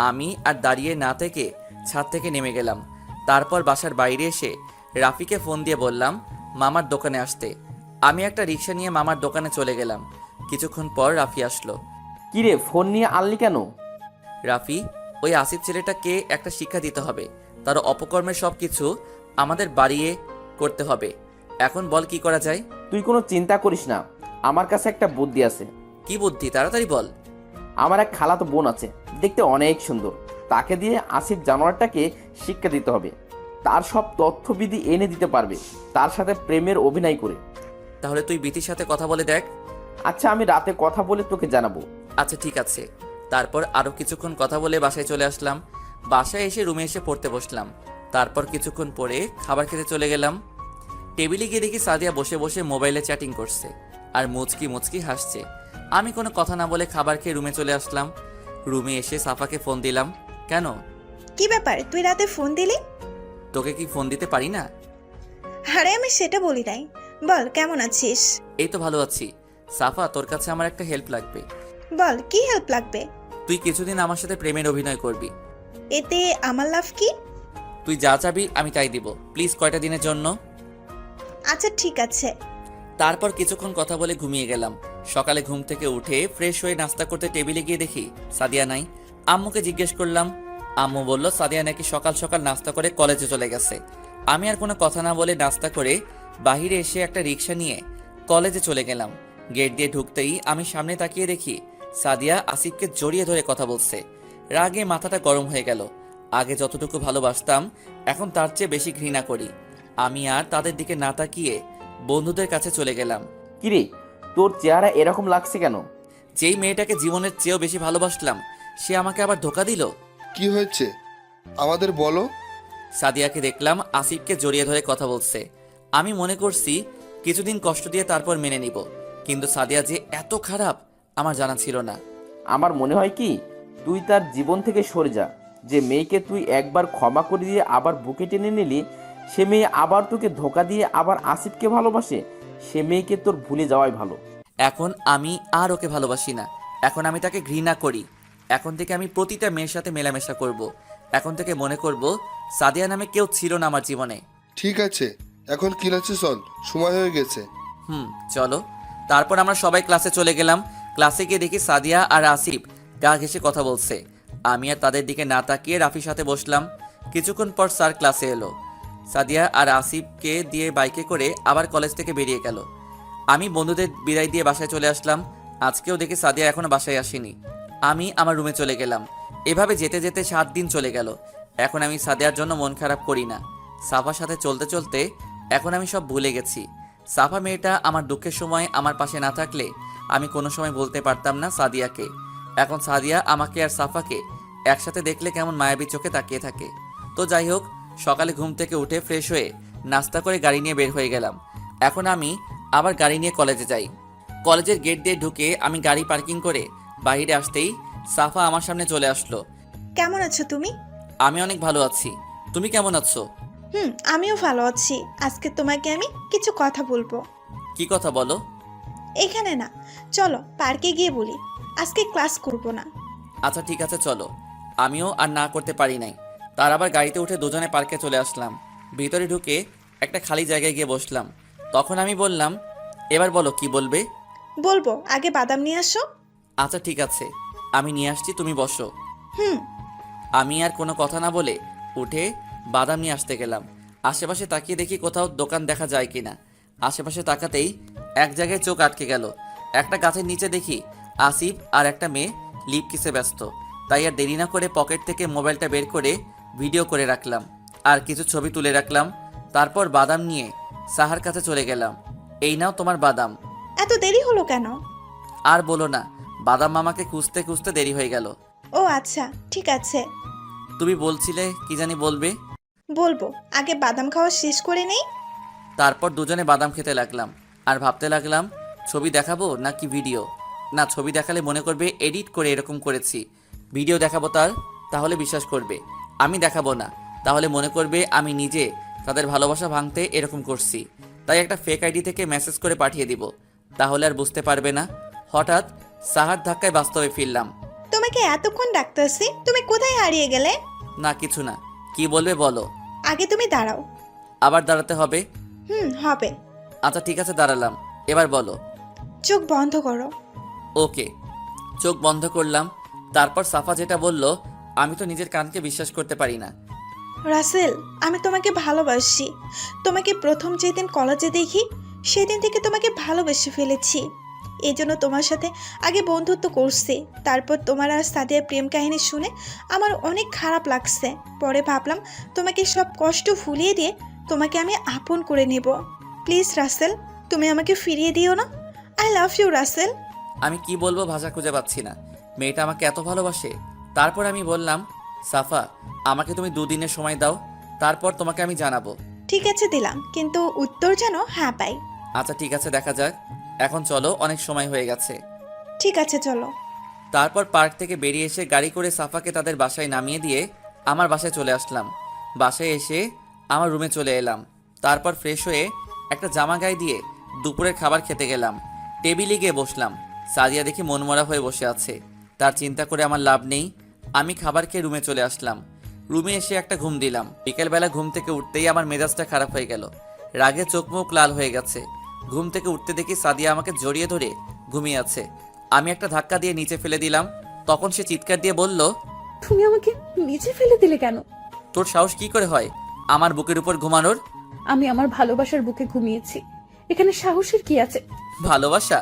আমি আর দাঁড়িয়ে না থেকে ছাদ থেকে নেমে গেলাম। তারপর বাসার বাইরে এসে রাফিকে ফোন দিয়ে বললাম মামার দোকানে আসতে। আমি একটা রিক্সা নিয়ে মামার দোকানে চলে গেলাম। কিছুক্ষণ পর রাফি আসলো। কিরে, ফোন নিয়ে আনলি কেন? রাফি, ওই আসিফ ছেলেটাকে একটা শিক্ষা দিতে হবে। তার অপকর্মের সব কিছু আমাদের বাড়িয়ে করতে হবে। এখন বল কি করা যায়? তুই কোনো চিন্তা করিস না, আমার কাছে একটা বুদ্ধি আছে। কি বুদ্ধি, তাড়াতাড়ি বল। আমার এক খালাতো বোন আছে, দেখতে অনেক সুন্দর। তাকে দিয়ে আসিফ জানোয়ারটাকে শিক্ষা দিতে হবে। তার সব তথ্যবিধি এনে দিতে পারবে, তার সাথে প্রেমের অভিনয় করে। তাহলে তুই বিতির সাথে কথা বলে দেখ। আচ্ছা, আমি রাতে কথা বলে তোকে জানাবো। আচ্ছা ঠিক আছে। তারপর আরও কিছুক্ষণ কথা বলে বাসায় চলে আসলাম। বাসায় এসে রুমে এসে পড়তে বসলাম। তারপর কিছুক্ষণ পরে খাবার খেতে চলে গেলাম। টেবিলে গিয়ে দেখি সাদিয়া বসে বসে মোবাইলে চ্যাটিং করছে আর মুচকি মুচকি হাসছে। আমি কোনো কথা না বলে খাবার খেয়ে রুমে চলে আসলাম। রুমে এসে সাফাকে ফোন দিলাম। কেন? কি ব্যাপার, তুই রাতে ফোন দিলি? তোকে কি ফোন দিতে পারি না? আরে আমি সেটা বলি নাই। বল, কেমন আছিস? এই তো ভালো আছি। সাফা, তোর কাছে আমার একটা হেল্প লাগবে। বল, কি হেল্প লাগবে? তুই কিছুদিন আমার সাথে প্রেমের অভিনয় করবি। এতে আমার লাভ কি? তুই যা চাবি আমি তাই দিব, প্লিজ কয়টা দিনের জন্য। আচ্ছা ঠিক আছে। তারপর কিছুক্ষণ কথা বলে ঘুমিয়ে গেলাম। সকালে ঘুম থেকে উঠে ফ্রেশ হয়ে নাস্তা করতে টেবিলে গিয়ে দেখি সাদিয়া নাই। আম্মুকে জিজ্ঞেস করলাম। আম্মু বলল সাদিয়া নাকি সকাল সকাল নাস্তা করে কলেজে চলে গেছে। আমি আর কোনো কথা না বলে নাস্তা করে বাহিরে এসে একটা রিক্সা নিয়ে কলেজে চলে গেলাম। গেট দিয়ে ঢুকতেই আমি সামনে তাকিয়ে দেখি সাদিয়া আসিফকে জড়িয়ে ধরে কথা বলছে। রাগে মাথাটা গরম হয়ে গেল। আগে যতটুকু ভালোবাসতাম এখন তার চেয়ে বেশি ঘৃণা করি। আমি আর তাদের দিকে না তাকিয়ে বন্ধুদের কাছে চলে গেলাম। কিরে, তোর চেহারা এরকম লাগছে কেন? যেই মেয়েটাকে জীবনের চেয়েও বেশি ভালোবাসলাম সে আমাকে আবার ধোকা দিল। কি হয়েছে আমাদের বলো? সাদিয়াকে দেখলাম আসিফকে জড়িয়ে ধরে কথা বলছে। আমি মনে করছি কিছুদিন কষ্ট দিয়ে তারপর মেনে নিব, কিন্তু সাদিয়া যে এত খারাপ আমার জানা ছিল না। আমার মনে হয় কি, তুই তার জীবন থেকে সরে যা। যে মেয়েকে তুই একবার ক্ষমা করে দিয়ে আবার বুকে টেনে নিলি, সে মেয়ে আবার তোকে ধোকা দিয়ে আবার আসিফকে ভালোবাসে। সে মেয়েকে তোর ভুলে যাওয়াই ভালো। এখন আমি আর ওকে ভালোবাসি না, এখন আমি তাকে ঘৃণা করি। এখন থেকে আমি প্রতিটা মেয়ের সাথে মেলামেশা করব। এখন থেকে মনে করব সাদিয়া নামে কেউ ছিল না আমার জীবনে। ঠিক আছে, এখন ক্লাসে চল, সময় হয়ে গেছে। চলো। তারপর আমরা সবাই ক্লাসে চলে গেলাম। ক্লাসে গিয়ে দেখি সাদিয়া আর আসিফ গা ঘেঁষে কথা বলছে। আমি আর তাদের দিকে না তাকিয়ে রাফির সাথে বসলাম। কিছুক্ষণ পর স্যার ক্লাসে এলো। সাদিয়া আর আসিফকে দিয়ে বাইকে করে আবার কলেজ থেকে বেরিয়ে গেল। আমি বন্ধুদের বিদায় দিয়ে বাসায় চলে আসলাম। আজকেও দেখি সাদিয়া এখনো বাসায় আসেনি। আমি আমার রুমে চলে গেলাম। এভাবে যেতে যেতে 7 দিন চলে গেল। এখন আমি সাদিয়ার জন্য মন খারাপ করি না। সাফার সাথে চলতে চলতে এখন আমি সব ভুলে গেছি। সাফা মেয়েটা আমার দুঃখের সময় আমার পাশে না থাকলে আমি কোনো সময় বলতে পারতাম না সাদিয়াকে। এখন সাদিয়া আমাকে আর সাফাকে একসাথে দেখলে কেমন মায়াবী চোখে তাকিয়ে থাকে। তো যাই হোক, সকালে ঘুম থেকে উঠে ফ্রেশ হয়ে নাস্তা করে গাড়ি নিয়ে বের হয়ে গেলাম। এখন আমি আবার গাড়ি নিয়ে কলেজে যাই। কলেজের গেট দিয়ে ঢুকে আমি গাড়ি পার্কিং করে বাইরে আসতেই সাফা আমার সামনে চলে আসলো। কেমন আছো তুমি? আমি অনেক ভালো আছি, তুমি কেমন আছো? আমিও ভালো আছি। আজকে তোমাকে আমি কিছু কথা বলবো। কি কথা বলো? এখানে না, চলো পার্কে গিয়ে বলি। আজকে ক্লাস করব না। আচ্ছা ঠিক আছে চলো। আমিও আর না করতে পারি নাই। তার আবার গাড়িতে উঠে দুজনে পার্কে চলে আসলাম। ভিতরে ঢুকে একটা খালি জায়গায় গিয়ে বসলাম। তখন আমি বললাম, এবার বলো কি বলবে? বলবো, আগে বাদাম নিয়ে আসো। আচ্ছা ঠিক আছে, আমি নিয়ে আসছি, তুমি বসো। হুম। আমি আর কোনো কথা না বলে উঠে বাদাম নিয়ে আসতে গেলাম। আশেপাশে তাকিয়ে দেখি কোথাও দোকান দেখা যায় কিনা। আশেপাশে তাকাতেই এক জায়গায় চোখ আটকে গেল। একটা গাছের নিচে দেখি আসিফ আর একটা মেয়ে লিপ কিসে ব্যস্ত। তাই আর দেরি না করে পকেট থেকে মোবাইলটা বের করে ভিডিও করে রাখলাম আর কিছু ছবি তুলে রাখলাম। তারপর বাদাম নিয়ে সাহার কাছে চলে গেলাম। এই নাও তোমার বাদাম। এত দেরি হলো কেন? আর বলো না, বাদাম মামাকে খুঁজতে খুঁজতে দেরি হয়ে গেল। ও আচ্ছা, ঠিক আছে, তুমি বলছিলে কি জানি বলবে। বলবো, আগে বাদাম খাওয়া শেষ করে নেই। তারপর দুজনে বাদাম খেতে লাগলাম আর ভাবতে লাগলাম ছবি দেখাবো নাকি ভিডিও। না, ছবি দেখালে মনে করবে এডিট করে এরকম করেছি। ভিডিও দেখাবো তাহলে বিশ্বাস করবে। আমি দেখাবো না, তাহলে মনে করবে আমি নিজে তাদের ভালোবাসা ভাঙতে এরকম করছি। তাই একটা ফেক আইডি থেকে মেসেজ করে পাঠিয়ে দিব, তাহলে আর বুঝতে পারবে না। হঠাৎ সাহার ধাক্কায় বাস্তবে ফিরলাম। তোমাকে এতক্ষণ ডাকতেছি, তুমি কোথায় হারিয়ে গেলে? না কিছু না, কি বলবে বলো। আগে তুমি দাঁড়াও। আবার দাঁড়াতে হবে? হবে। আচ্ছা ঠিক আছে, দাঁড়ালাম, এবার বলো। চোখ বন্ধ করো। ওকে, চোখ বন্ধ করলাম। তারপর সাফা যেটা বলল আমি তো নিজের কানকে বিশ্বাস করতে পারি না। রাসেল, আমি তোমাকে ভালোবাসি। তোমাকে প্রথম যেদিন কলেজে দেখি সেদিন থেকে তোমাকে ভালোবেসে ফেলেছি। এই জন্য তোমার সাথে আগে বন্ধুত্ব করছি। তারপর তোমার আর সাদিয়ার প্রেম কাহিনী শুনে আমার অনেক খারাপ লাগছে। পরে ভাবলাম তোমাকে সব কষ্ট ভুলিয়ে দিয়ে তোমাকে আমি আপন করে নেব। প্লিজ রাসেল, তুমি আমাকে ফিরিয়ে দিও না। I love you Russel. আমি কি বলবো ভাষা খুঁজে পাচ্ছি না। মেয়েটা আমাকে এত ভালোবাসে। তারপর আমি বললাম, সাফা আমাকে তুমি 2 দিনের সময় দাও, তারপর তোমাকে আমি জানাবো। ঠিক আছে দিলাম, কিন্তু উত্তর যেন হ্যাঁ পাই। আচ্ছা ঠিক আছে, দেখা যাক। এখন চলো, অনেক সময় হয়ে গেছে। ঠিক আছে চলো। তারপর পার্ক থেকে বেরিয়ে এসে গাড়ি করে সাফাকে তাদের বাসায় নামিয়ে দিয়ে আমার বাসায় চলে আসলাম। বাসায় এসে আমার রুমে চলে এলাম। তারপর ফ্রেশ হয়ে একটা জামা গায়ে দিয়ে দুপুরের খাবার খেতে গেলাম। টেবিলে গিয়ে বসলাম। সাদিয়া দেখি মনমরা হয়ে বসে আছে। তার চিন্তা করে আমার লাভ নেই। আমি খাবার খেয়ে রুমে চলে আসলাম। রুমে এসে একটা ঘুম দিলাম। বিকেলবেলা ঘুম থেকে উঠতেই আমার মেজাজটা খারাপ হয়ে গেল। রাগে চোখ মুখ লাল হয়ে গেছে। ঘুম থেকে উঠতে দেখি সাদিয়া আমাকে জড়িয়ে ধরে ঘুমিয়ে আছে। আমি একটা ধাক্কা দিয়ে নিচে ফেলে দিলাম। তখন সে চিৎকার দিয়ে বলল, তুমি আমাকে নিচে ফেলে দিলে কেন? তোর সাহস কি করে হয় আমার বুকের উপর ঘুমানোর? আমি আমার ভালোবাসার বুকে ঘুমিয়েছি, এখানে সাহসের কি আছে? ভালোবাসা?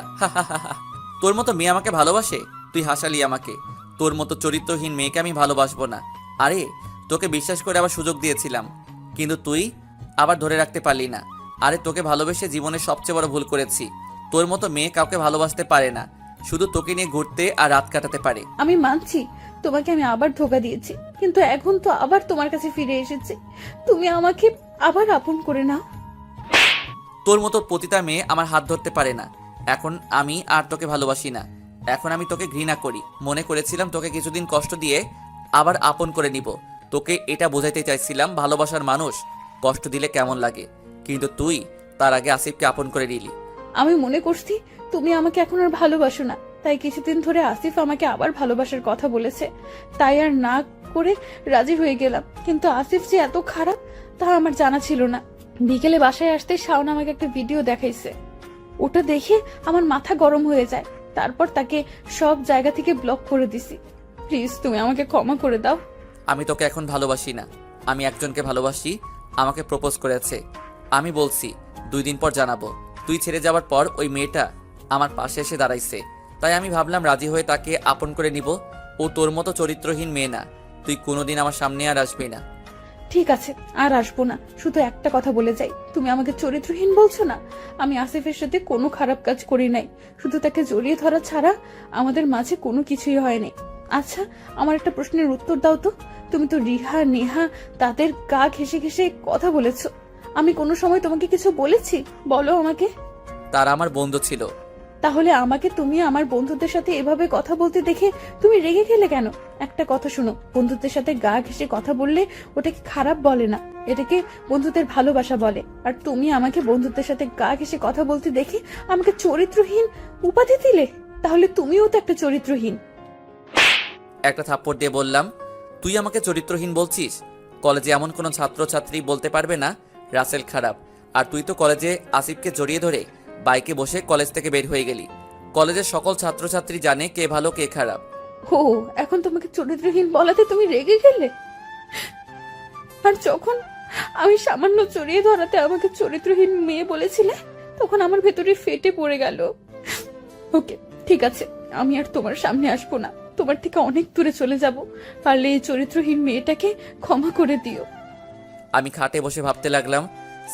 তোর মতো মেয়ে আমাকে ভালোবাসে? তুই হাসালি আমাকে। তোর মতো চরিত্রহীন মেয়েকে আমি ভালোবাসবো না। আরে তোকে বিশ্বাস করে আবার সুযোগ দিয়েছিলাম, কিন্তু তুই আবার ধরে রাখতে পারলি না। আরে তোকে ভালোবেসে জীবনের সবচেয়ে বড় ভুল করেছি। তোর মতো মেয়ে কাউকে ভালোবাসতে পারে না, শুধু তোকে নিয়ে ঘুরতে আর রাত কাটাতে পারে। আমি মানছি তোমাকে আমি আবার ধোকা দিয়েছি, কিন্তু এখন তো আবার তোমার কাছে ফিরে এসেছি। তুমি আমাকে আবার আপন করে নাও। তোর মতো পতিতা মেয়ে আমার হাত ধরতে পারে না। এখন আমি আর তোকে ভালোবাসি না। এখন আমি তোকে ঘৃণা করি। মনে করেছিলাম তোকে কিছুদিন কষ্ট দিয়ে আবার আপন করে নিব। তোকে এটা বোঝাইতে চাইছিলাম ভালোবাসার মানুষ কষ্ট দিলে কেমন লাগে, কিন্তু তুই তার আগে আসিফকে আপন করে নিলি। আমি মনে করছি তুমি আমাকে এখন আর ভালোবাসো না, তাই কিছুদিন ধরে আসিফ আমাকে আবার ভালোবাসার কথা বলেছে, তাই আর না করে রাজি হয়ে গেলাম। কিন্তু আসিফ যে এত খারাপ তা আমার জানা ছিল না। বিকেলে বাসায় আসতে শাওন আমাকে একটা ভিডিও দেখাইছে। ওটা দেখে আমার মাথা গরম হয়ে যায়। তারপর তাকে সব জায়গা থেকে ব্লক করে দিছি। প্লিজ তুমি আমাকে ক্ষমা করে দাও। আমি তোকে এখন ভালোবাসি না। আমি একজনকে ভালোবাসি, আমাকে প্রপোজ করেছে। আমি বলছি 2 দিন পর জানাবো। তুই ছেড়ে যাওয়ার পর ওই মেয়েটা আমার পাশে এসে দাঁড়াইছে, তাই আমি ভাবলাম রাজি হয়ে তাকে আপন করে নিব। ও তোর মতো চরিত্রহীন মেয়ে না। তুই কোনোদিন আমার সামনে আর আসবি না। ঠিক আছে, আর আসবো না। শুধু একটা কথা বলে যাই, তুমি আমাকে চরিত্রহীন বলছো না? আমি আসিফের সাথে কোনো খারাপ কাজ করি নাই, শুধু তাকে জড়িয়ে ধরা ছাড়া আমাদের মাঝে কোনো কিছুই হয়নি। আচ্ছা, আমার একটা প্রশ্নের উত্তর দাও তো। তুমি তো রিহা নেহা তাদের গা ঘেঁষে ঘেঁষে কথা বলেছো, আমি কোনো সময় তোমাকে কিছু বলেছি? বলো আমাকে। তারা আমার বন্ধু ছিল। তাহলে আমাকে তুমি আমার বন্ধুদের সাথে এভাবে কথা বলতে দেখে তুমি রেগে গেলে কেন? একটা কথা শুনো, বন্ধুদের সাথে গা ঘেঁষে কথা বললে ওটাকে খারাপ বলে না, এটাকে বন্ধুদের ভালোবাসা বলে। আর তুমি আমাকে বন্ধুদের সাথে গা ঘেঁষে কথা বলতে দেখে আমাকে চরিত্রহীন উপাধি দিলে, তাহলে তুমিও তো একটা চরিত্রহীন। একটা থাপ্পড় দিয়ে বললাম, তুই আমাকে চরিত্রহীন বলছিস? কলেজে এমন কোনো ছাত্রছাত্রী বলতে পারবে না রাসেল খারাপ। আর তুই তো কলেজে আসিফকে জড়িয়ে ধরে বাইকে বসে কলেজ থেকে বের হয়ে গেলি। কলেজের সকল ছাত্রছাত্রী জানে কে ভালো কে খারাপ। ও, এখন তোমাকে চরিত্রহীন বলাতে তুমি রেগে গেলে? আর যখন আমি সামান্য জড়িয়ে ধরাতে আমাকে চরিত্রহীন মেয়ে বলেছিলে, তখন আমার ভেতরে ফেটে পড়ে গেল। ওকে, ঠিক আছে, আমি আর তোমার সামনে আসবো না, তোমার থেকে অনেক দূরে চলে যাব। পারলে এই চরিত্রহীন মেয়েটাকে ক্ষমা করে দিও। আমি খাটে বসে ভাবতে লাগলাম,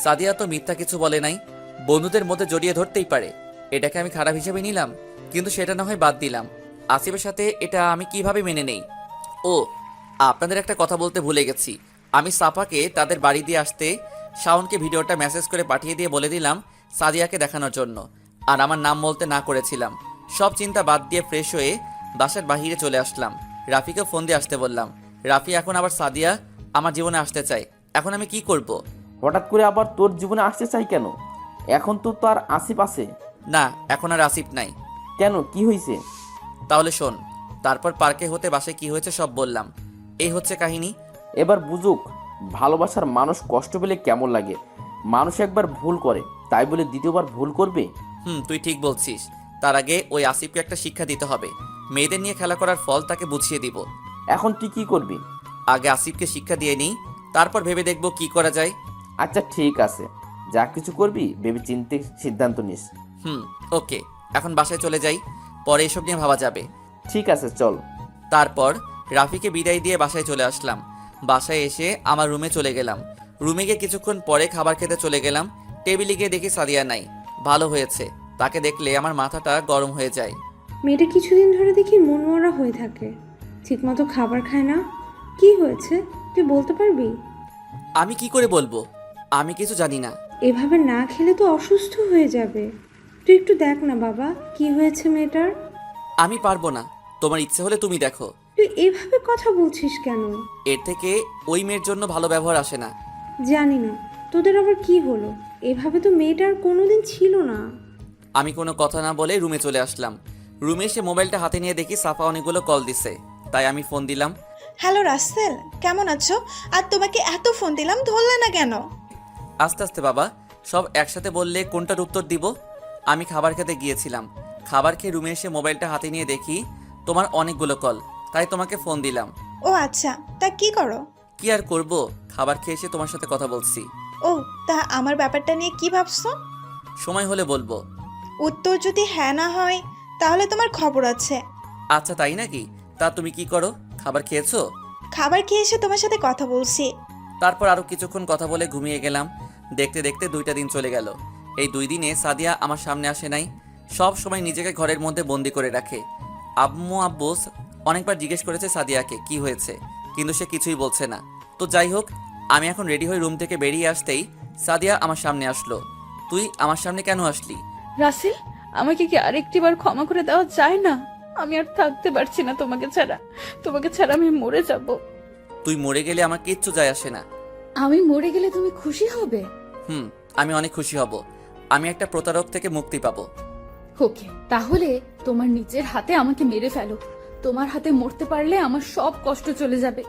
সাদিয়া তো মিথ্যা কিছু বলে নাই, বন্ধুদের মধ্যে জড়িয়ে ধরতেই পারে। এটাকে আমি খারাপ হিসেবে নিলাম, কিন্তু সেটা না হয় বাদ দিলাম। আসিফের সাথে এটা আমি কিভাবে মেনে নেই? ও, আপনাদের একটা কথা বলতে ভুলে গেছি। আমি সাফাকে তাদের বাড়ি দিয়ে আসতে শাওনকে ভিডিওটা মেসেজ করে পাঠিয়ে দিয়ে বলে দিলাম সাদিয়াকে দেখানোর জন্য, আর আমার নাম বলতে না করেছিলাম। সব চিন্তা বাদ দিয়ে ফ্রেশ হয়ে বাসার বাহিরে চলে আসলাম। রাফিকে ফোন দিয়ে আসতে বললাম। রাফি এখন আবার সাদিয়া আমার জীবনে আসতে চায়। এখন আমি কি করব? হঠাৎ করে আবার তোর জীবনে আসতে চাই কেন? এখন তো তার আসিফ আছে। না, এখন আর আসিফ নাই। কেন, কি হয়েছে? তাহলে শোন। তারপর পার্কে হতে বাসায় কি হয়েছে সব বললাম। এই হচ্ছে কাহিনী। এবার বুঝুক ভালোবাসার মানুষ কষ্ট পেলে কেমন লাগে। মানুষ একবার ভুল করে, তাই বলে দ্বিতীয়বার ভুল করবে? তুই ঠিক বলছিস। তার আগে ওই আসিফকে একটা শিক্ষা দিতে হবে। মেয়েদের নিয়ে খেলা করার ফল তাকে বুঝিয়ে দিব। এখন তুই কি করবি? আগে আসিফকে শিক্ষা দিয়ে নিই, তারপর ভেবে দেখব কি করা যায়। আচ্ছা ঠিক আছে, যা কিছু করবি ভেবে চিন্তে সিদ্ধান্ত নিস। ওকে, এখন বাসায় চলে যাই, পরে এসব নিয়ে ভাবা যাবে। ঠিক আছে, চল। তারপর রাফিকে বিদায় দিয়ে বাসায় চলে আসলাম। বাসায় এসে আমার রুমে চলে গেলাম। রুমে গিয়ে কিছুক্ষণ পরে খাবার খেতে চলে গেলাম। টেবিলে গিয়ে দেখি সাদিয়া নাই। ভালো হয়েছে, তাকে দেখলে আমার মাথাটা গরম হয়ে যায়। মেয়েটা কিছুদিন ধরে দেখি মনমরা হয়ে থাকে, ঠিকমতো খাবার খায় না। কি হয়েছে তুই বলতে পারবি? আমি কি করে বলবো? আমি কিছু জানি না। এভাবে না খেলে তো অসুস্থ হয়ে যাবে। তুই একটু দেখ না বাবা, কি হয়েছে মেয়েটার। আমি পারবো না, তোমার ইচ্ছে হলে তুমি দেখো। তুই এভাবে কথা বলছিস কেন? এর থেকে ওই মেয়ের জন্য ভালো ব্যবহার আসে না। জানি না তোদের আবার কি হলো, এভাবে তো মেয়েটার কোনোদিন ছিল না। আমি কোনো কথা না বলে রুমে চলে আসলাম। রুমে এসে মোবাইলটা হাতে নিয়ে দেখি সাফা অনেকগুলো কল দিছে, তাই আমি ফোন দিলাম। হ্যালো রাসেল, কেমন আছো? আর তোমাকে এত ফোন দিলাম, ধরলে না কেন? আস্তে আস্তে বাবা, সব একসাথে বললে কোনটার উত্তর দিব? আমি খাবার খেতে গিয়েছিলাম। খাবার খেয়ে রুমে এসে মোবাইলটা হাতে নিয়ে দেখি তোমার অনেকগুলো কল, তাই তোমাকে ফোন দিলাম। ও আচ্ছা, তা কি করো? কি আর করব, খাবার খেয়ে এসে তোমার সাথে কথা বলছি। ও, তা আমার ব্যাপারটা নিয়ে কি ভাবছো? সময় হলে বলবো। উত্তর যদি হ্যাঁ না হয় তাহলে তোমার খবর আছে। আচ্ছা তাই নাকি? তা তুমি কি করো? খাবার খেয়েছো? খাবার খেয়ে এসে তোমার সাথে কথা বলছি। তারপর আরো কিছুক্ষণ কথা বলে ঘুমিয়ে গেলাম। দেখতে দেখতে 2টা দিন চলে গেল। এই 2 দিনে সাদিয়া আমার সামনে আসে নাই। সব সময় নিজেকে ঘরের মধ্যে বন্দি করে রাখে। আব্বু অনেকবার জিজ্ঞেস করেছে সাদিয়াকে কি হয়েছে, কিন্তু সে কিছুই বলছে না। তো যাই হোক, আমি এখন রেডি হয়ে রুম থেকে বেরিয়ে আসতেই সাদিয়া আমার সামনে আসলো। তুই আমার সামনে কেন আসলি? রাসেল, আমাকে কি আরেকটিবার ক্ষমা করে দেওয়া যায় না? আমি আর থাকতে পারছি না তোমাকে ছাড়া। তোমাকে ছাড়া আমি মরে যাব। তুই মরে গেলে আমার কিচ্ছু যায় আসে না। আমি মরে গেলে তুমি খুশি হবে? আমি অনেক খুশি হব। আমি একটা প্রতারক থেকে মুক্তি পাবো। ওকে, তাহলে তোমার নিজের হাতে আমাকে মেরে ফেলো। তোমার হাতে মরতে পারলে আমার সব কষ্ট চলে যাবে।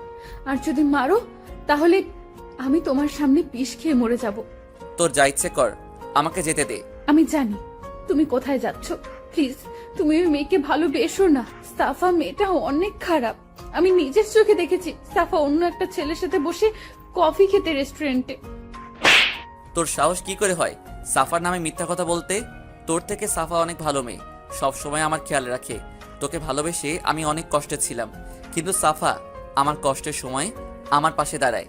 আর যদি মারো তাহলে আমি তোমার সামনে বিষ খেয়ে মরে যাব। তোর যা ইচ্ছে কর, আমাকে যেতে দে। আমি জানি তুমি কোথায় যাচ্ছ। প্লিজ, তুমি ওই মেয়েকে ভালোবেসো না। সাফা মেয়েটা অনেক খারাপ। আমি নিজের চোখে দেখেছি সাফা অন্য একটা ছেলের সাথে বসে কফি খেতে রেস্টুরেন্টে। তোর সাহস কি করে হয় সাফার নামে মিথ্যা কথা বলতে? তোর থেকে সাফা অনেক ভালো মেয়ে, সব সময় আমার খেয়াল রাখে। তোকে ভালোবেসে আমি অনেক কষ্টে ছিলাম, কিন্তু সাফা আমার কষ্টের সময় আমার পাশে দাঁড়ায়।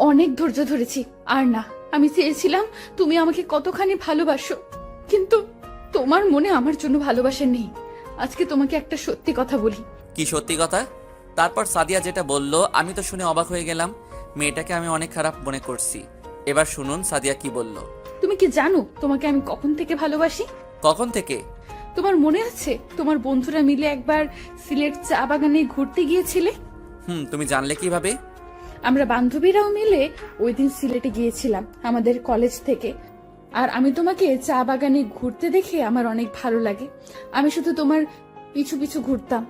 অনেক ধৈর্য ধরেছি, আর না। আমি চেয়েছিলাম তুমি আমাকে কতখানি ভালোবাসো, কিন্তু তোমার মনে আমার জন্য ভালোবাসা নেই। আজকে তোমাকে একটা সত্যি কথা বলি। কি সত্যি কথা? তারপর সাদিয়া যেটা বলল আমি তো শুনে অবাক হয়ে গেলাম। মেয়েটাকে আমি অনেক খারাপ মনে করছি। এবার শুনুন সাদিয়া কি বলল। তুমি কি জানো তোমাকে আমি কখন থেকে ভালোবাসি? কখন থেকে? তোমার মনে আছে তোমার বন্ধুরা মিলে একবার সিলেট চা বাগানে ঘুরতে গিয়েছিলে? তুমি জানলে কিভাবে? আমরা বান্ধবীরাও মিলে ওই দিন সিলেটে গিয়েছিলাম আমাদের কলেজ থেকে। আর আমি তোমাকে চা বাগানে ঘুরতে দেখে আমার অনেক ভালো লাগে। আমি শুধু তোমার পিছু পিছু ঘুরতাম।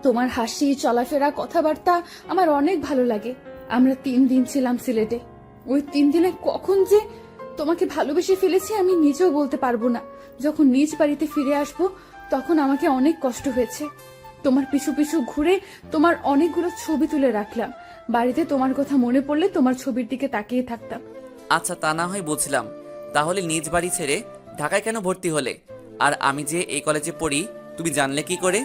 তোমার হাসি, চলাফেরা, কথাবার্তা আমার অনেক ভালো লাগে। আমরা 3 দিন ছিলাম সিলেটে। ওই 3 দিনে কখন যে তোমাকে ভালোবেসে ফেলেছি আমি নিজেও বলতে পারবো না। যখন নিজ বাড়িতে ফিরে আসবো তখন আমাকে অনেক কষ্ট হয়েছে। তোমার পিছু পিছু ঘুরে তোমার অনেকগুলো ছবি তুলে রাখলাম। বাড়িতে তোমার কথা মনে পড়লে তোমার ছবির দিকে তাকিয়ে থাকতাম। আচ্ছা তা না হয় বুঝলাম, তাহলে নিজ বাড়ি ছেড়ে ঢাকায় কেন ভর্তি হলে? আর আমি যে এই কলেজে পড়ি তুমি জানলে কি করে?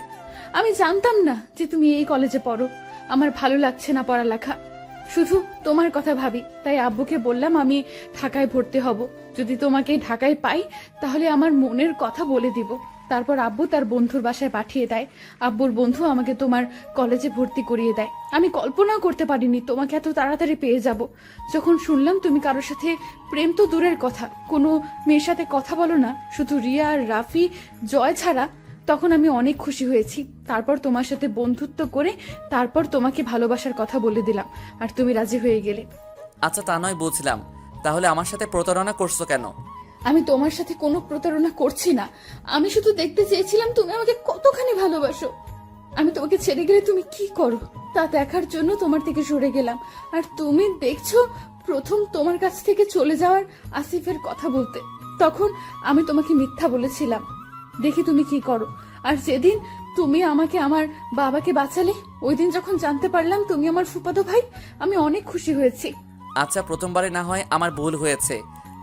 আমি জানতাম না যে তুমি এই কলেজে পড়ো। আমার ভালো লাগছে না পড়ালেখা, শুধু তোমার কথা ভাবি। তাই আব্বুকে বললাম আমি ঢাকায় ভর্তি হব, যদি তোমাকে ঢাকায় পাই তাহলে আমার মনের কথা বলে দিব। তারপর আব্বু তার বন্ধুর বাসায় পাঠিয়ে দেয়। আব্বুর বন্ধু আমাকে তোমার কলেজে ভর্তি করিয়ে দেয়। আমি কল্পনাও করতে পারিনি তোমাকে এত তাড়াতাড়ি পেয়ে যাব। যখন শুনলাম তুমি কারোর সাথে, প্রেম তো দূরের কথা, কোনো মেয়ের সাথে কথা বলো না, শুধু রিয়া আর রাফি, জয় ছাড়া, তখন আমি অনেক খুশি হয়েছি। তারপর তোমার সাথে বন্ধুত্ব করে তারপর তোমাকে ভালোবাসার কথা বলে দিলাম, আর তুমি রাজি হয়ে গেলে। আচ্ছা তা নয় বুঝলাম, তাহলে আমার সাথে প্রতারণা করছো কেন? আমি তোমার সাথে কোনো প্রতারণা করছি না, আমি শুধু দেখতে চেয়েছিলাম তুমি আমাকে কতখানি ভালোবাসো। আমি তোমাকে ছেড়ে গেলে তুমি কি করো তা দেখার জন্য তোমার থেকে সরে গেলাম। আর তুমি দেখছো প্রথম তোমার কাছ থেকে চলে যাওয়ার আসিফের কথা বলতে, তখন আমি তোমাকে মিথ্যা বলেছিলাম, দেখি তুমি কি করো। আর যেদিন তুমি আমাকে আমার বাবাকে বাঁচালে, ওই দিন যখন জানতে পারলাম তুমি আমার ফুফাতো ভাই, আমি অনেক খুশি হয়েছি। আচ্ছা প্রথমবারে না হয় আমার ভুল হয়েছে,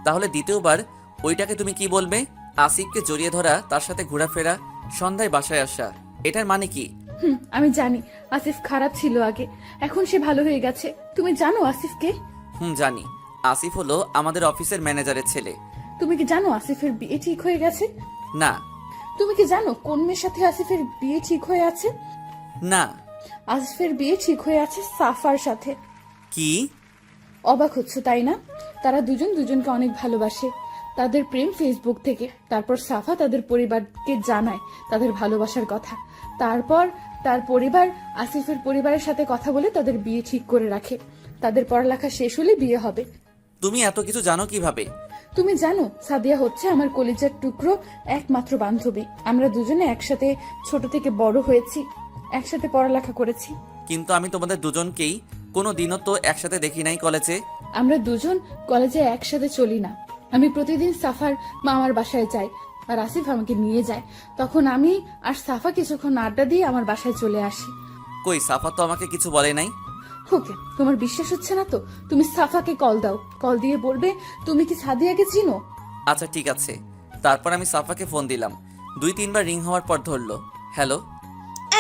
তাহলে দ্বিতীয়বার ওইটাকে তুমি কি বলবে? আসিফকে জড়িয়ে ধরা, তার সাথে ঘোরাফেরা, সন্ধ্যায় বাসায় আসা, এটার মানে কি? আমি জানি আসিফ খারাপ ছিল আগে, এখন সে ভালো হয়ে গেছে। তুমি জানো আসিফকে? জানি। আসিফ হলো আমাদের অফিসের ম্যানেজারের ছেলে। তুমি কি জানো আসিফের বিয়ে ঠিক হয়ে গেছে? না। তুমি কি জানো কোন মেয়ের সাথে আসিফের বিয়ে ঠিক হয়ে আছে? না। আসিফের বিয়ে ঠিক হয়ে আছে সাফার সাথে। কি? অবাক হচ্ছে তাই না? তারা দুজন দুজনকে অনেক ভালোবাসে, তাদের প্রেম ফেসবুক থেকে। তারপর সাফা তাদের পরিবারকে জানায় তাদের ভালোবাসার কথা। তারপর তার পরিবার আসিফের পরিবারের সাথে কথা বলে তাদের বিয়ে ঠিক করে রাখে। তাদের পড়ালেখা শেষ হলে বিয়ে হবে। তুমি এত কিছু জানো কিভাবে? তুমি জানো সাদিয়া হচ্ছে আমার কলিজার টুকরো একমাত্র বান্ধবী। আমরা দুজনে একসাথে ছোট থেকে বড় হয়েছি, একসাথে পড়ালেখা করেছি। কিন্তু আমি তোমাদের দুজনকেই কোনো দিনও তো একসাথে দেখি নাই কলেজে। আমরা দুজন কলেজে একসাথে চলি না। আমি প্রতিদিন সাফার মামার বাসায় যাই আর আসিফ আমাকে নিয়ে যায়। তখন আমি আর সাফা কিছুক্ষণ আড্ডা দিয়ে আমার বাসায় চলে আসি। কই সাফা তো আমাকে কিছু বলে নাই। ওকে, তোমার বিশ্বাস হচ্ছে না তো তুমি সাফাকে কল দাও, কল দিয়ে বলবে তুমি কি সাদিয়াকে চিনো। আচ্ছা ঠিক আছে। তারপর আমি সাফাকে ফোন দিলাম, 2-3বার রিং হওয়ার পর ধরলো। হ্যালো।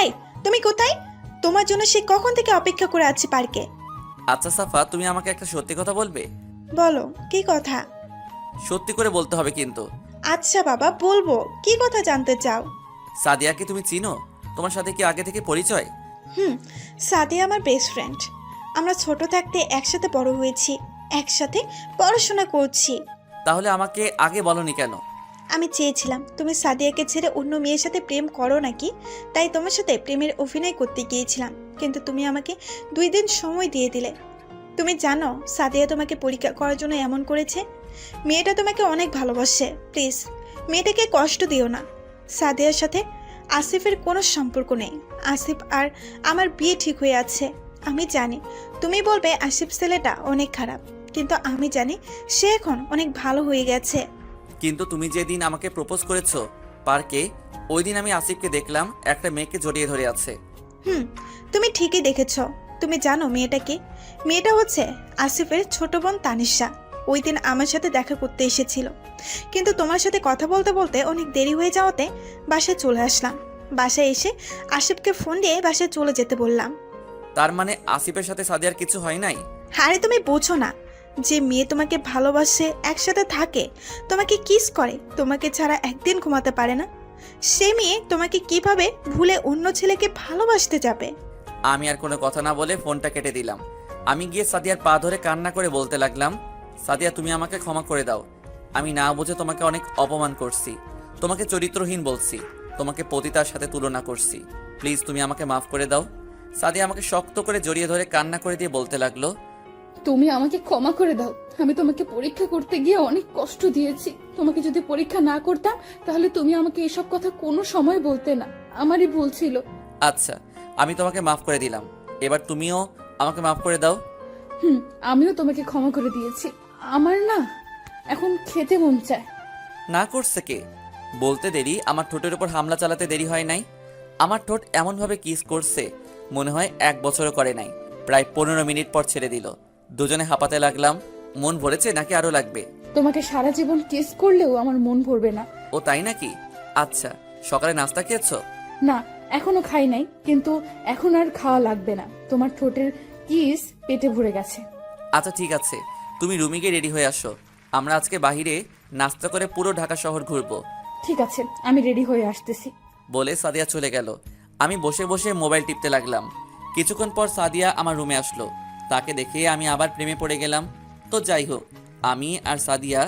এই তুমি কোথায়? তোমার জন্য সে কখন থেকে অপেক্ষা করে আছে পার্কে। আচ্ছা সাফা, তুমি আমাকে একটা সত্যি কথা বলবে? বলো কি কথা? সত্যি করে বলতে হবে কিন্তু। আচ্ছা বাবা বলবো, কি কথা জানতে চাও? সাদিয়াকে তুমি চিনো? তোমার সাথে কি আগে থেকে পরিচয়? সাদিয়া আমার বেস্ট ফ্রেন্ড। আমরা ছোট থাকতে একসাথে বড় হয়েছি, একসাথে পড়াশোনা করছি। তাহলে আমাকে আগে বলনি কেন? আমি চেয়েছিলাম তুমি সাদিয়াকে ছেড়ে অন্য মেয়ের সাথে প্রেম করো নাকি, তাই তোমার সাথে প্রেমের অভিনয় করতে গিয়েছিলাম। কিন্তু তুমি আমাকে 2 দিন সময় দিয়ে দিলে। তুমি জানো সাদিয়া তোমাকে পরীক্ষা করার জন্য এমন করেছে। মেয়েটা তোমাকে অনেক ভালোবাসে, প্লিজ মেয়েটাকে কষ্ট দিও না। সাদিয়ার সাথে আসিফের কোনো সম্পর্ক নেই। আসিফ আর আমার বিয়ে ঠিক হয়ে আছে। আমি জানি তুমি বলবে আসিফ ছেলেটা অনেক খারাপ, কিন্তু আমি জানি সে এখন অনেক ভালো হয়ে গেছে। কিন্তু তুমি যেদিন আমাকে প্রপোজ করেছো পার্কে, ওই দিন আমি আসিফকে দেখলাম একটা মেয়েকে জড়িয়ে ধরে আছে। তুমি ঠিকই দেখেছ। তুমি জানো মেয়েটা কি? মেয়েটা হচ্ছে আসিফের ছোট বোন তানিশা। ওই দিন আমার সাথে দেখা করতে এসেছিল, কিন্তু তোমার সাথে কথা বলতে বলতে অনেক দেরি হয়ে যাওয়াতে বাসায় চলে আসলাম। বাসায় এসে আসিফকে ফোন দিয়ে বাসায় চলে যেতে বললাম। তার মানে আসিফের সাথে সাদিয়ার কিছু হয় নাই? আরে তুমি বোঝো না, যে মেয়ে তোমাকে ভালোবাসে, একসাথে থাকে, তোমাকে কিস করে, তোমাকে ছাড়া একদিন ঘুমাতে পারে না, সে মেয়ে তোমাকে কিভাবে ভুলে অন্য ছেলেকে ভালোবাসতে যাবে? আমি আর কোনো কথা না বলে ফোনটা কেটে দিলাম। আমি গিয়ে সাদিয়ার পা ধরে কান্না করে বলতে লাগলাম, সাদিয়া তুমি আমাকে ক্ষমা করে দাও। আমি না বুঝে তোমাকে অনেক অপমান করছি, তোমাকে চরিত্রহীন বলছি, তোমাকে পতিতার সাথে তুলনা করছি। প্লিজ তুমি আমাকে মাফ করে দাও। সাদিয়া আমাকে শক্ত করে জড়িয়ে ধরে কান্না করে দিয়ে বলতে লাগলো, তুমি আমাকে ক্ষমা করে দাও। আমি তোমাকে পরীক্ষা করতে গিয়ে অনেক কষ্ট দিয়েছি। তোমাকে যদি পরীক্ষা না করতাম তাহলে তুমি আমাকে এসব কথা কোনো সময় বলতে না, আমারই ভুল ছিল। আচ্ছা আমি তোমাকে মাফ করে দিলাম, এবার তুমিও আমাকে মাফ করে দাও। আমিও তোমাকে ক্ষমা করে দিয়েছি। আমার না এখন খেতে মন চায়। না করছে কে? বলতে দেরি, আমার ঠোঁটের উপর হামলা চালাতে দেরি হয় নাই। আমার ঠোঁট এমনভাবে কিস করছে মনে হয় 1 বছরও করে নাই। প্রায় 15 মিনিট পর ছেড়ে দিল। দুজনে হাঁপাতে লাগলাম। মন ভরেছে নাকি আরো লাগবে? তোমাকে সারা জীবন কিস করলেও আমার মন ভরবে না। ও তাই নাকি? আচ্ছা, সকালে নাস্তা খেয়েছো? না, এখনো খাই নাই, কিন্তু এখন আর খাওয়া লাগবে না। তোমার ঠোঁটের কিস পেটে ভরে গেছে। আচ্ছা ঠিক আছে, তুমি রুমে গিয়ে রেডি হয়ে আসো। আমরা আজকে বাইরে নাস্তা করে পুরো ঢাকা শহর ঘুরবো। ঠিক আছে, আমি রেডি হয়ে আসতেছি। বলে সাদিয়া চলে গেল। আমি বসে বসে মোবাইল টিপতে লাগলাম। কিছুক্ষণ পর সাদিয়া আমার রুমে আসলো। তাকে দেখে আমি আবার প্রেমে পড়ে গেলাম। তো যাই হোক, আমি আর সাদিয়া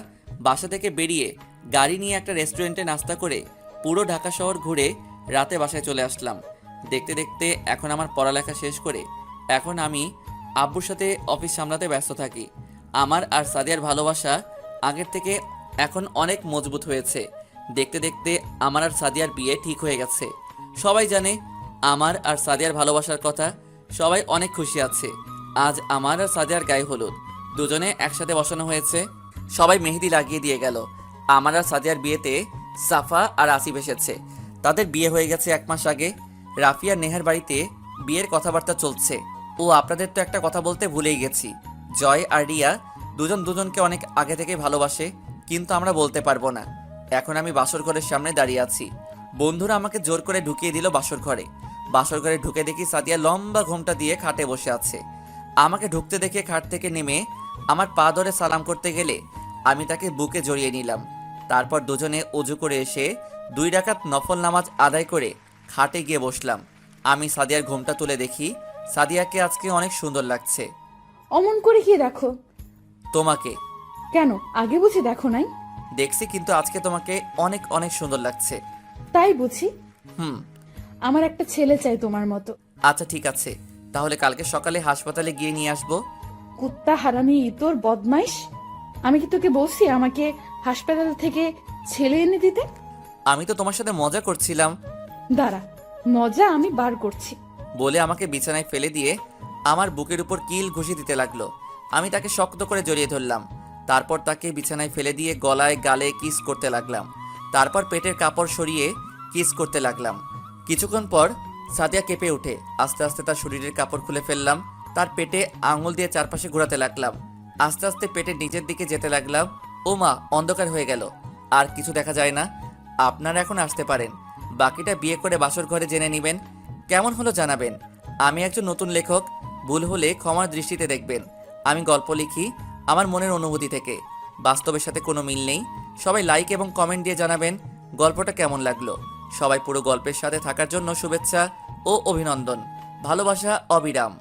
বাসা থেকে বেরিয়ে গাড়ি নিয়ে একটা রেস্টুরেন্টে নাস্তা করে পুরো ঢাকা শহর ঘুরে রাতে বাসায় চলে আসলাম। দেখতে দেখতে এখন আমার পড়ালেখা শেষ করে এখন আমি আব্বুর সাথে অফিস সামলাতে ব্যস্ত থাকি। আমার আর সাদিয়ার ভালোবাসা আগের থেকে এখন অনেক মজবুত হয়েছে। দেখতে দেখতে আমার আর সাদিয়ার বিয়ে ঠিক হয়ে গেছে। সবাই জানে আমার আর সাদিয়ার ভালোবাসার কথা। সবাই অনেক খুশি আছে। আজ আমার আর সাদিয়ার গায়ে হলুদ, দুজনে একসাথে বসানো হয়েছে। সবাই মেহেদি লাগিয়ে দিয়ে গেল। আমার আর সাদিয়ার বিয়েতে সাফা আর আসিফ এসেছে। তাদের বিয়ে হয়ে গেছে 1 মাস আগে। রাফিয়া নেহার বাড়িতে বিয়ের কথাবার্তা চলছে। ও আপনাদের তো একটা কথা বলতে ভুলেই গেছি, জয় আর রিয়া দুজন দুজনকে অনেক আগে থেকে ভালোবাসে, কিন্তু আমরা বলতে পারবো না। এখন আমি বাসর ঘরের সামনে দাঁড়িয়ে আছি। বন্ধুরা আমাকে জোর করে ঢুকিয়ে দিল বাসর ঘরে। বাসর ঘরে ঢুকে দেখি সাদিয়া লম্বা ঘোমটা দিয়ে খাটে বসে আছে। আমাকে ঢুকতে দেখে খাট থেকে নেমে আমার পা ধরে সালাম করতে গেলে আমি তাকে বুকে জড়িয়ে নিলাম। তারপর দুজনে অজু করে এসে 2 রাকাত নফল নামাজ আদায় করে খাটে গিয়ে বসলাম। আমি সাদিয়ার ঘোমটা তুলে দেখি সাদিয়াকে আজকে অনেক সুন্দর লাগছে। অমন করে কি দেখো? তোমাকে কেন, আগে বুঝি দেখো নাই? দেখছি, কিন্তু আজকে তোমাকে অনেক অনেক সুন্দর লাগছে। তাই বুঝি? হুম। আমার একটা ছেলে চাই তোমার মতো। আচ্ছা ঠিক আছে, তাহলে কালকে সকালে হাসপাতালে গিয়ে নিয়ে আসবো। কুত্তা হারামি তোর বদমাইশ! আমি কি তোকে বলছি আমাকে হাসপাতাল থেকে ছেলে এনে দিতে? আমি তো তোমার সাথে মজা করছিলাম। দাঁড়া, মজা আমি বার করছি। বলে আমাকে বিছানায় ফেলে দিয়ে আমার বুকের উপর কিল ঘুষি দিতে লাগলো। আমি তাকে শক্ত করে জড়িয়ে ধরলাম। তারপর তাকে বিছানায় ফেলে দিয়ে গলায় গালে কিস করতে লাগলাম। তারপর পেটের কাপড় সরিয়ে কিস করতে লাগলাম। কিছুক্ষণ পর সাদিয়া কেঁপে উঠে আস্তে আস্তে তার শরীরের কাপড় খুলে ফেললাম। তার পেটে আঙুল দিয়ে চারপাশে ঘোরাতে লাগলাম। আস্তে আস্তে পেটের নিচের দিকে যেতে লাগলাম। ও মা, অন্ধকার হয়ে গেল, আর কিছু দেখা যায় না। আপনারা এখন আসতে পারেন। বাকিটা বিয়ে করে বাসর ঘরে জেনে নেবেন। কেমন হলো জানাবেন। আমি একজন নতুন লেখক, ভুল হলে ক্ষমার দৃষ্টিতে দেখবেন। আমি গল্প লিখি আমার মনের অনুভূতি থেকে, বাস্তবের সাথে কোনো মিল নেই। সবাই লাইক এবং কমেন্ট দিয়ে জানাবেন গল্পটা কেমন লাগলো। সবাই পুরো গল্পের সাথে থাকার জন্য শুভেচ্ছা ও অভিনন্দন। ভালোবাসা অবিরাম।